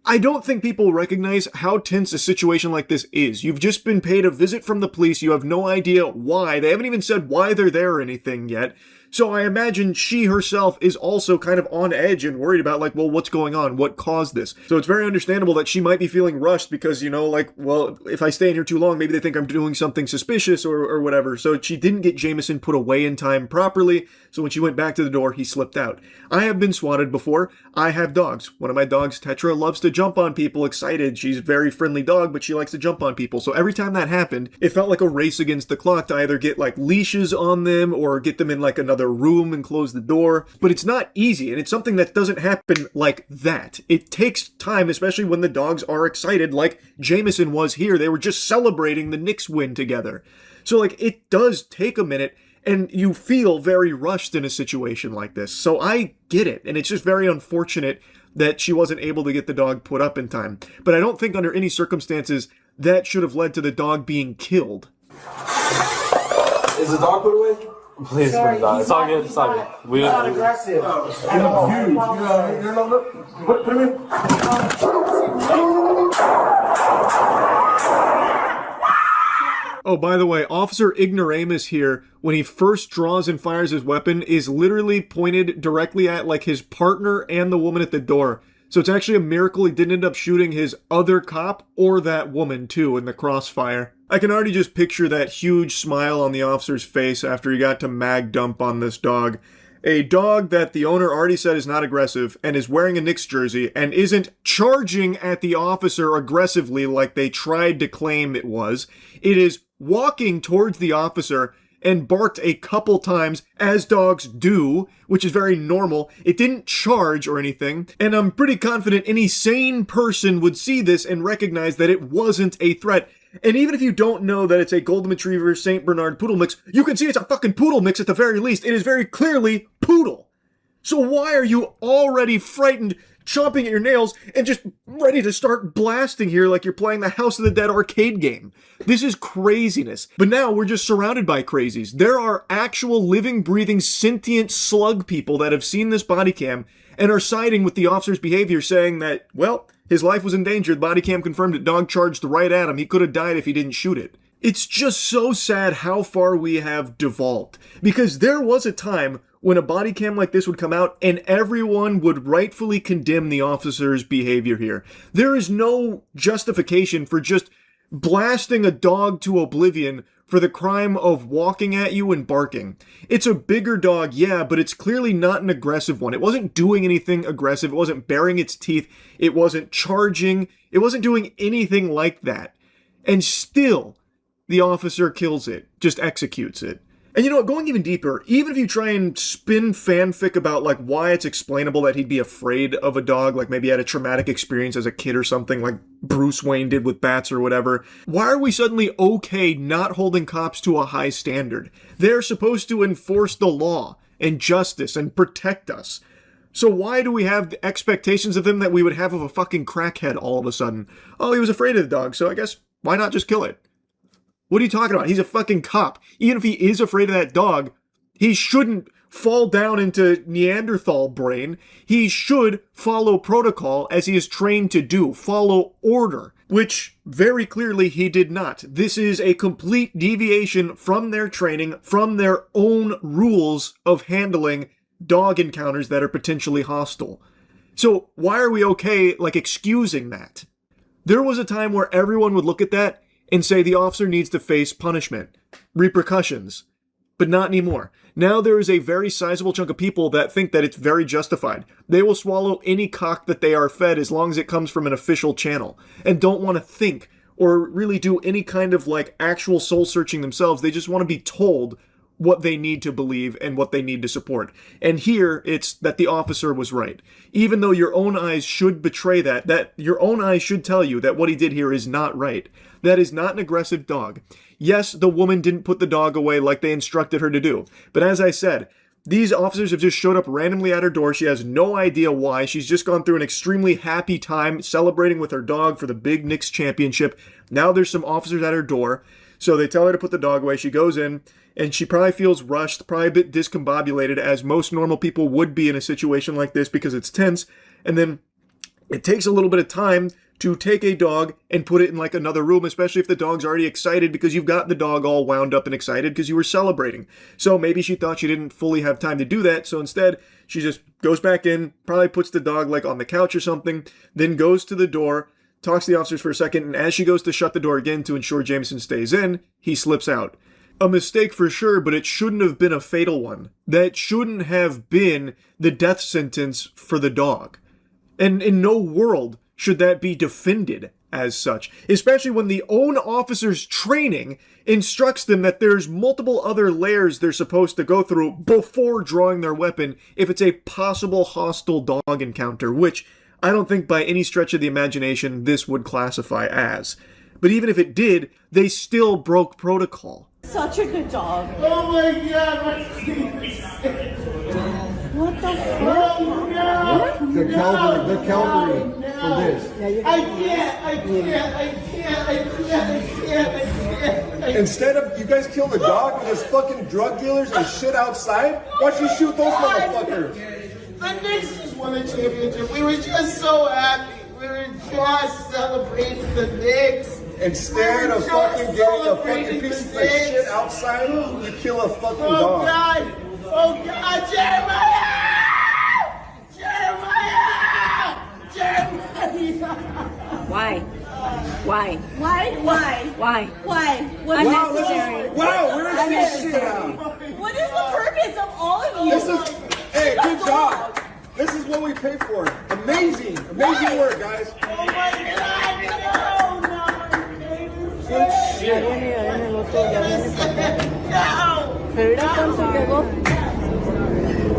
I don't think people recognize how tense a situation like this is. You've just been paid a visit from the police. You have no idea why. They haven't even said why they're there or anything yet. So I imagine she herself is also kind of on edge and worried about, like, well, what's going on? What caused this? So it's very understandable that she might be feeling rushed because, you know, like, well, if I stay in here too long, maybe they think I'm doing something suspicious or whatever. So she didn't get Jameson put away in time properly. So when she went back to the door, he slipped out. I have been swatted before. I have dogs. One of my dogs, Tetra, loves to jump on people excited. She's a very friendly dog, but she likes to jump on people. So every time that happened, it felt like a race against the clock to either get like leashes on them or get them in like another room and close the door. But it's not easy, and it's something that doesn't happen like that. It takes time, especially when the dogs are excited like Jameson was here. They were just celebrating the Knicks win together. So like it does take a minute, and you feel very rushed in a situation like this. So I get it, and it's just very unfortunate that she wasn't able to get the dog put up in time. But I don't think under any circumstances that should have led to the dog being killed. Is the dog put away? Please, put it down. It's all good. It's all good. He's not aggressive. You're huge. You're not, put him in. Oh, by the way, Officer Ignoramus here, when he first draws and fires his weapon, is literally pointed directly at, like, his partner and the woman at the door. So it's actually a miracle he didn't end up shooting his other cop or that woman, too, in the crossfire. I can already just picture that huge smile on the officer's face after he got to mag dump on this dog. A dog that the owner already said is not aggressive and is wearing a Knicks jersey and isn't charging at the officer aggressively like they tried to claim it was. It is walking towards the officer and barked a couple times, as dogs do, which is very normal. It didn't charge or anything, and I'm pretty confident any sane person would see this and recognize that it wasn't a threat. And even if you don't know that it's a Golden Retriever St. Bernard Poodle mix, you can see it's a fucking poodle mix at the very least. It is very clearly poodle. So why are you already frightened, chomping at your nails, and just ready to start blasting here like you're playing the House of the Dead arcade game? This is craziness. But now we're just surrounded by crazies. There are actual living, breathing, sentient slug people that have seen this body cam and are siding with the officer's behavior, saying that, well, his life was in danger. The body cam confirmed it. Dog charged right at him. He could have died if he didn't shoot it. It's just so sad how far we have devolved. Because there was a time when a body cam like this would come out and everyone would rightfully condemn the officer's behavior here. There is no justification for just blasting a dog to oblivion for the crime of walking at you and barking. It's a bigger dog, yeah, but it's clearly not an aggressive one. It wasn't doing anything aggressive. It wasn't baring its teeth. It wasn't charging. It wasn't doing anything like that. And still, the officer kills it, just executes it. And you know what, going even deeper, even if you try and spin fanfic about like why it's explainable that he'd be afraid of a dog, like maybe he had a traumatic experience as a kid or something like Bruce Wayne did with bats or whatever, why are we suddenly okay not holding cops to a high standard? They're supposed to enforce the law and justice and protect us. So why do we have the expectations of them that we would have of a fucking crackhead all of a sudden? Oh, he was afraid of the dog, so I guess why not just kill it? What are you talking about? He's a fucking cop. Even if he is afraid of that dog, he shouldn't fall down into Neanderthal brain. He should follow protocol as he is trained to do. Follow order, which very clearly he did not. This is a complete deviation from their training, from their own rules of handling dog encounters that are potentially hostile. So why are we okay, like, excusing that? There was a time where everyone would look at that and say the officer needs to face punishment, repercussions, but not anymore. Now there is a very sizable chunk of people that think that it's very justified. They will swallow any cock that they are fed as long as it comes from an official channel, and don't want to think or really do any kind of like actual soul searching themselves. They just want to be told what they need to believe and what they need to support. And here, it's that the officer was right. Even though your own eyes should betray that your own eyes should tell you that what he did here is not right. That is not an aggressive dog. Yes, the woman didn't put the dog away like they instructed her to do. But as I said, these officers have just showed up randomly at her door. She has no idea why. She's just gone through an extremely happy time celebrating with her dog for the big Knicks championship. Now there's some officers at her door. So they tell her to put the dog away. She goes in, and she probably feels rushed, probably a bit discombobulated, as most normal people would be in a situation like this because it's tense. And then it takes a little bit of time to take a dog and put it in like another room, especially if the dog's already excited because you've got the dog all wound up and excited because you were celebrating. So maybe she thought she didn't fully have time to do that. So instead, she just goes back in, probably puts the dog like on the couch or something, then goes to the door, talks to the officers for a second, and as she goes to shut the door again to ensure Jameson stays in, he slips out. A mistake for sure, but it shouldn't have been a fatal one. That shouldn't have been the death sentence for the dog. And in no world should that be defended as such, especially when the own officer's training instructs them that there's multiple other layers they're supposed to go through before drawing their weapon if it's a possible hostile dog encounter, which I don't think by any stretch of the imagination this would classify as. But even if it did, they still broke protocol. Such a good dog. Oh my god, my teeth is sick. What the fuck? Oh, no, the Calvary for this. I can't. Instead of you guys kill the dog with his fucking drug dealers and shit outside, why don't you shoot those motherfuckers? The Knicks just won the championship. We were just so happy. We were just celebrating the Knicks. Instead of fucking getting a fucking piece of shit outside, you kill a fucking dog. Oh God, Jeremiah! Why? What's wow, necessary? Wow, where's this shit out? What is the purpose of all of you? Hey, good job. This is what we pay for. Amazing. Amazing work, guys. Oh my God, no, Good shit.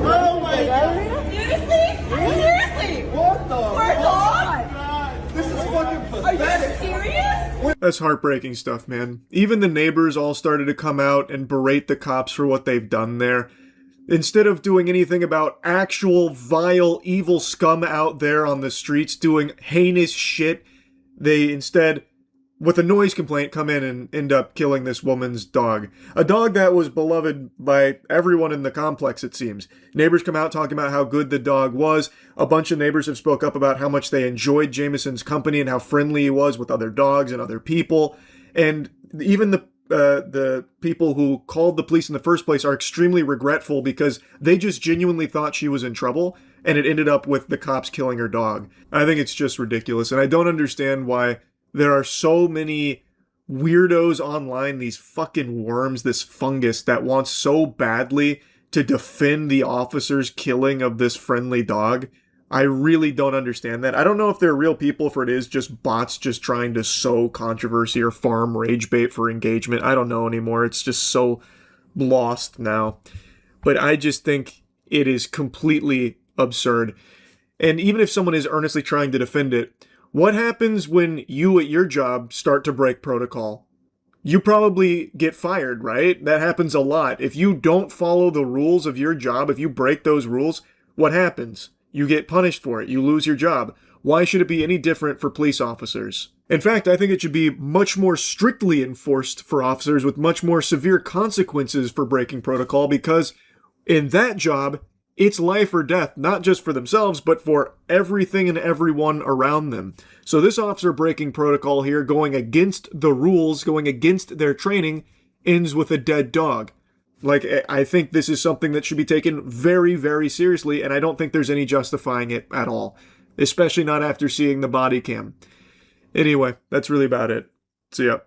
Oh my God. Seriously? What the We're gone? This is fucking Are you pathetic. serious? That's heartbreaking stuff, man. Even the neighbors all started to come out and berate the cops for what they've done there. Instead of doing anything about actual vile, evil scum out there on the streets doing heinous shit, they instead, with a noise complaint, come in and end up killing this woman's dog. A dog that was beloved by everyone in the complex, it seems. Neighbors come out talking about how good the dog was. A bunch of neighbors have spoke up about how much they enjoyed Jameson's company and how friendly he was with other dogs and other people. And even the people who called the police in the first place are extremely regretful because they just genuinely thought she was in trouble, and it ended up with the cops killing her dog. I think it's just ridiculous, and I don't understand why there are so many weirdos online, these fucking worms, this fungus that wants so badly to defend the officer's killing of this friendly dog. I really don't understand that. I don't know if they're real people, if it is just bots just trying to sow controversy or farm rage bait for engagement. I don't know anymore. It's just so lost now. But I just think it is completely absurd. And even if someone is earnestly trying to defend it, what happens when you at your job start to break protocol? You probably get fired, right? That happens a lot. If you don't follow the rules of your job, if you break those rules, what happens? You get punished for it. You lose your job. Why should it be any different for police officers? In fact, I think it should be much more strictly enforced for officers with much more severe consequences for breaking protocol, because in that job, it's life or death, not just for themselves, but for everything and everyone around them. So this officer breaking protocol here, going against the rules, going against their training, ends with a dead dog. Like, I think this is something that should be taken very, very seriously, and I don't think there's any justifying it at all. Especially not after seeing the body cam. Anyway, that's really about it. See ya.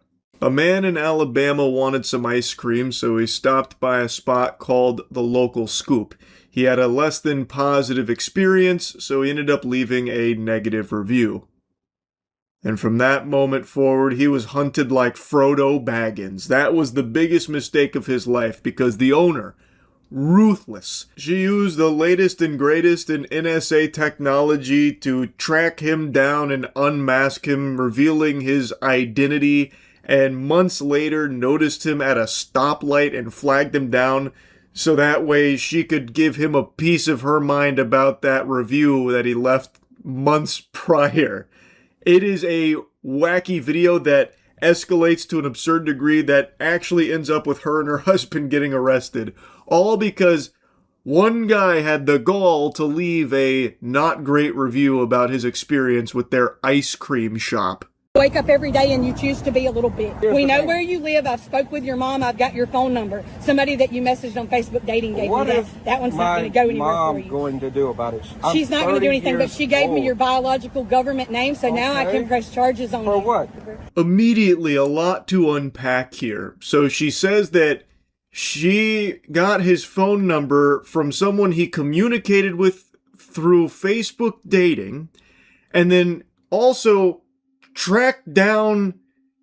A man in Alabama wanted some ice cream, so he stopped by a spot called the Local Scoop. He had a less than positive experience, so he ended up leaving a negative review. And from that moment forward, he was hunted like Frodo Baggins. That was the biggest mistake of his life, because the owner, ruthless, she used the latest and greatest in NSA technology to track him down and unmask him, revealing his identity, and months later noticed him at a stoplight and flagged him down, so that way she could give him a piece of her mind about that review that he left months prior. It is a wacky video that escalates to an absurd degree that actually ends up with her and her husband getting arrested. All because one guy had the gall to leave a not great review about his experience with their ice cream shop. Wake up every day and you choose to be a little bit. We know where you live. I've spoke with your mom. I've got your phone number. Somebody that you messaged on Facebook dating gave me that. That one's not going to go anywhere for you. Going to do about it? She's not going to do anything, but she gave me your biological government name, so now I can press charges on you. For what? Immediately, a lot to unpack here. So she says that she got his phone number from someone he communicated with through Facebook dating, and then also tracked down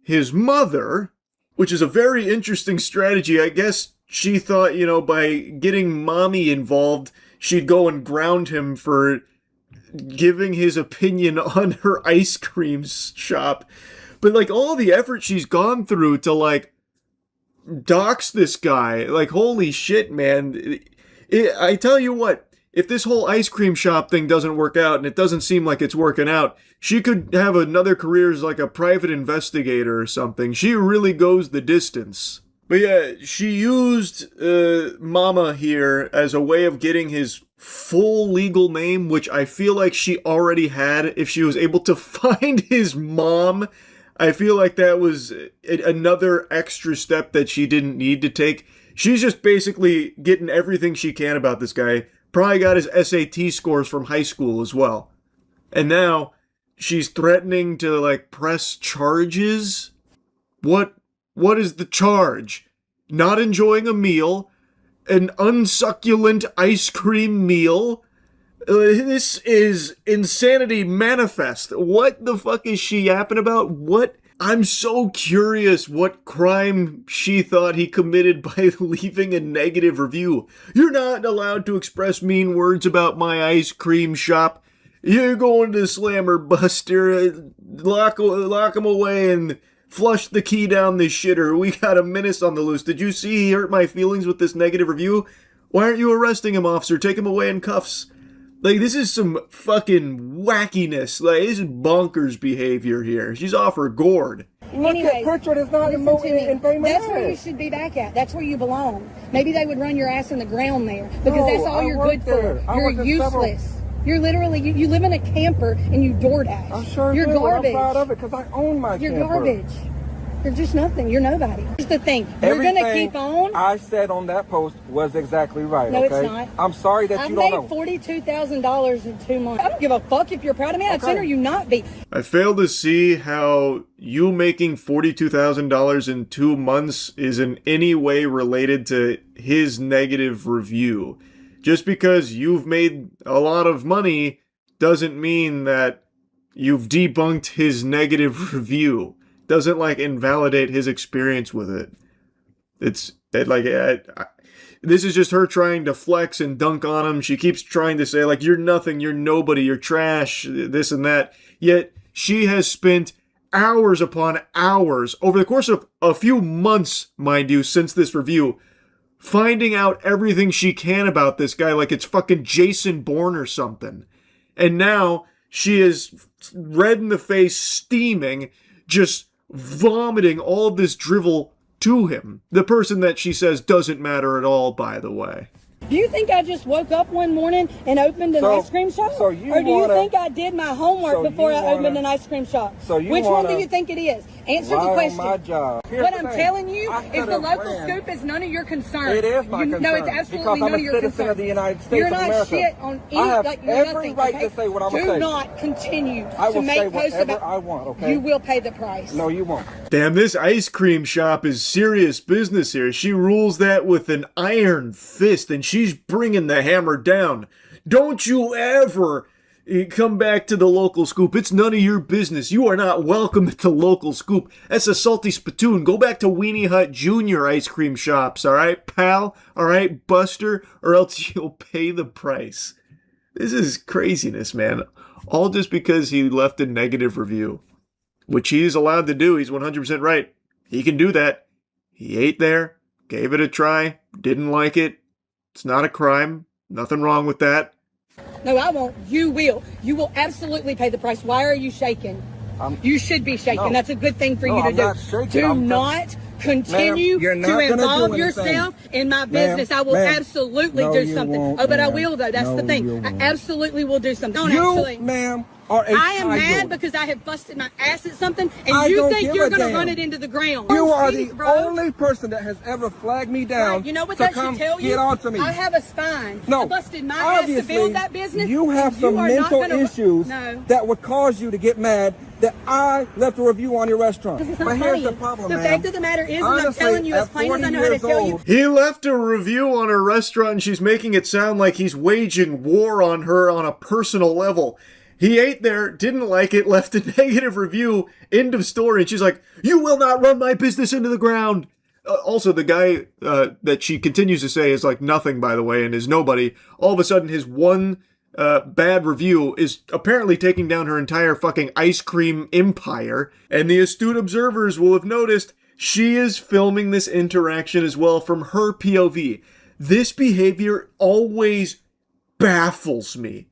his mother, which is a very interesting strategy. I guess she thought, by getting mommy involved, she'd go and ground him for giving his opinion on her ice cream shop. But, all the effort she's gone through to, dox this guy, holy shit, man. I tell you what, if this whole ice cream shop thing doesn't work out, and it doesn't seem like it's working out, she could have another career as a private investigator or something. She really goes the distance. But yeah, she used Mama here as a way of getting his full legal name, which I feel like she already had. If she was able to find his mom, I feel like that was another extra step that she didn't need to take. She's just basically getting everything she can about this guy. Probably got his SAT scores from high school as well. And now she's threatening to press charges. What is the charge? Not enjoying a meal, an unsucculent ice cream meal. This is insanity manifest. What the fuck is she yapping about? What? I'm so curious what crime she thought he committed by leaving a negative review. You're not allowed to express mean words about my ice cream shop. You're going to Slammer Buster, lock him away and flush the key down the shitter. We got a menace on the loose. Did you see he hurt my feelings with this negative review? Why aren't you arresting him, officer? Take him away in cuffs. Like, this is some fucking wackiness. Like, this is bonkers behavior here. She's off her gourd. Anyways, Pritchard is not listen to me. That's where you should be back at. That's where you belong. Maybe they would run your ass in the ground there because that's all you're good for. You're useless. You're literally, you live in a camper and you DoorDash. I sure You're do. garbage. I'm proud of it because I own my You're camper. garbage. You're just nothing. You're nobody. Here's the thing. You're going to keep on. I said on that post was exactly right. No, okay? it's not. I'm sorry that you don't know. I've made $42,000 in 2 months. I don't give a fuck if you're proud of me. I'd sooner you not be. I fail to see how you making $42,000 in 2 months is in any way related to his negative review. Just because you've made a lot of money doesn't mean that you've debunked his negative review. Doesn't like invalidate his experience with it. This is just her trying to flex and dunk on him. She keeps trying to say like, you're nothing, you're nobody, you're trash, this and that. Yet she has spent hours upon hours over the course of a few months, mind you, since this review, finding out everything she can about this guy like it's fucking Jason Bourne or something. And now she is red in the face, steaming, just vomiting all of this drivel to him. The person that she says doesn't matter at all, by the way. Do you think I just woke up one morning and opened an ice cream shop? Or do you think I did my homework before I opened an ice cream shop? Which one do you think it is? Answer the question. My job. What I'm telling you is the local scoop is none of your concern. It is my concern. No, it's absolutely none of your concern. Because I'm a citizen of the United States You're of not America. shit on any, I have like, you're every nothing, right okay? to say what I'm going to say. Do not continue I to will say make posts whatever about. I want, okay? You will pay the price. No, you won't. Damn, this ice cream shop is serious business here. She rules that with an iron fist, and she's bringing the hammer down. Don't you ever come back to the local scoop. It's none of your business. You are not welcome at the local scoop. That's a salty spittoon. Go back to Weenie Hut Jr. ice cream shops, all right, pal? All right, Buster? Or else you'll pay the price. This is craziness, man. All just because he left a negative review, which he is allowed to do. He's 100% right. He can do that. He ate there, gave it a try, didn't like it. It's not a crime. Nothing wrong with that. No, I won't. You will. You will absolutely pay the price. Why are you shaking? You should be shaking. No. That's a good thing for No, you to I'm do. not shaking. Do not continue Ma'am, you're not to gonna do involve anything. yourself in my business. I will ma'am. absolutely No, do you something. won't, Oh, but I ma'am. will, though. That's No, the thing. you I won't. absolutely will do something. Don't You, actually. ma'am, are a I am mad child. because I have busted my ass at something, and I you don't think give you're a going to damn. run it into the ground. You are Jeez, the bro. only person that has ever flagged me down. Right, you know what to that come should tell you? Get on to me. I have a spine. No, I busted my ass to obviously, build that business. you have and some you are not mental gonna- issues No. that would cause you to get mad that I left a review on your restaurant. Because it's not But funny. here's the problem, The many fact of the matter is, and I'm Honestly, telling you as at plain as I 40 know how to years tell you. old- He left a review on her restaurant and she's making it sound like he's waging war on her on a personal level. He ate there, didn't like it, left a negative review, end of story. And she's like, you will not run my business into the ground. Also, the guy that she continues to say is like nothing, by the way, and is nobody. All of a sudden, his one bad review is apparently taking down her entire fucking ice cream empire. And the astute observers will have noticed she is filming this interaction as well from her POV. This behavior always baffles me.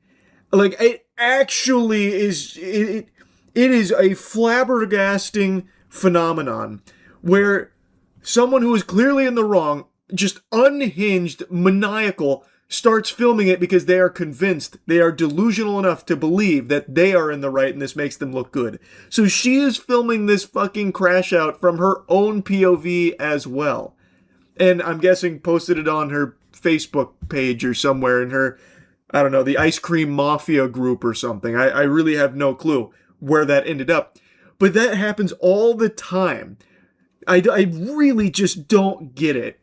Like, it actually is, it is a flabbergasting phenomenon where someone who is clearly in the wrong, just unhinged, maniacal, starts filming it because they are convinced, they are delusional enough to believe that they are in the right and this makes them look good. So she is filming this fucking crash out from her own POV as well. And I'm guessing posted it on her Facebook page or somewhere in her, I don't know, the Ice Cream Mafia group or something. I really have no clue where that ended up. But that happens all the time. I really just don't get it.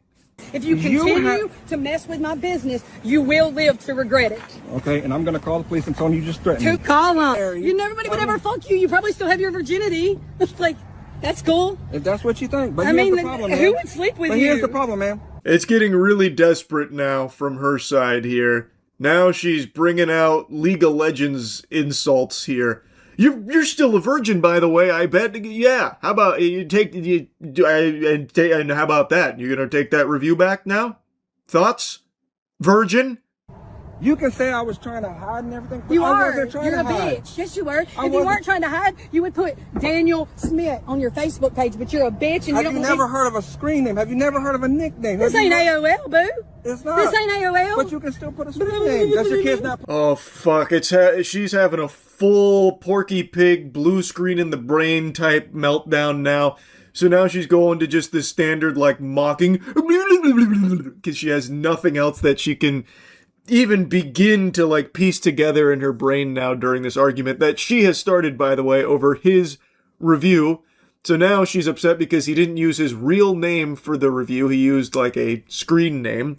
If you continue to mess with my business, you will live to regret it. Okay, and I'm gonna call the police and tell them you just threatened me. To call them. Nobody would ever fuck you. You probably still have your virginity. Like, that's cool. If that's what you think. But I here's mean, the problem, man. who would sleep with but you? Here's the problem, man. It's getting really desperate now from her side here. Now she's bringing out League of Legends insults here. You're still a virgin, by the way. I bet. Yeah. How about and how about that? You're gonna take that review back now? Thoughts? Virgin? You can say I was trying to hide and everything. But You I are. wasn't trying You're to a hide. bitch. Yes, you were. If you wasn't. weren't trying to hide, you would put Daniel Smith on your Facebook page. But you're a bitch, and you Have don't. you never heard of a screen name? Have you never heard of a nickname? This ain't AOL, boo. It's not. This ain't AOL. But you can still put a screen name. That's your kid's not. Oh fuck! She's having a full Porky Pig blue screen in the brain type meltdown now. So now she's going to just the standard like mocking because she has nothing else that she can even begin to like piece together in her brain now during this argument that she has started, by the way, over his review. So now she's upset because he didn't use his real name for the review. He used like a screen name,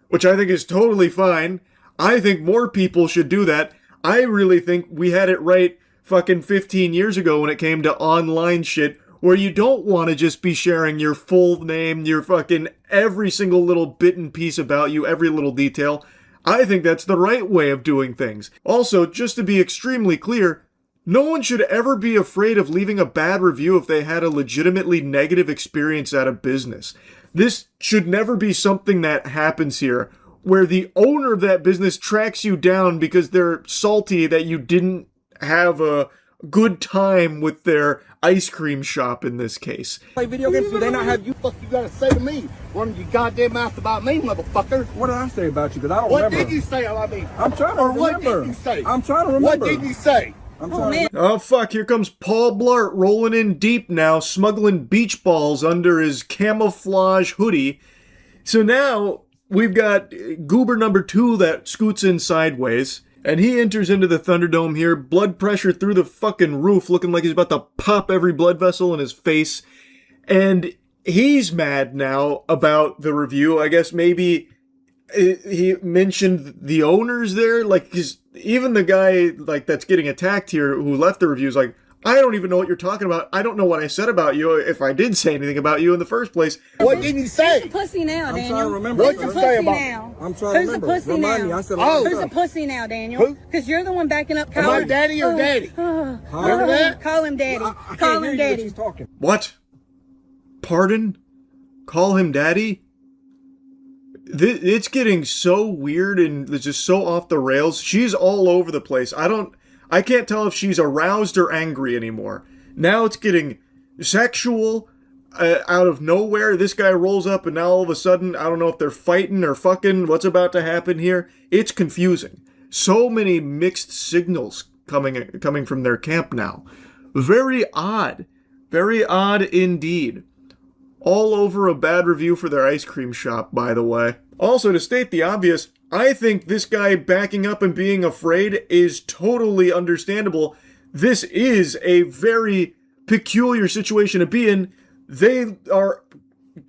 which I think is totally fine. I think more people should do that. I really think we had it right fucking 15 years ago when it came to online shit, where you don't want to just be sharing your full name, your fucking every single little bit and piece about you, every little detail. I think that's the right way of doing things. Also, just to be extremely clear, no one should ever be afraid of leaving a bad review if they had a legitimately negative experience at a business. This should never be something that happens here, where the owner of that business tracks you down because they're salty that you didn't have a good time with their ice cream shop in this case. Play video games, do they not have you? Fuck you gotta say to me? Run your goddamn mouth about me, motherfucker. What did I say about you? Because I don't What remember. did you say about me? I'm trying to Or remember. what did you say? I'm trying to What remember. did you say? Oh fuck, here comes Paul Blart rolling in deep now, smuggling beach balls under his camouflage hoodie. So now we've got Goober number 2 that scoots in sideways, and he enters into the Thunderdome here, blood pressure through the fucking roof, looking like he's about to pop every blood vessel in his face. And he's mad now about the review. I guess maybe he mentioned the owners there, like, 'cause even the guy like that's getting attacked here who left the review is like, I don't even know what you're talking about. I don't know what I said about you, if I did say anything about you in the first place. What did you say? Who's a pussy now, I'm Daniel? trying to remember. What Who's a you say pussy about now? I'm trying to Who's remember. a pussy Remind now? me. I said a lot of Who's a stuff. pussy now, Daniel? Who? Because you're the one backing up. Am I daddy or daddy? Remember that? Call him daddy. I Call can't him hear you, daddy. she's talking. What? Pardon? Call him daddy? It's getting so weird and it's just so off the rails. She's all over the place. I can't tell if she's aroused or angry anymore. Now it's getting sexual out of nowhere. This guy rolls up and now all of a sudden, I don't know if they're fighting or fucking, what's about to happen here. It's confusing. So many mixed signals coming from their camp now. Very odd. Very odd indeed. All over a bad review for their ice cream shop, by the way. Also, to state the obvious, I think this guy backing up and being afraid is totally understandable. This is a very peculiar situation to be in. They are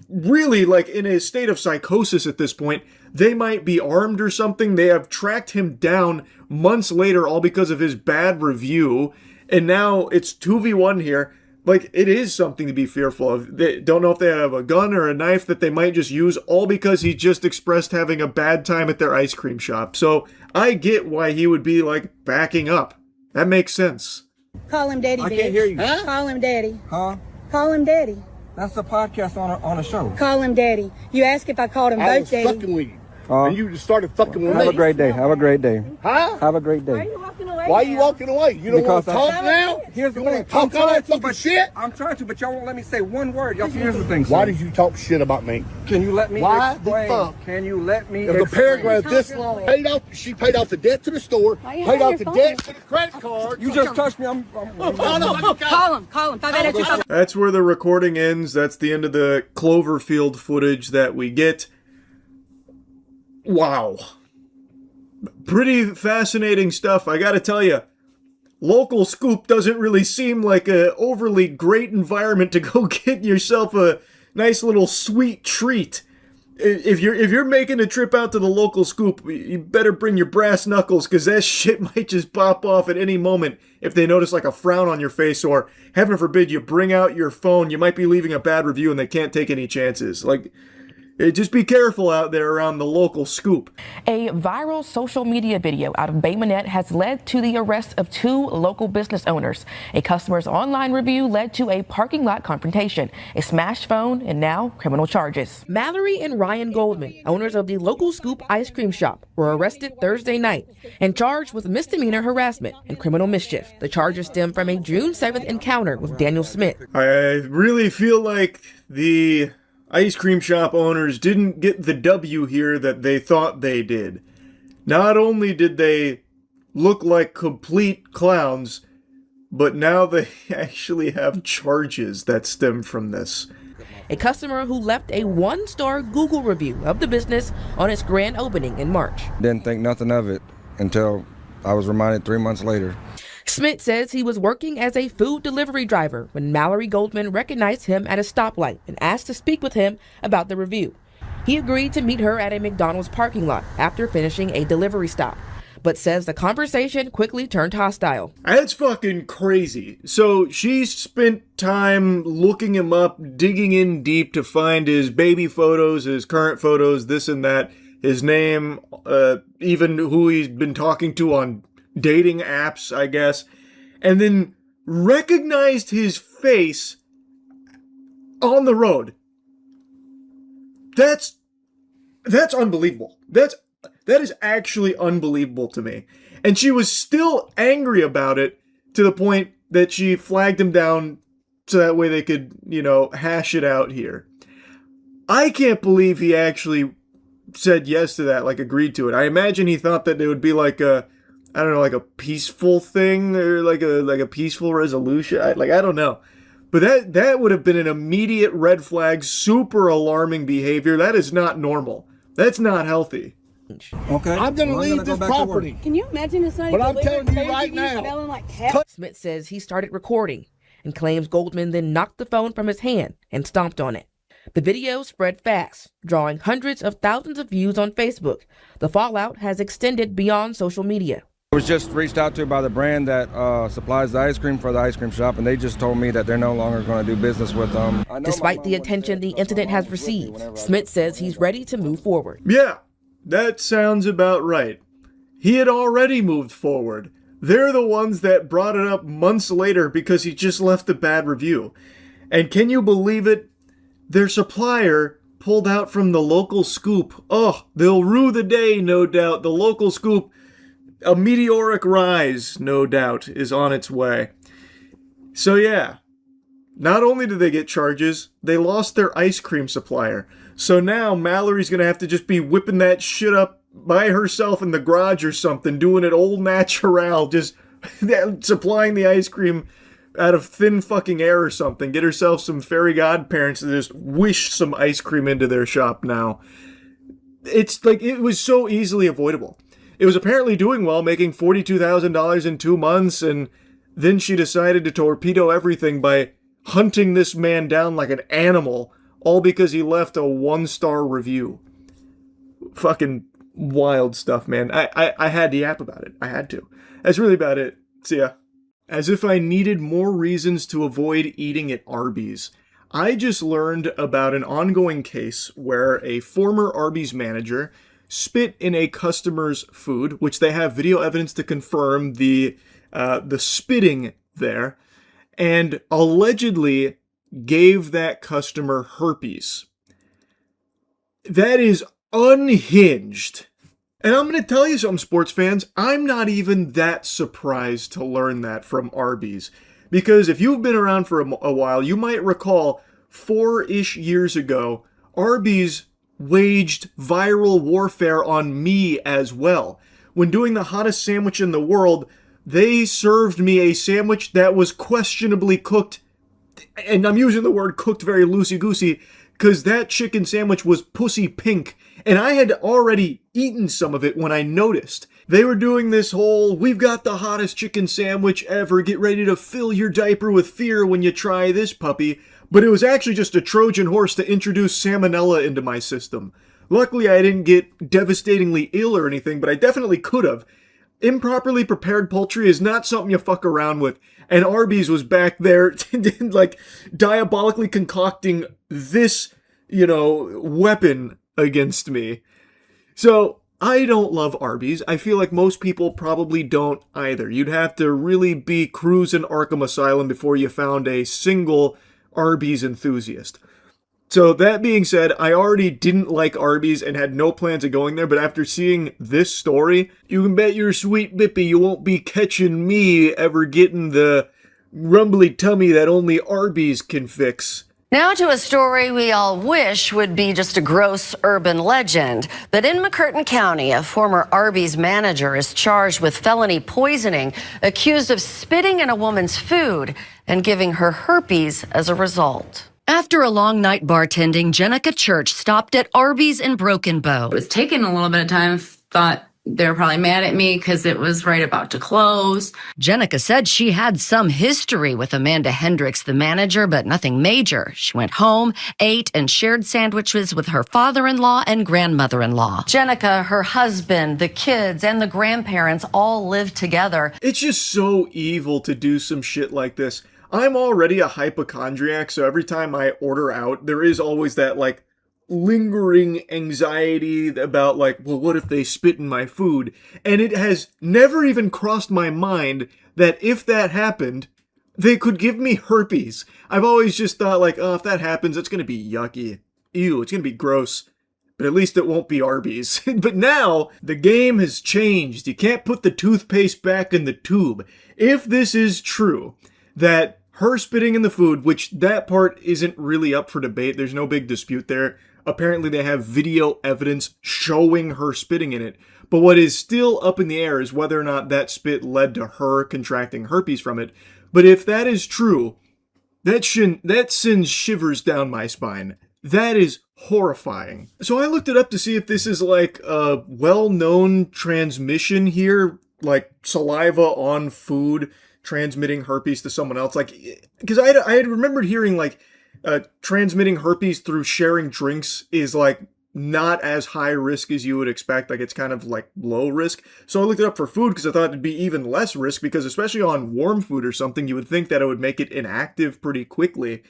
really like in a state of psychosis at this point. They might be armed or something. They have tracked him down months later, all because of his bad review. And now it's 2v1 here. Like, it is something to be fearful of. They don't know if they have a gun or a knife that they might just use, all because he just expressed having a bad time at their ice cream shop. So I get why he would be, like, backing up. That makes sense. Call him daddy, I bitch. can't hear you. Huh? Call him daddy. Huh? Call him daddy. That's a podcast on a show. Call him daddy. You asked if I called him I both was daddy. fucking with you. And you just started fucking with me. Have a great day. Have a great day. Huh? Have a great day. Why are you walking away Why are now? you walking away? You don't want Because to I- talk now? Here's the You thing. want to talk all that fucking shit? I'm trying to, but y'all won't let me say one word. Y'all, here's the thing. Why son. did you talk shit about me? Can you let me Why explain? the fuck? Can you let me If the explain? paragraph this long, she paid off the debt to the store, Why you paid on off the your debt phone? to the credit card. You just touched me. I'm Call him. Call him. That's where the recording ends. That's the end of the Cloverfield footage that we get. Wow. Pretty fascinating stuff, I gotta tell you. Local Scoop doesn't really seem like a overly great environment to go get yourself a nice little sweet treat. if you're making a trip out to the local scoop, you better bring your brass knuckles, because that shit might just pop off at any moment if they notice like a frown on your face, or heaven forbid you bring out your phone, you might be leaving a bad review and they can't take any chances. Like, just be careful out there around the local scoop. A viral social media video out of Bay Minette has led to the arrest of 2 local business owners. A customer's online review led to a parking lot confrontation, a smashed phone, and now criminal charges. Mallory and Ryan Goldman, owners of the local Scoop ice cream shop, were arrested Thursday night and charged with misdemeanor harassment and criminal mischief. The charges stem from a June 7th encounter with Daniel Smith. I really feel like the ice cream shop owners didn't get the W here that they thought they did. Not only did they look like complete clowns, but now they actually have charges that stem from this. A customer who left a 1-star Google review of the business on its grand opening in March. Didn't think nothing of it until I was reminded 3 months later. Smith says he was working as a food delivery driver when Mallory Goldman recognized him at a stoplight and asked to speak with him about the review. He agreed to meet her at a McDonald's parking lot after finishing a delivery stop, but says the conversation quickly turned hostile. That's fucking crazy. So she spent time looking him up, digging in deep to find his baby photos, his current photos, this and that, his name, even who he's been talking to on dating apps, I guess, and then recognized his face on the road. That's unbelievable. That is actually unbelievable to me. And she was still angry about it to the point that she flagged him down so that way they could, hash it out here. I can't believe he actually said yes to that, like agreed to it. I imagine he thought that it would be like a peaceful thing, or like a peaceful resolution. I don't know. But that would have been an immediate red flag, super alarming behavior. That is not normal. That's not healthy. Okay. I'm going to leave this property. Can you imagine this? But I'm telling you right now. Smelling like cat? Smith says he started recording and claims Goldman then knocked the phone from his hand and stomped on it. The video spread fast, drawing hundreds of thousands of views on Facebook. The fallout has extended beyond social media. I was just reached out to by the brand that supplies the ice cream for the ice cream shop, and they just told me that they're no longer going to do business with them. Despite the attention the incident has received, Smith says he's ready to move forward. Yeah, that sounds about right. He had already moved forward. They're the ones that brought it up months later because he just left a bad review. And can you believe it? Their supplier pulled out from the local scoop. Oh, they'll rue the day, no doubt. The local scoop, a meteoric rise, no doubt, is on its way. So yeah, not only did they get charges, they lost their ice cream supplier. So now Mallory's gonna have to just be whipping that shit up by herself in the garage or something, doing it old natural, just supplying the ice cream out of thin fucking air or something. Get herself some fairy godparents to just wish some ice cream into their shop now. It's like, it was so easily avoidable. It was apparently doing well, making $42,000 in 2 months, and then she decided to torpedo everything by hunting this man down like an animal, all because he left a 1-star review. Fucking wild stuff, man. I had to yap about it. I had to. That's really about it. See ya. As if I needed more reasons to avoid eating at Arby's. I just learned about an ongoing case where a former Arby's manager spit in a customer's food, which they have video evidence to confirm the spitting there, and allegedly gave that customer herpes. That is unhinged. And I'm going to tell you something, sports fans. I'm not even that surprised to learn that from Arby's. Because if you've been around for a while, you might recall 4-ish years ago, Arby's waged viral warfare on me as well. When doing the hottest sandwich in the world, they served me a sandwich that was questionably cooked. And I'm using the word cooked very loosey-goosey, because that chicken sandwich was pussy pink, and I had already eaten some of it when I noticed. They were doing this whole, we've got the hottest chicken sandwich ever, get ready to fill your diaper with fear when you try this puppy, but it was actually just a Trojan horse to introduce salmonella into my system. Luckily, I didn't get devastatingly ill or anything, but I definitely could have. Improperly prepared poultry is not something you fuck around with. And Arby's was back there, like, diabolically concocting this, weapon against me. So, I don't love Arby's. I feel like most people probably don't either. You'd have to really be cruising Arkham Asylum before you found a single Arby's enthusiast. So that being said, I already didn't like Arby's and had no plans of going there, but after seeing this story, you can bet your sweet bippy you won't be catching me ever getting the rumbly tummy that only Arby's can fix. Now to a story we all wish would be just a gross urban legend. But in McCurtain County, a former Arby's manager is charged with felony poisoning, accused of spitting in a woman's food and giving her herpes as a result. After a long night bartending, Jenica Church stopped at Arby's in Broken Bow. It was taking a little bit of time. Thought they were probably mad at me because it was right about to close. Jenica said she had some history with Amanda Hendricks, the manager, but nothing major. She went home, ate, and shared sandwiches with her father-in-law and grandmother-in-law. Jenica, her husband, the kids, and the grandparents all lived together. It's just so evil to do some shit like this. I'm already a hypochondriac, so every time I order out, there is always that, like, lingering anxiety about, like, well, what if they spit in my food? And it has never even crossed my mind that if that happened, they could give me herpes. I've always just thought, like, oh, if that happens, it's gonna be yucky. Ew, it's gonna be gross. But at least it won't be Arby's. But now, the game has changed. You can't put the toothpaste back in the tube. If this is true, that her spitting in the food, which that part isn't really up for debate, there's no big dispute there. Apparently they have video evidence showing her spitting in it. But what is still up in the air is whether or not that spit led to her contracting herpes from it. But if that is true, that sends shivers down my spine. That is horrifying. So I looked it up to see if this is like a well-known transmission here, like saliva on food transmitting herpes to someone else, like, because I had remembered hearing, like, transmitting herpes through sharing drinks is, like, not as high risk as you would expect, like, it's kind of, like, low risk. So I looked it up for food because I thought it'd be even less risk, because especially on warm food or something, you would think that it would make it inactive pretty quickly.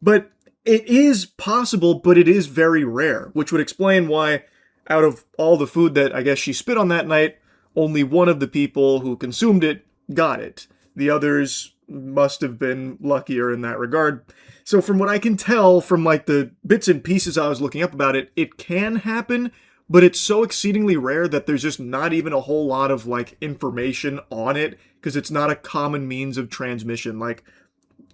But it is possible, but it is very rare, which would explain why, out of all the food that I guess she spit on that night, only one of the people who consumed it got it. The others must have been luckier in that regard. So from what I can tell from, like, the bits and pieces I was looking up about it, it can happen, but it's so exceedingly rare that there's just not even a whole lot of, like, information on it, because it's not a common means of transmission, like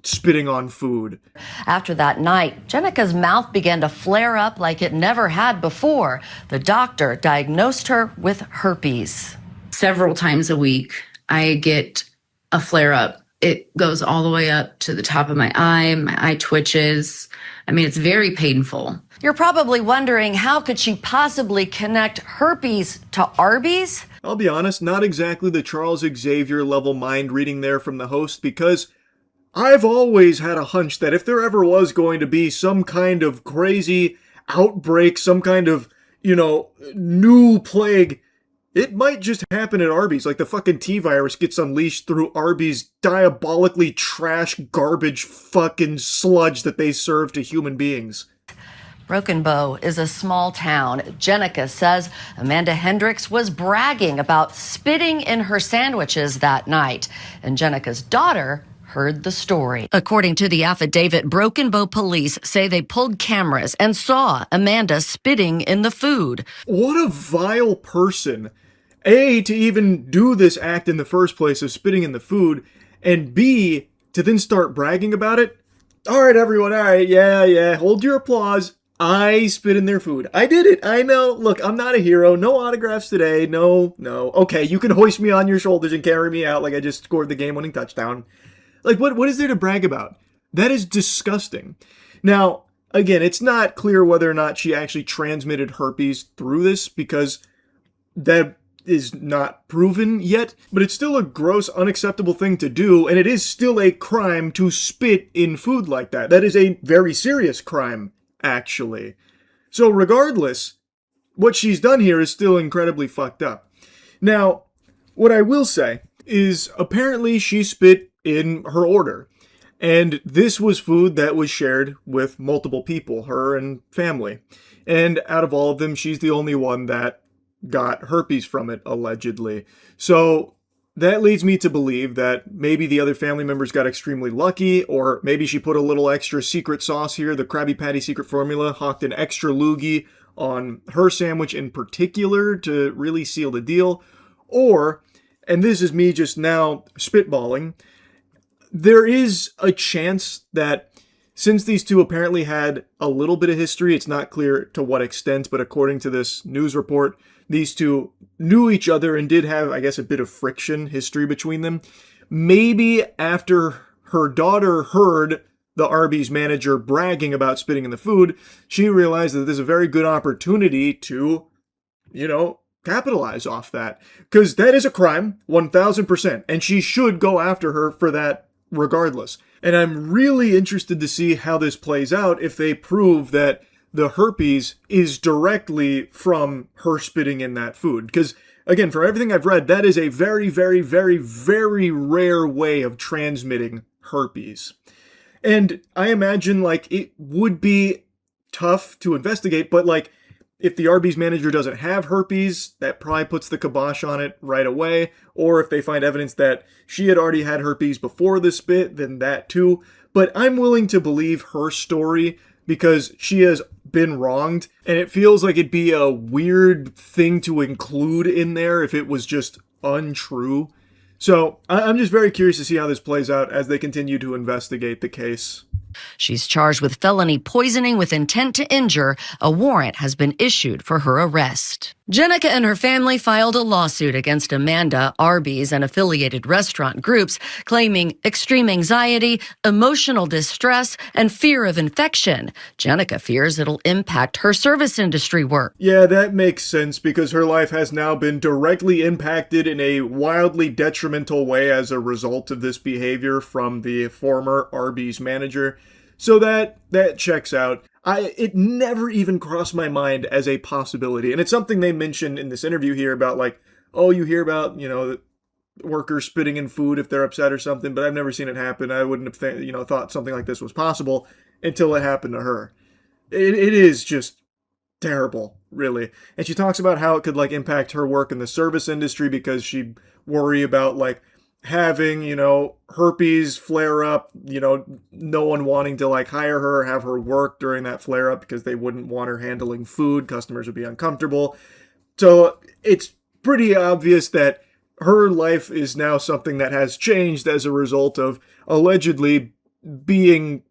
spitting on food. After that night, Jenica's mouth began to flare up like it never had before. The doctor diagnosed her with herpes. Several times a week, I get a flare up. It goes all the way up to the top of my eye twitches. I mean, it's very painful. You're probably wondering, how could she possibly connect herpes to Arby's? I'll be honest, not exactly the Charles Xavier level mind reading there from the host, because I've always had a hunch that if there ever was going to be some kind of crazy outbreak, some kind of, new plague, it might just happen at Arby's, like the fucking T-virus gets unleashed through Arby's diabolically trash garbage fucking sludge that they serve to human beings. Broken Bow is a small town. Jenica says Amanda Hendricks was bragging about spitting in her sandwiches that night, and Jenica's daughter heard the story. According to the affidavit, Broken Bow police say they pulled cameras and saw Amanda spitting in the food. What a vile person. A, to even do this act in the first place of spitting in the food, and B, to then start bragging about it. All right, everyone, all right, yeah, hold your applause. I spit in their food. I did it, I know. Look, I'm not a hero. No autographs today. No. Okay, you can hoist me on your shoulders and carry me out like I just scored the game-winning touchdown. Like, what is there to brag about? That is disgusting. Now, again, it's not clear whether or not she actually transmitted herpes through this, because that is not proven yet, but it's still a gross, unacceptable thing to do, and it is still a crime to spit in food like that. That is a very serious crime, actually. So regardless, what she's done here is still incredibly fucked up. Now, what I will say is apparently she spit in her order. And this was food that was shared with multiple people, her and family. And out of all of them, she's the only one that got herpes from it, allegedly. So that leads me to believe that maybe the other family members got extremely lucky, or maybe she put a little extra secret sauce here, the Krabby Patty secret formula, hawked an extra loogie on her sandwich in particular to really seal the deal. Or, and this is me just now spitballing, there is a chance that since these two apparently had a little bit of history, it's not clear to what extent, but according to this news report, these two knew each other and did have, I guess, a bit of friction history between them. Maybe after her daughter heard the Arby's manager bragging about spitting in the food, she realized that there's a very good opportunity to, capitalize off that. Because that is a crime, 1000%, and she should go after her for that regardless. And I'm really interested to see how this plays out if they prove that the herpes is directly from her spitting in that food. Because, again, from everything I've read, that is a very, very, very, very rare way of transmitting herpes. And I imagine, it would be tough to investigate, but, if the Arby's manager doesn't have herpes, that probably puts the kibosh on it right away. Or if they find evidence that she had already had herpes before the spit, then that too. But I'm willing to believe her story because she has been wronged. And it feels like it'd be a weird thing to include in there if it was just untrue. So I'm just very curious to see how this plays out as they continue to investigate the case. She's charged with felony poisoning with intent to injure. A warrant has been issued for her arrest. Jenica and her family filed a lawsuit against Amanda, Arby's, and affiliated restaurant groups, claiming extreme anxiety, emotional distress, and fear of infection. Jenica fears it'll impact her service industry work. Yeah, that makes sense because her life has now been directly impacted in a wildly detrimental way as a result of this behavior from the former Arby's manager. So that checks out. It never even crossed my mind as a possibility. And it's something they mentioned in this interview here about you hear about, workers spitting in food if they're upset or something, but I've never seen it happen. I wouldn't have thought something like this was possible until it happened to her. It is just terrible, really. And she talks about how it could impact her work in the service industry because she'd worry about having, herpes flare up, no one wanting to hire her or have her work during that flare up because they wouldn't want her handling food. Customers would be uncomfortable. So it's pretty obvious that her life is now something that has changed as a result of allegedly being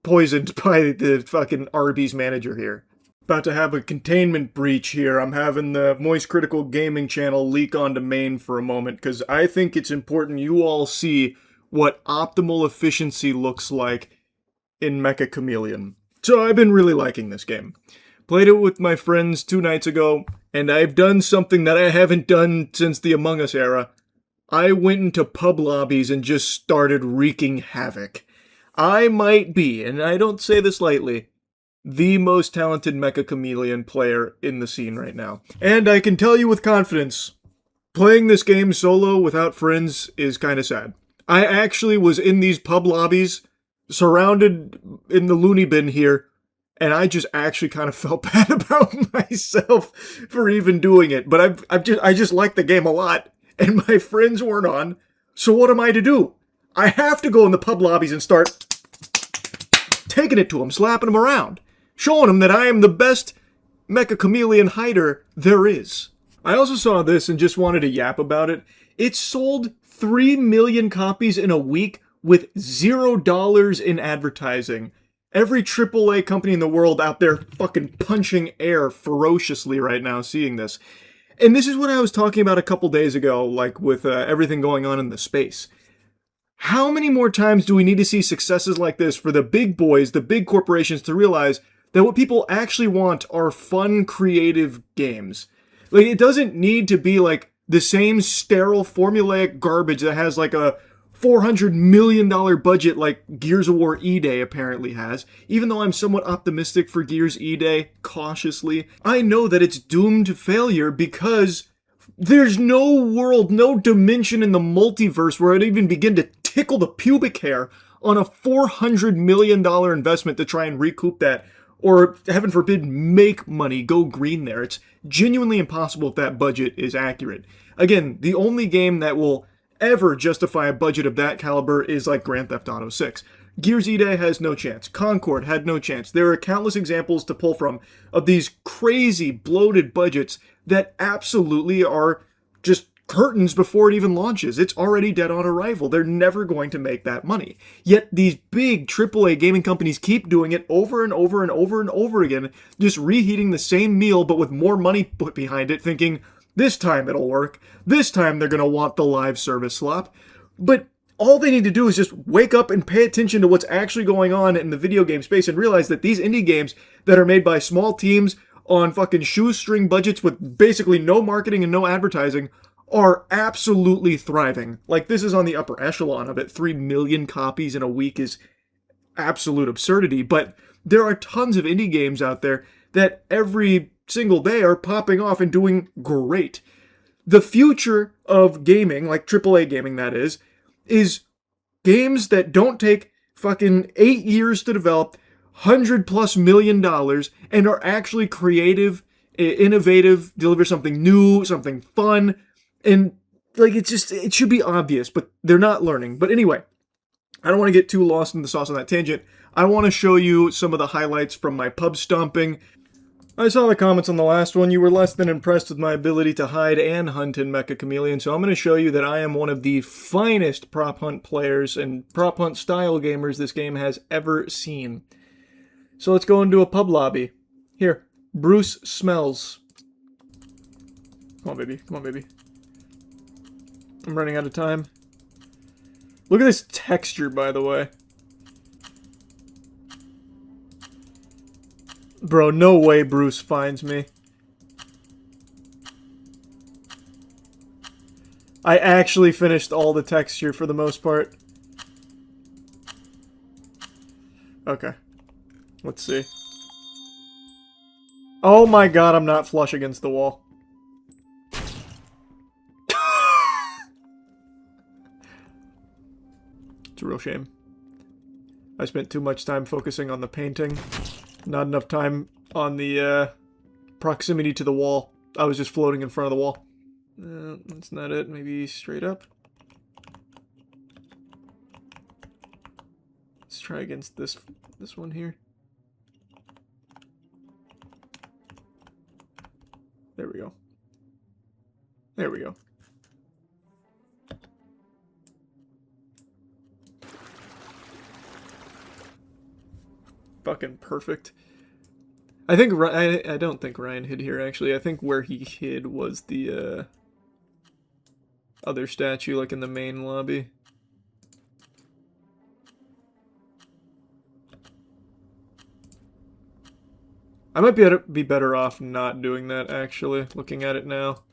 poisoned by the fucking Arby's manager here. About to have a containment breach here. I'm having the Moist Critical Gaming channel leak onto main for a moment because I think it's important you all see what optimal efficiency looks like in Mecha Chameleon. So I've been really liking this game. Played it with my friends 2 nights ago, and I've done something that I haven't done since the Among Us era. I went into pub lobbies and just started wreaking havoc. I might be, and I don't say this lightly, the most talented Mecha Chameleon player in the scene right now. And I can tell you with confidence, playing this game solo without friends is kind of sad. I actually was in these pub lobbies, surrounded in the loony bin here, and I just actually kind of felt bad about myself for even doing it. But I just like the game a lot, and my friends weren't on, so what am I to do? I have to go in the pub lobbies and start taking it to them, slapping them around, showing them that I am the best Mecha Chameleon hider there is. I also saw this and just wanted to yap about it. It sold 3 million copies in a week with $0 in advertising. Every AAA company in the world out there fucking punching air ferociously right now seeing this. And this is what I was talking about a couple days ago, with everything going on in the space. How many more times do we need to see successes like this for the big boys, the big corporations, to realize that what people actually want are fun, creative games? It doesn't need to be the same sterile, formulaic garbage that has a $400 million budget like Gears of War E-Day apparently has. Even though I'm somewhat optimistic for Gears E-Day, cautiously, I know that it's doomed to failure because there's no world, no dimension in the multiverse where I'd even begin to tickle the pubic hair on a $400 million investment to try and recoup that, or heaven forbid, make money, go green there. It's genuinely impossible if that budget is accurate. Again, the only game that will ever justify a budget of that caliber is like Grand Theft Auto 6. Gears E-Day has no chance. Concord had no chance. There are countless examples to pull from of these crazy bloated budgets that absolutely are just curtains before it even launches. It's already dead on arrival. They're never going to make that money. Yet these big AAA gaming companies keep doing it over and over and over and over again, just reheating the same meal but with more money put behind it, thinking, this time it'll work. This time they're going to want the live service slop. But all they need to do is just wake up and pay attention to what's actually going on in the video game space and realize that these indie games that are made by small teams on fucking shoestring budgets with basically no marketing and no advertising are absolutely thriving. Like, this is on the upper echelon of it. 3 million copies in a week is absolute absurdity, but there are tons of indie games out there that every single day are popping off and doing great. The future of gaming, like AAA gaming that is games that don't take fucking 8 years to develop, $100+ million, and are actually creative, innovative, deliver something new, something fun, and like it should be obvious, but they're not learning. But anyway, I don't want to get too lost in the sauce on that tangent. I want to show you some of the highlights from my pub stomping. I saw the comments on the last one. You were less than impressed with my ability to hide and hunt in Mecha Chameleon, so I'm going to show you that I am one of the finest prop hunt players and prop hunt style gamers this game has ever seen. So let's go into a pub lobby. Here, Bruce Smells. Come on, baby. Come on, baby. I'm running out of time. Look at this texture, by the way. Bro, no way Bruce finds me. I actually finished all the texture for the most part. Okay. Let's see. Oh my god, I'm not flush against the wall. It's a real shame. I spent too much time focusing on the painting. Not enough time on the proximity to the wall. I was just floating in front of the wall. That's not it. Maybe straight up. Let's try against this one here. There we go. There we go. Fucking perfect. I think I don't think Ryan hid here, actually. I think where he hid was the other statue, like in the main lobby. I might be better off not doing that, actually, looking at it now.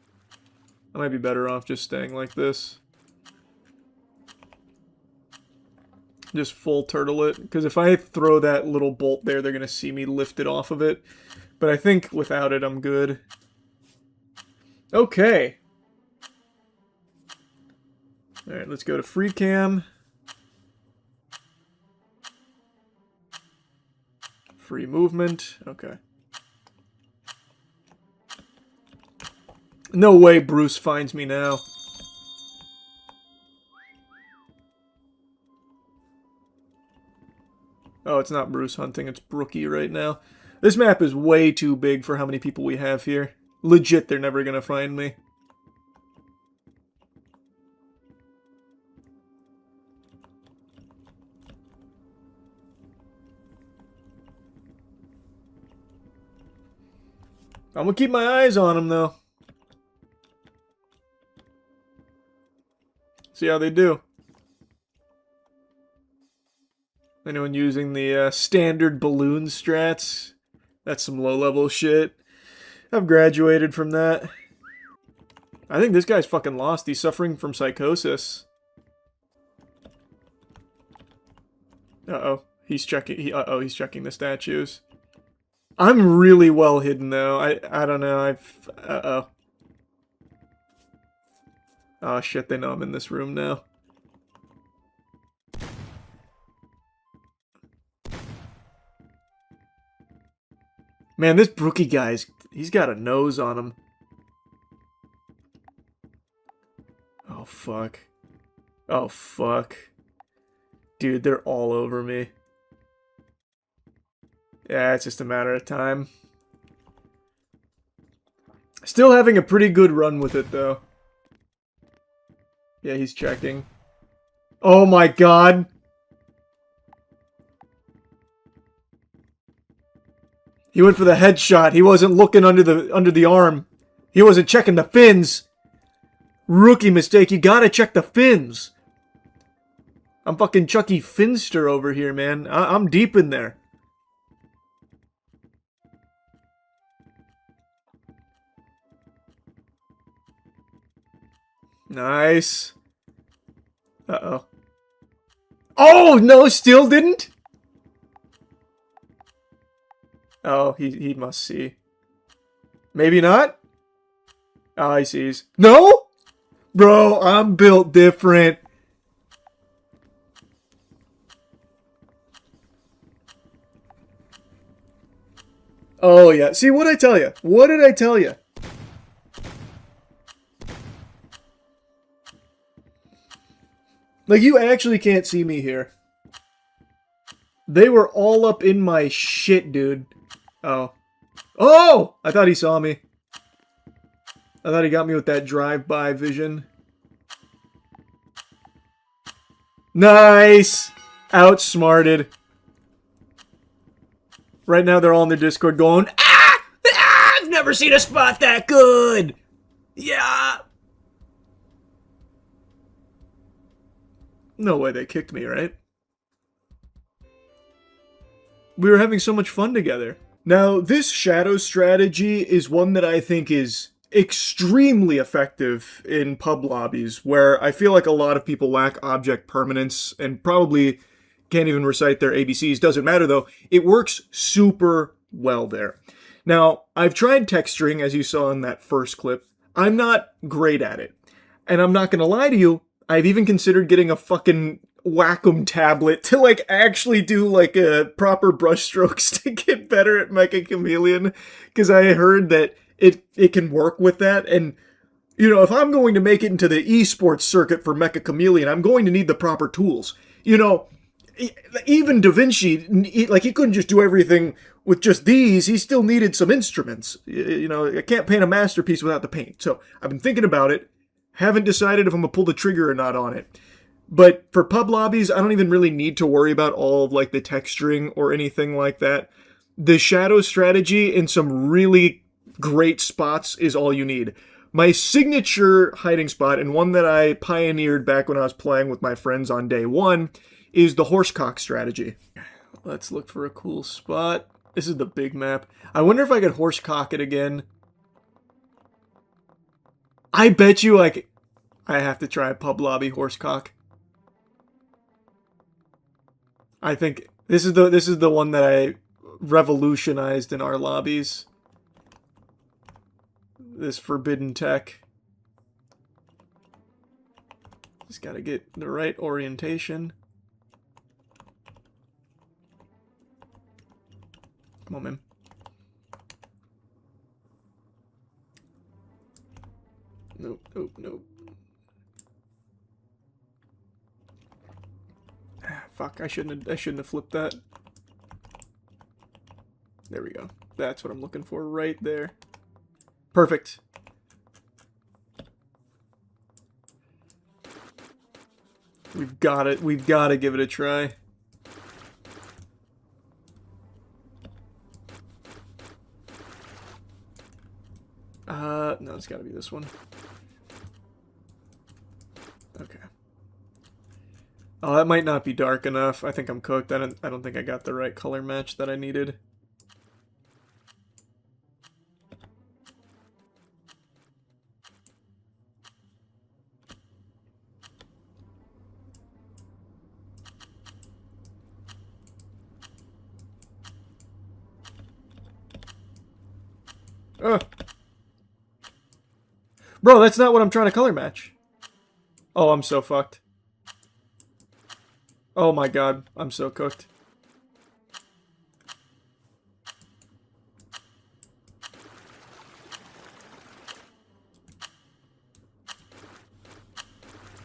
I might be better off just staying like this. Just full turtle it, because if I throw that little bolt there, they're going to see me lift it off of it. But I think without it, I'm good. Okay. Alright, let's go to free cam. Free movement. Okay. No way Bruce finds me now. Oh, it's not Bruce hunting, it's Brookie right now. This map is way too big for how many people we have here. Legit, they're never gonna find me. I'm gonna keep my eyes on them, though. See how they do. Anyone using the standard balloon strats? That's some low-level shit. I've graduated from that. I think this guy's fucking lost. He's suffering from psychosis. Uh-oh. He's checking. He's checking the statues. I'm really well hidden, though. I don't know. Uh-oh. Oh, shit. They know I'm in this room now. Man, this Brookie he's got a nose on him. Oh, fuck. Oh, fuck. Dude, they're all over me. Yeah, it's just a matter of time. Still having a pretty good run with it, though. Yeah, he's checking. Oh my god! He went for the headshot. He wasn't looking under the arm. He wasn't checking the fins. Rookie mistake. You gotta check the fins. I'm fucking Chucky Finster over here, man. I'm deep in there. Nice. Uh-oh. Oh, no, still didn't? Oh, he must see. Maybe not? Oh, he sees. No? Bro, I'm built different. Oh, yeah. See, what'd I tell you? What did I tell you? Like, you actually can't see me here. They were all up in my shit, dude. Oh. Oh! I thought he saw me. I thought he got me with that drive-by vision. Nice! Outsmarted. Right now they're all in their Discord going, ah! Ah! I've never seen a spot that good! Yeah! No way they kicked me, right? We were having so much fun together. Now, this shadow strategy is one that I think is extremely effective in pub lobbies, where I feel like a lot of people lack object permanence and probably can't even recite their ABCs. Doesn't matter, though. It works super well there. Now, I've tried texturing, as you saw in that first clip. I'm not great at it. And I'm not gonna lie to you, I've even considered getting a fucking Wacom tablet to, like, actually do, like, proper brush strokes to get better at Mecha Chameleon, because I heard that it can work with that, and, you know, if I'm going to make it into the esports circuit for Mecha Chameleon, I'm going to need the proper tools. You know, even Da Vinci, he couldn't just do everything with just these. He still needed some instruments. You know, I can't paint a masterpiece without the paint. So I've been thinking about it. Haven't decided if I'm going to pull the trigger or not on it. But for pub lobbies, I don't even really need to worry about all of, like, the texturing or anything like that. The shadow strategy in some really great spots is all you need. My signature hiding spot, and one that I pioneered back when I was playing with my friends on day one, is the horsecock strategy. Let's look for a cool spot. This is the big map. I wonder if I could horsecock it again. I bet you I have to try a pub lobby horsecock. I think this is the one that I revolutionized in our lobbies. This forbidden tech. Just gotta get the right orientation. Come on, man. Nope, nope, nope. Ah, fuck, I shouldn't have flipped that. There we go. That's what I'm looking for right there. Perfect. We've got it. We've got to give it a try. No, it's got to be this one. Okay. Oh, that might not be dark enough. I think I'm cooked. I don't think I got the right color match that I needed. Ugh. Bro, that's not what I'm trying to color match. Oh, I'm so fucked. Oh my god, I'm so cooked.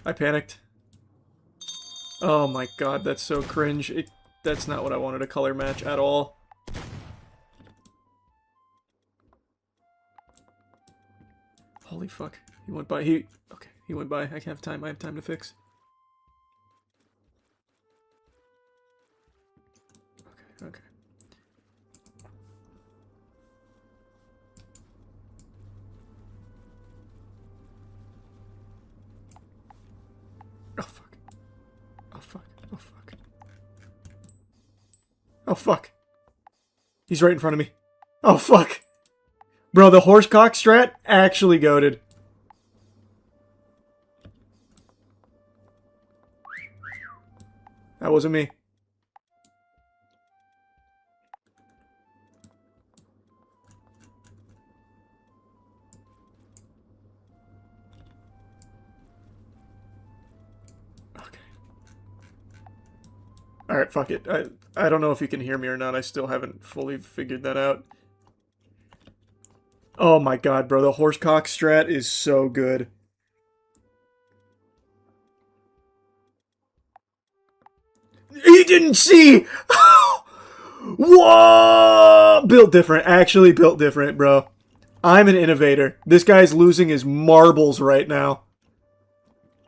I panicked. Oh my god, that's so cringe. That's not what I wanted to color match at all. Holy fuck. He went by. Okay, he went by. I have time. I have time to fix. Okay. Oh fuck. Oh fuck. Oh fuck. Oh fuck. He's right in front of me. Oh fuck. Bro, the horsecock strat actually goated. That wasn't me. Okay. Alright, fuck it. I don't know if you can hear me or not. I still haven't fully figured that out. Oh my god, bro. The horsecock strat is so good. He didn't see! Whoa! Built different. Actually built different, bro. I'm an innovator. This guy's losing his marbles right now.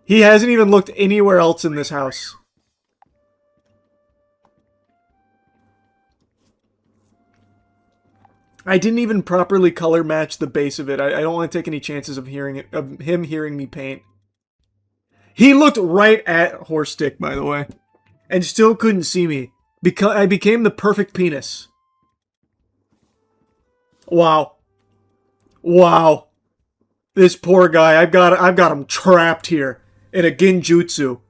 He hasn't even looked anywhere else in this house. I didn't even properly color match the base of it. I don't want to take any chances of him hearing me paint. He looked right at horse stick, by the way, and still couldn't see me. Because I became the perfect penis. Wow. Wow. This poor guy, I've got him trapped here in a genjutsu.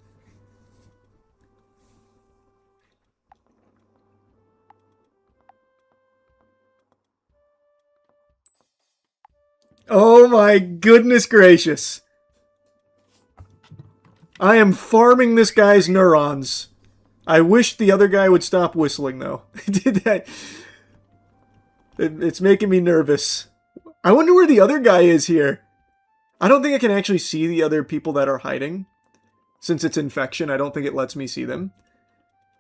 Oh my goodness gracious. I am farming this guy's neurons. I wish the other guy would stop whistling, though. Did that? It's making me nervous. I wonder where the other guy is here. I don't think I can actually see the other people that are hiding. Since it's infection, I don't think it lets me see them.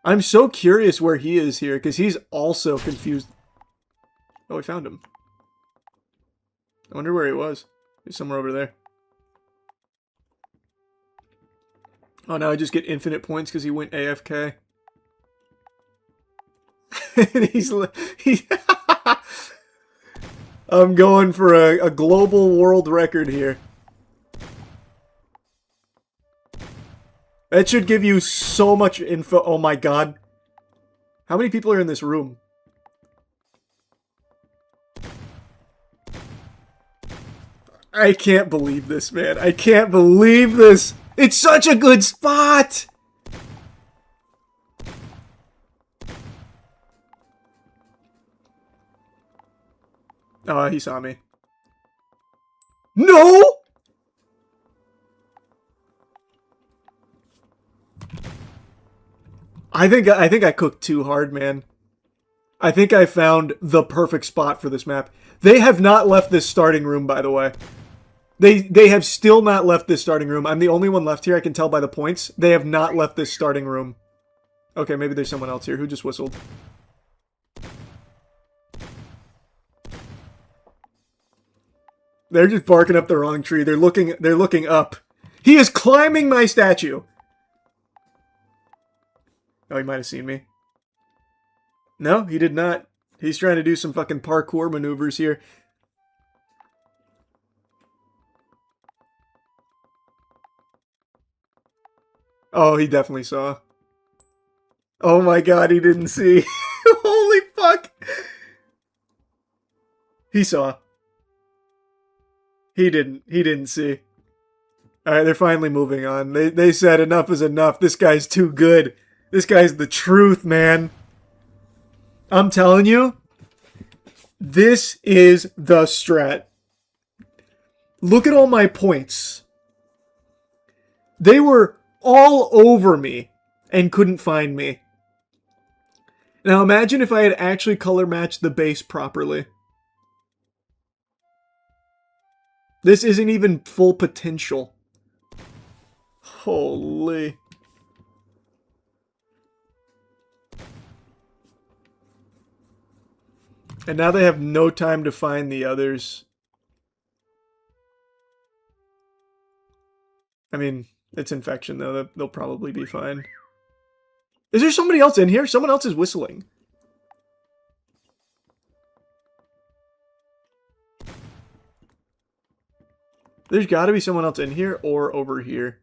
I'm so curious where he is here, because he's also confused. Oh, we found him. I wonder where he was. He's somewhere over there. Oh, now I just get infinite points because he went AFK. And I'm going for a global world record here. That should give you so much info. Oh my god. How many people are in this room? I can't believe this, man. I can't believe this. It's such a good spot. Oh, he saw me. No! I think I cooked too hard, man. I think I found the perfect spot for this map. They have not left this starting room, by the way. They have still not left this starting room. I'm the only one left here. I can tell by the points. They have not left this starting room. Okay, maybe there's someone else here who just whistled. They're just barking up the wrong tree. They're looking up. He is climbing my statue. Oh, he might have seen me. No, he did not. He's trying to do some fucking parkour maneuvers here. Oh, he definitely saw. Oh my god, he didn't see. Holy fuck. He saw. He didn't see. Alright, they're finally moving on. They said enough is enough. This guy's too good. This guy's the truth, man. I'm telling you. This is the strat. Look at all my points. They were all over me and couldn't find me. Now imagine if I had actually color matched the base properly. This isn't even full potential. Holy. And now they have no time to find the others. I mean, it's infection though. They'll probably be fine. Is there somebody else in here? Someone else is whistling. There's got to be someone else in here or over here.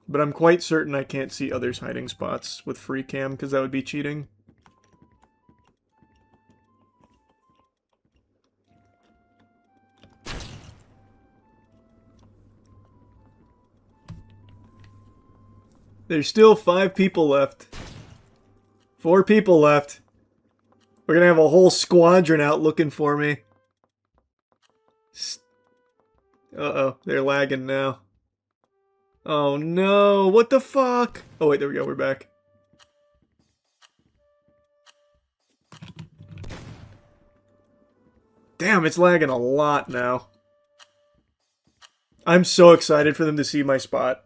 But I'm quite certain I can't see others' hiding spots with free cam because that would be cheating. There's still 5 people left. 4 people left. We're gonna have a whole squadron out looking for me. Uh-oh, they're lagging now. Oh no, what the fuck? Oh wait, there we go, we're back. Damn, it's lagging a lot now. I'm so excited for them to see my spot.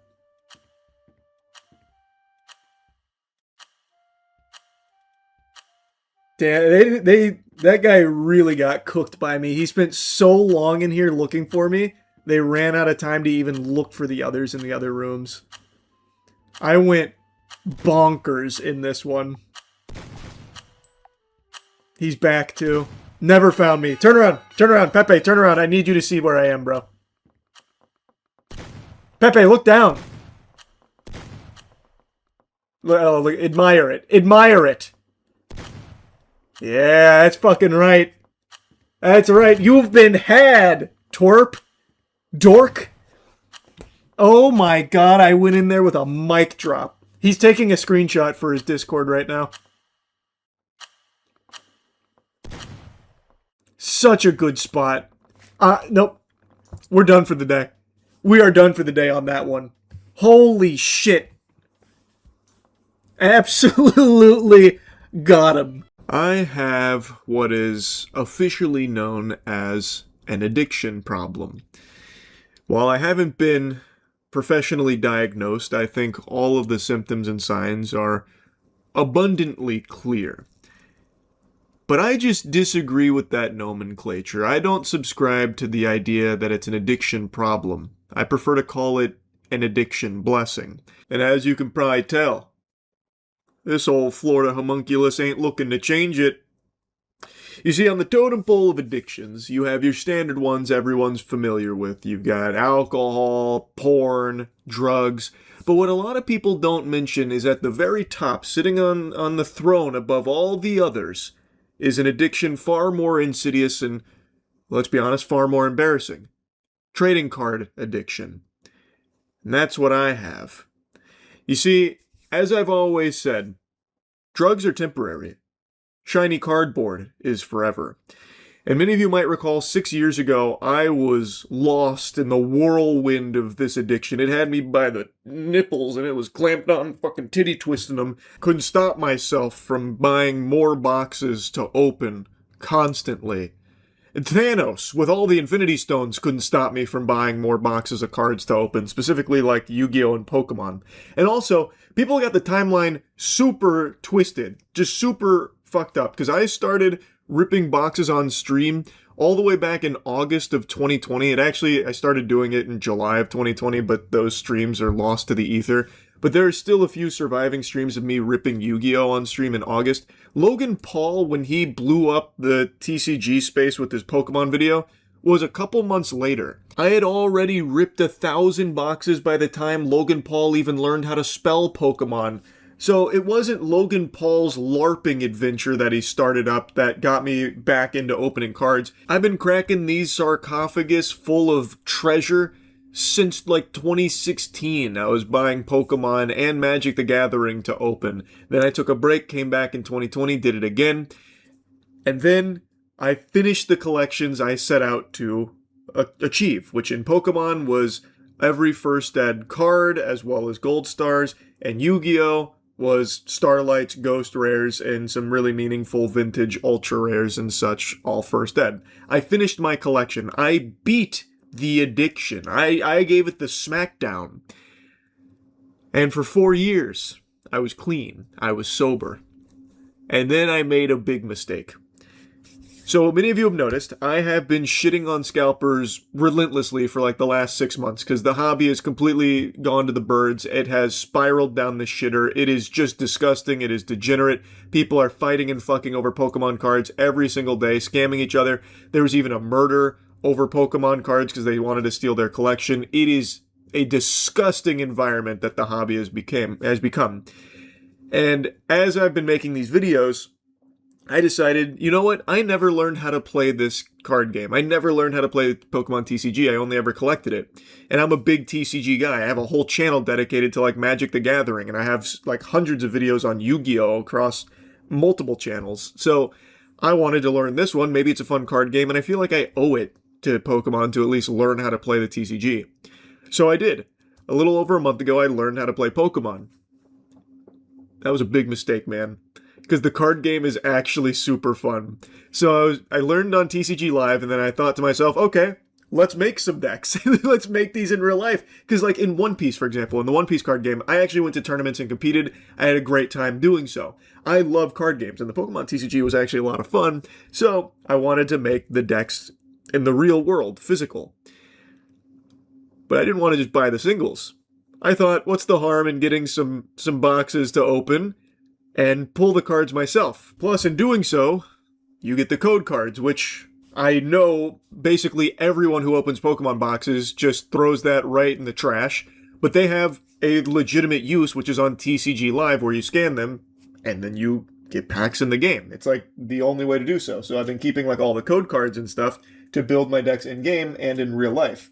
Damn, that guy really got cooked by me. He spent so long in here looking for me, they ran out of time to even look for the others in the other rooms. I went bonkers in this one. He's back too. Never found me. Turn around, Pepe, turn around. I need you to see where I am, bro. Pepe, look down. Oh, look, admire it. Admire it. Yeah, that's fucking right. That's right. You've been had, twerp. Dork. Oh my god, I went in there with a mic drop. He's taking a screenshot for his Discord right now. Such a good spot. Nope. We're done for the day. We are done for the day on that one. Holy shit. Absolutely got him. I have what is officially known as an addiction problem. While I haven't been professionally diagnosed, I think all of the symptoms and signs are abundantly clear. But I just disagree with that nomenclature. I don't subscribe to the idea that it's an addiction problem. I prefer to call it an addiction blessing. And as you can probably tell, this old Florida homunculus ain't looking to change it. You see, on the totem pole of addictions, you have your standard ones everyone's familiar with. You've got alcohol, porn, drugs. But what a lot of people don't mention is at the very top, sitting on the throne above all the others, is an addiction far more insidious and, let's be honest, far more embarrassing. Trading card addiction. And that's what I have. You see, as I've always said, drugs are temporary. Shiny cardboard is forever. And many of you might recall 6 years ago, I was lost in the whirlwind of this addiction. It had me by the nipples and it was clamped on, fucking titty twisting them. Couldn't stop myself from buying more boxes to open constantly. And Thanos, with all the Infinity Stones, couldn't stop me from buying more boxes of cards to open, specifically like Yu-Gi-Oh! And Pokemon. And also, people got the timeline super twisted, just super fucked up, because I started ripping boxes on stream all the way back in August of 2020. I started doing it in July of 2020, but those streams are lost to the ether. But there are still a few surviving streams of me ripping Yu-Gi-Oh! On stream in August. Logan Paul, when he blew up the TCG space with his Pokemon video, was a couple months later. I had already ripped 1,000 boxes by the time Logan Paul even learned how to spell Pokemon. So it wasn't Logan Paul's LARPing adventure that he started up that got me back into opening cards. I've been cracking these sarcophagus full of treasure since like 2016. I was buying Pokemon and Magic the Gathering to open. Then I took a break, came back in 2020, did it again. And then I finished the collections I set out to achieve, which in Pokemon was every first ed card as well as gold stars, and Yu-Gi-Oh! Was Starlights, Ghost Rares, and some really meaningful vintage Ultra Rares and such, all first ed. I finished my collection. I beat the addiction. I gave it the smackdown. And for 4 years, I was clean. I was sober. And then I made a big mistake. So many of you have noticed, I have been shitting on scalpers relentlessly for like the last 6 months because the hobby has completely gone to the birds. It has spiraled down the shitter. It is just disgusting. It is degenerate. People are fighting and fucking over Pokemon cards every single day, scamming each other. There was even a murder over Pokemon cards because they wanted to steal their collection. It is a disgusting environment that the hobby has become. And as I've been making these videos, I decided, you know what? I never learned how to play this card game. I never learned how to play Pokemon TCG. I only ever collected it. And I'm a big TCG guy. I have a whole channel dedicated to like Magic the Gathering, and I have like hundreds of videos on Yu-Gi-Oh! Across multiple channels. So I wanted to learn this one. Maybe it's a fun card game, and I feel like I owe it to Pokemon to at least learn how to play the TCG. So I did. A little over a month ago, I learned how to play Pokemon. That was a big mistake, man. Because the card game is actually super fun. So I learned on TCG Live, and then I thought to myself, okay, let's make some decks. Let's make these in real life. Because like in One Piece, for example, in the One Piece card game, I actually went to tournaments and competed. I had a great time doing so. I love card games, and the Pokemon TCG was actually a lot of fun. So I wanted to make the decks in the real world, physical. But I didn't want to just buy the singles. I thought, what's the harm in getting some boxes to open and pull the cards myself? Plus, in doing so, you get the code cards, which I know basically everyone who opens Pokemon boxes just throws that right in the trash. But they have a legitimate use, which is on TCG Live, where you scan them, and then you get packs in the game. It's like the only way to do so. So I've been keeping like all the code cards and stuff to build my decks in-game and in real life.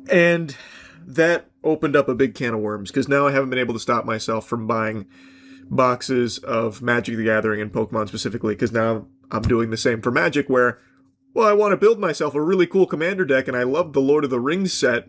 And that opened up a big can of worms, because now I haven't been able to stop myself from buying boxes of Magic the Gathering and Pokemon specifically, because now I'm doing the same for Magic, where, well, I want to build myself a really cool commander deck, and I love the Lord of the Rings set,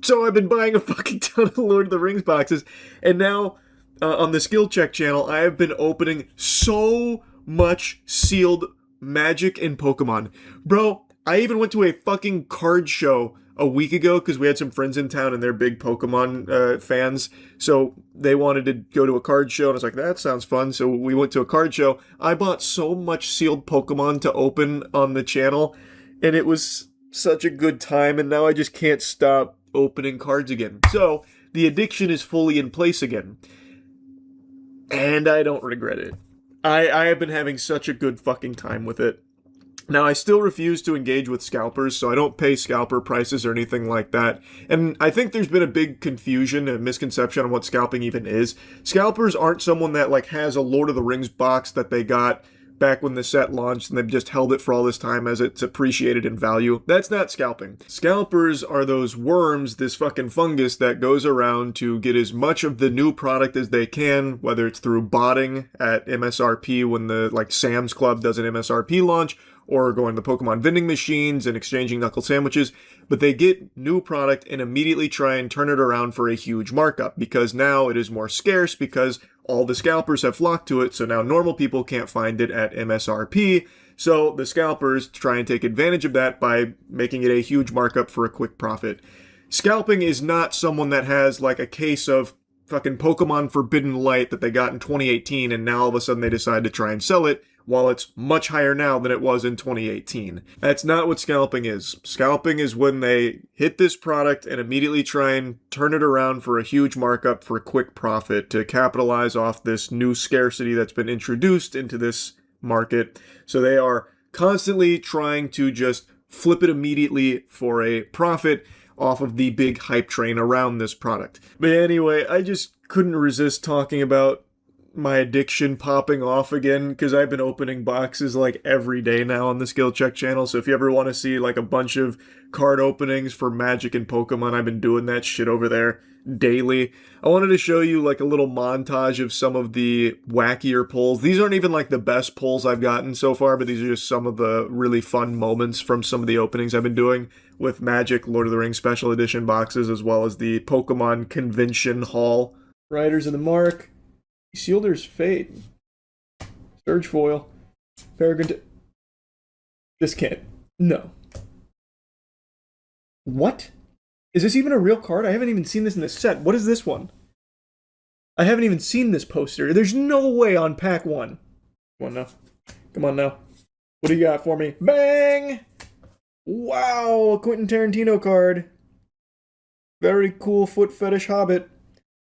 so I've been buying a fucking ton of Lord of the Rings boxes, and now on the Skill Check channel, I have been opening so much sealed Magic and Pokemon. Bro, I even went to a fucking card show a week ago because we had some friends in town and they're big Pokemon fans. So they wanted to go to a card show, and I was like, that sounds fun. So we went to a card show. I bought so much sealed Pokemon to open on the channel, and it was such a good time, and now I just can't stop opening cards again. So the addiction is fully in place again. And I don't regret it. I have been having such a good fucking time with it. Now, I still refuse to engage with scalpers, so I don't pay scalper prices or anything like that. And I think there's been a big confusion and misconception on what scalping even is. Scalpers aren't someone that like has a Lord of the Rings box that they got back when the set launched and they've just held it for all this time as it's appreciated in value. That's not scalping. Scalpers are those worms, this fucking fungus that goes around to get as much of the new product as they can, whether it's through botting at MSRP when the like Sam's Club does an MSRP launch, or going to Pokemon vending machines and exchanging knuckle sandwiches, but they get new product and immediately try and turn it around for a huge markup, because now it is more scarce because all the scalpers have flocked to it, so now normal people can't find it at MSRP, so the scalpers try and take advantage of that by making it a huge markup for a quick profit. Scalping is not someone that has like a case of fucking Pokemon Forbidden Light that they got in 2018 and now all of a sudden they decide to try and sell it, while it's much higher now than it was in 2018. That's not what scalping is. Scalping is when they hit this product and immediately try and turn it around for a huge markup for a quick profit to capitalize off this new scarcity that's been introduced into this market. So they are constantly trying to just flip it immediately for a profit off of the big hype train around this product. But anyway, I just couldn't resist talking about my addiction popping off again, because I've been opening boxes like every day now on the Skill Check channel. So if you ever want to see like a bunch of card openings for Magic and Pokemon, I've been doing that shit over there daily. I wanted to show you like a little montage of some of the wackier pulls. These aren't even like the best pulls I've gotten so far, but these are just some of the really fun moments from some of the openings I've been doing with Magic, Lord of the Rings Special Edition boxes, as well as the Pokemon Convention Haul. Riders of the Mark, Sealder's Fate, Surge Foil, Peregrine. This can't. No. What? Is this even a real card? I haven't even seen this in the set. What is this one? I haven't even seen this poster. There's no way on pack 1. Come on now. Come on now. What do you got for me? Bang! Wow, a Quentin Tarantino card. Very cool foot fetish hobbit.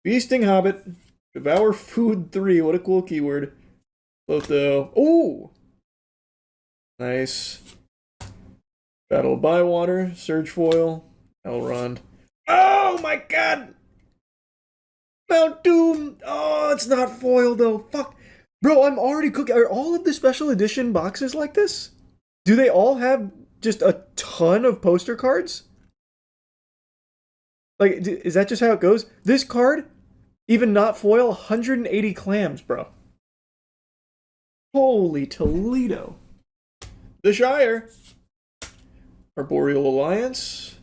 Feasting Hobbit. Devour Food 3. What a cool keyword. Lotho. Ooh! Nice. Battle of Bywater. Surge Foil. Elrond. Oh my god! Mount Doom! Oh, it's not foil though. Fuck. Bro, I'm already cooking. Are all of the special edition boxes like this? Do they all have just a ton of poster cards? Like, is that just how it goes? This card, even not foil, 180 clams, bro. Holy Toledo. The Shire. Arboreal Alliance.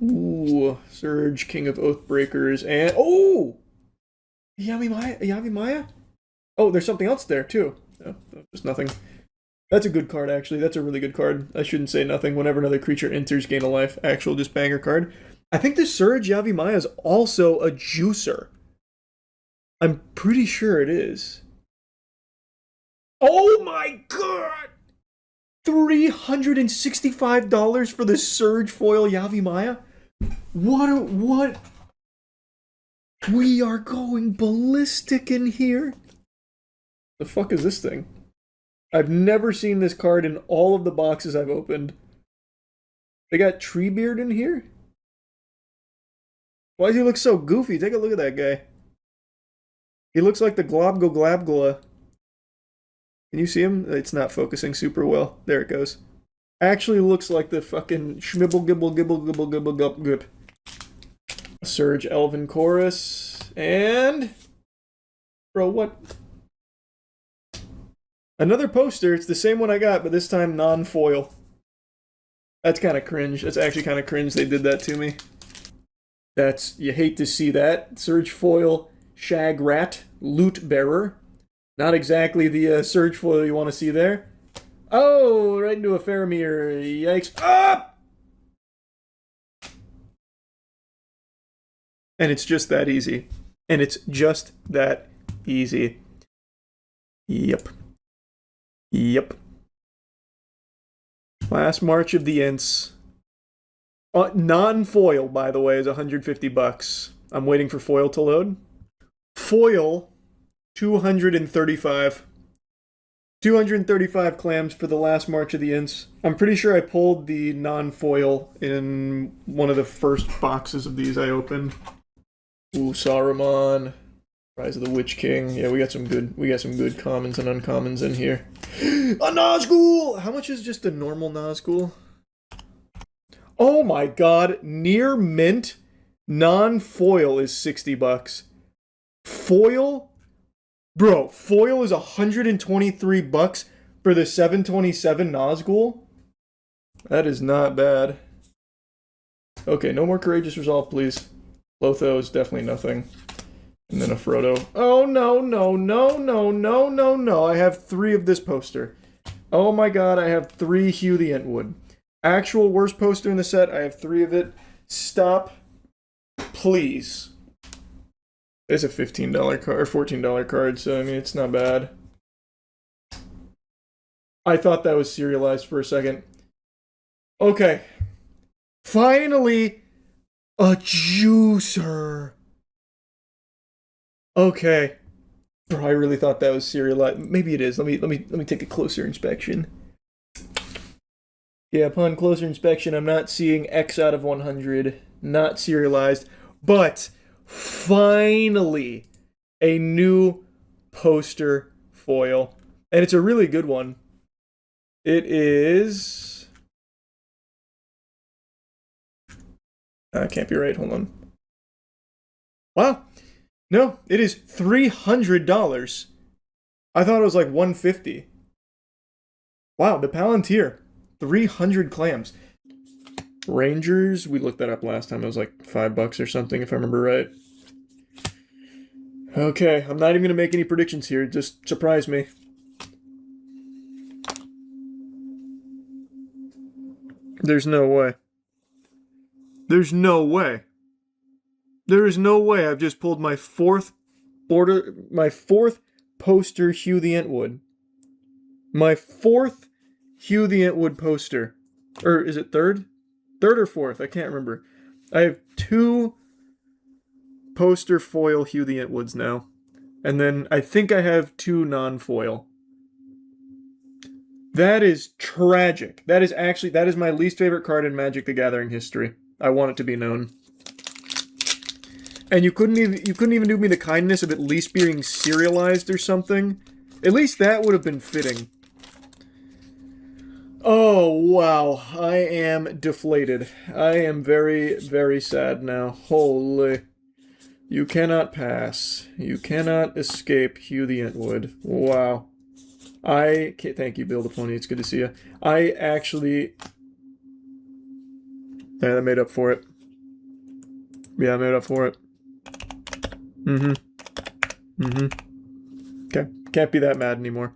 Ooh, Surge, King of Oathbreakers, and... Oh! Yavimaya? Oh, there's something else there, too. Oh, there's nothing. That's a good card, actually. That's a really good card. I shouldn't say nothing. Whenever another creature enters, gain a life. Actual just banger card. I think the Surge Yavimaya is also a juicer. I'm pretty sure it is. Oh my god! $365 for the Surge Foil Yavimaya? What? We are going ballistic in here. The fuck is this thing? I've never seen this card in all of the boxes I've opened. They got Treebeard in here? Why does he look so goofy? Take a look at that guy. He looks like the Globgo Glabgla. Can you see him? It's not focusing super well. There it goes. Actually looks like the fucking Schmibble Gibble Gibble Gibble Gibble Gup Gup. Surge Elven Chorus. And... Bro, what? Another poster. It's the same one I got, but this time non-foil. That's kind of cringe. That's actually kind of cringe they did that to me. That's... You hate to see that. Surge Foil Shag Rat Loot Bearer. Not exactly the Surge Foil you want to see there. Oh, right into a Faramir. Yikes. Ah! And it's just that easy. And it's just that easy. Yep. Yep. Last March of the Ints. Non-foil, by the way, is $150. I'm waiting for foil to load. Foil, 235. 235 clams for the last March of the Ints. I'm pretty sure I pulled the non-foil in one of the first boxes of these I opened. Ooh, Saruman. Rise of the Witch King. Yeah, we got some good commons and uncommons in here. A Nazgul! How much is just a normal Nazgul? Oh my god, near mint non-foil is $60. Foil? Bro, foil is $123 for the 727 Nazgul? That is not bad. Okay, no more Courageous Resolve, please. Lotho is definitely nothing. And then a Frodo. Oh, no, no, no, no, no, no, no. I have 3 of this poster. Oh my god, I have 3 Hugh the Entwood. Actual worst poster in the set, I have 3 of it. Stop. Please. It's a $15 card, or $14 card, so I mean, it's not bad. I thought that was serialized for a second. Okay. Finally, a juicer. Okay. Bro, I really thought that was serialized. Maybe it is. Let me take a closer inspection. Yeah, upon closer inspection, I'm not seeing X out of 100. Not serialized. But finally, a new poster foil. And it's a really good one. It is... I can't be right. Hold on. Wow. No, it is $300. I thought it was like $150. Wow, the Palantir. 300 clams. Rangers, we looked that up last time. It was like $5 or something, if I remember right. Okay, I'm not even going to make any predictions here. Just surprise me. There's no way. There's no way. There is no way I've just pulled my fourth poster Hugh the Entwood. My fourth Hugh the Entwood poster. Or is it third? Third or fourth? I can't remember. I have 2 poster foil Hugh the Entwoods now. And then I think I have 2 non-foil. That is tragic. That is my least favorite card in Magic the Gathering history. I want it to be known. And you couldn't even do me the kindness of at least being serialized or something. At least that would have been fitting. Oh, wow. I am deflated. I am very, very sad now. Holy. You cannot pass. You cannot escape Hugh the Entwood. Wow. Thank you, Bill the Pony. It's good to see you. I actually... Yeah, that made up for it. Yeah, I made up for it. Okay. Can't be that mad anymore.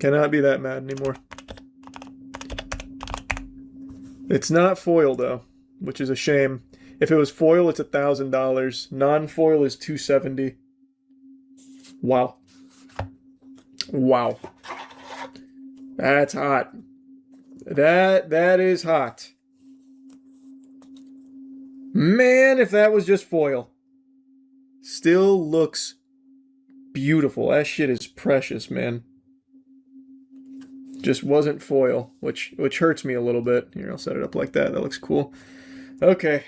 Cannot be that mad anymore. It's not foil, though, which is a shame. If it was foil, it's $1,000. Non-foil is $270. Wow. Wow. That's hot. That is hot. Man, if that was just foil. Still looks beautiful. That shit is precious, man. Just wasn't foil, which hurts me a little bit. Here, I'll set it up like that. That looks cool. Okay.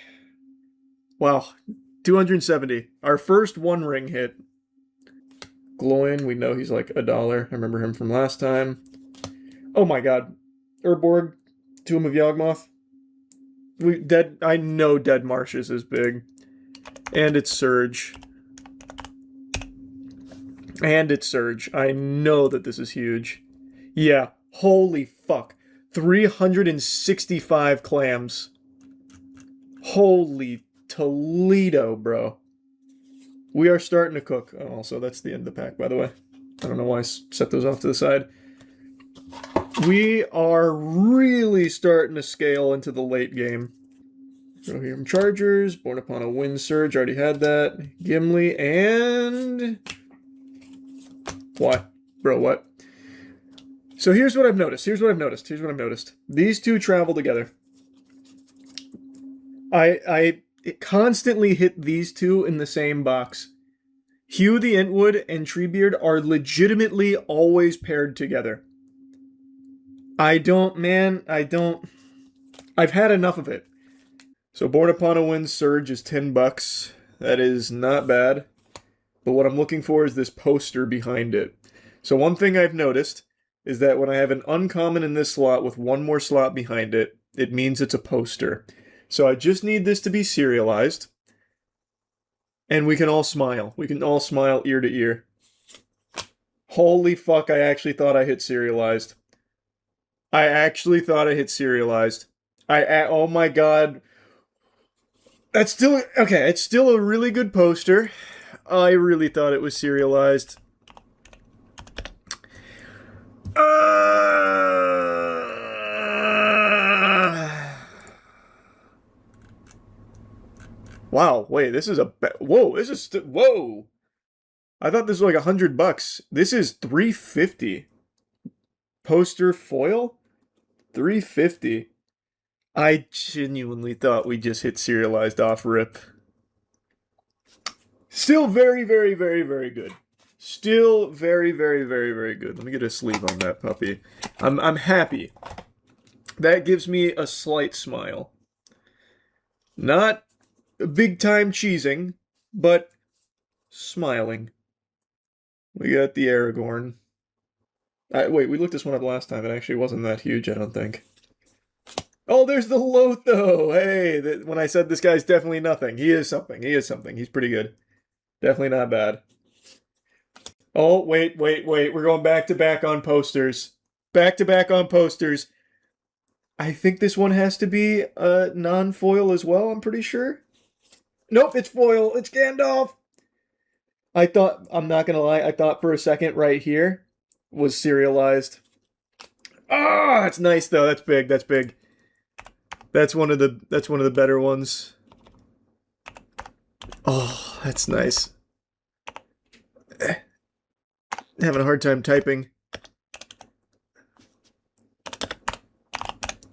Wow. 270. Our first One Ring hit. Gloin, we know he's like $1. I remember him from last time. Oh my god. Urborg, Tomb of Yawgmoth. I know Dead Marshes is big. And it's Surge. And it's Surge. I know that this is huge. Yeah. Holy fuck. 365 clams. Holy Toledo, bro. We are starting to cook. Oh, also, that's the end of the pack, by the way. I don't know why I set those off to the side. We are really starting to scale into the late game. Rohirrim Chargers, Born Upon a Wind Surge, already had that. Gimli, and... What? Bro, what? So here's what I've noticed. These two travel together. I constantly hit these two in the same box. Hugh the Entwood and Treebeard are legitimately always paired together. I've had enough of it. So Born Upon a Wind Surge is $10. That is not bad. But what I'm looking for is this poster behind it. So one thing I've noticed is that when I have an uncommon in this slot with one more slot behind it, it means it's a poster. So I just need this to be serialized. And we can all smile. We can all smile ear to ear. Holy fuck, I actually thought I hit serialized. Oh my god. That's still... Okay, it's still a really good poster. I really thought it was serialized. Wow, wait, this is a... Whoa, this is... Whoa! I thought this was like $100. This is $350. Poster foil? $350. I genuinely thought we just hit serialized off rip. Still very, very, very, very good. Still very, very, very, very good. Let me get a sleeve on that puppy. I'm happy. That gives me a slight smile. Not big time cheesing, but smiling. We got the Aragorn. Wait, we looked this one up last time. It actually wasn't that huge, I don't think. Oh, there's the Lotho! Hey, when I said this guy's definitely nothing. He is something. He is something. He's pretty good. Definitely not bad. Oh, wait. We're going back-to-back on posters. Back-to-back on posters. I think this one has to be non-foil as well, I'm pretty sure. Nope, it's foil. It's Gandalf! I'm not gonna lie, I thought for a second right here was serialized. Ah, that's nice though. That's big. That's one of the better ones. Oh, that's nice. Having a hard time typing.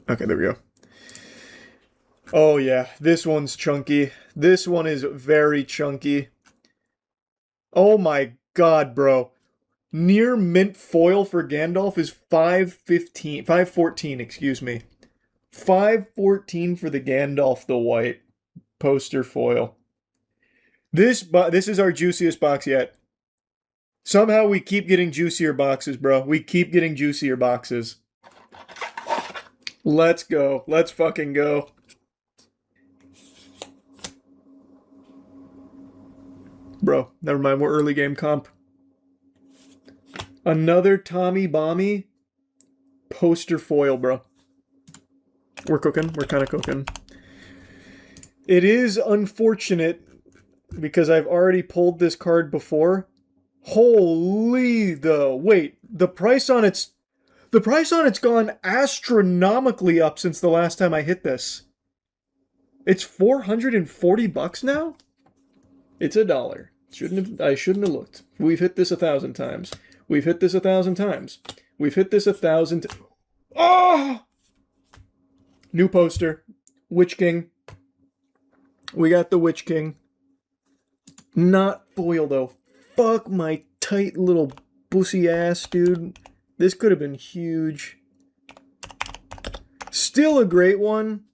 Okay, there we go. Oh yeah, this one's chunky. This one is very chunky. Oh my god, bro. Near mint foil for Gandalf is 514, excuse me. 514 for the Gandalf the White poster foil. This is our juiciest box yet. Somehow we keep getting juicier boxes, bro. We keep getting juicier boxes. Let's go. Let's fucking go. Bro, never mind. We're early game comp. Another Tommy Bommy poster foil, bro. We're cooking. We're kind of cooking. It is unfortunate because I've already pulled this card before. Holy though. Wait, the price on it's gone astronomically up since the last time I hit this. It's $440 now? It's $1. I shouldn't have looked. We've hit this 1,000 times. We've hit this 1,000 times. We've hit this 1,000 Oh! New poster. Witch King. We got the Witch King. Not foil, though. Fuck my tight little pussy ass, dude. This could have been huge. Still a great one.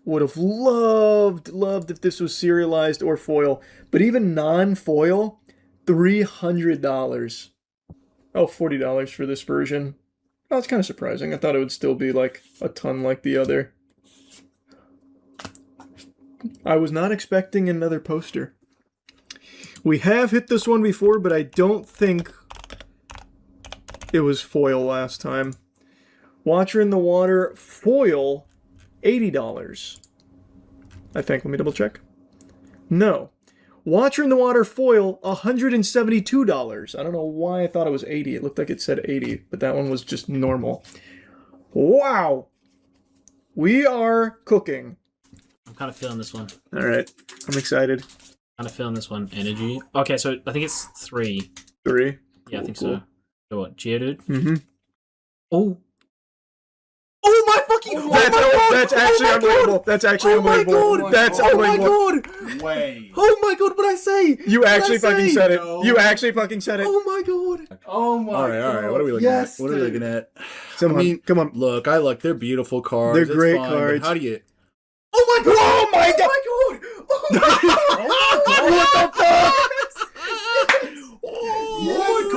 Would have loved if this was serialized or foil. But even non-foil, $300. Oh, $40 for this version. Oh, that's kind of surprising. I thought it would still be like a ton like the other. I was not expecting another poster. We have hit this one before, but I don't think it was foil last time. Watcher in the Water foil, $80. I think. Let me double check. No. Watcher in the Water foil, $172. I don't know why I thought it was 80. It looked like it said 80, but that one was just normal. Wow. We are cooking. I'm kind of feeling this one. All right. I'm excited. Kind of feeling this one. Energy. Okay, so I think it's 3. 3? Yeah, I think so. So what? Geodude? Mm-hmm. Oh. Oh my fucking That's actually unbelievable. That's actually unbelievable. That's unbelievable. Oh my god! Way. Oh my god, what'd I say? You actually fucking said it. You actually fucking said it. Oh my god. Oh my god. All right. What are we looking at? What are we looking at? Come on. Look, they're beautiful cards. They're It's great fine, cards. but how do you... Oh my god! Oh my god! Oh my god! What the fuck?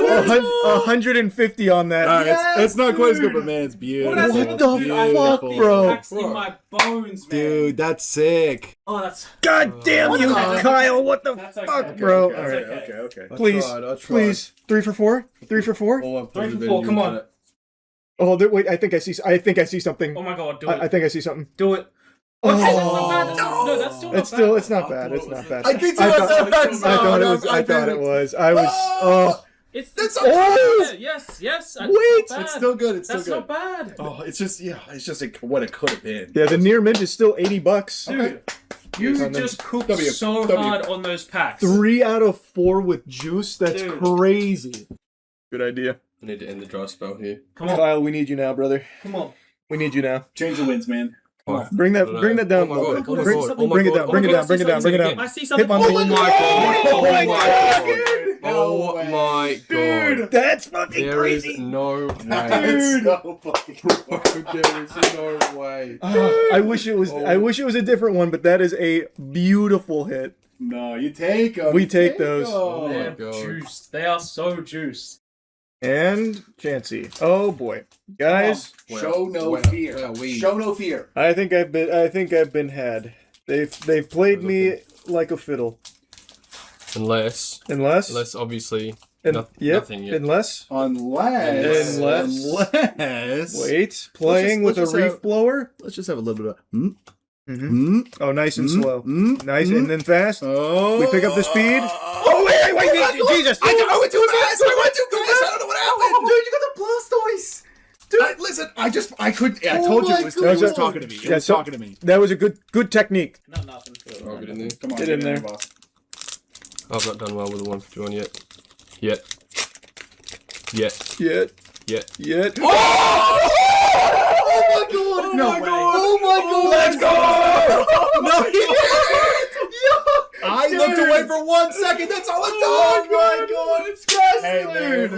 Oh my god! 150 on that. All right, it's not quite as good, but man, it's beautiful. What the fuck, bro? Actually, my bones, man. Dude, that's sick. Oh, that's... God damn you, Kyle. What the fuck, bro? All right. Okay. Please. 3 for 4? 3 for 4? 3 for 4, come on. Oh, wait, I think I see something. Oh my god, do it. I think I see something. Do it. Oh, Okay, that's not bad. No, that's still not bad. It's not bad. It's not bad. I think so. I thought it was. I was. That's oh! Yes. Wait! Not It's still good. It's still That's good. not bad. Oh, it's just what it could have been. Yeah, the near mint is still $80. Dude, you just cooked so hard on those packs. 3 out of 4 with juice. That's Dude. crazy. Good idea. I need to end the draw spell here. Come on, Kyle, we need you now, brother. come on. We need you now. Change the winds, man. Bring that down. Oh my god. Bring it down. Bring it down. I see something. Hit my Oh my god. Oh my god. Oh my god. Dude, that's fucking There is crazy. no way. Dude. So fucking There is no way. I wish it was a different one, but that is a beautiful hit. No, you take them. We take those. Oh They're my god. juiced. They are so juiced. And Chansey. Oh boy, guys. Show no fear. Show no fear. I think I've been had. They've played me like a fiddle. Unless obviously nothing yet. Unless. Wait, playing with a reef blower. Let's just have a little bit of. Oh, nice and slow. Nice and then fast. Oh. We pick up the speed. Oh, wait, Jesus. I went too fast. I don't know what happened. Dude, you got the Blastoise. Dude, listen, I couldn't. I told you it was talking to me. It was talking to me. That was a good technique. Not nothing. Oh, get in there. Come on, Get in there. boss. I've not done well with the 151 yet. Yet. Oh my god! No way. Oh my god! Let's go! No, he didn't! I looked away for 1 second. That's all it took. Oh my god! It's disgusting. Hey, man.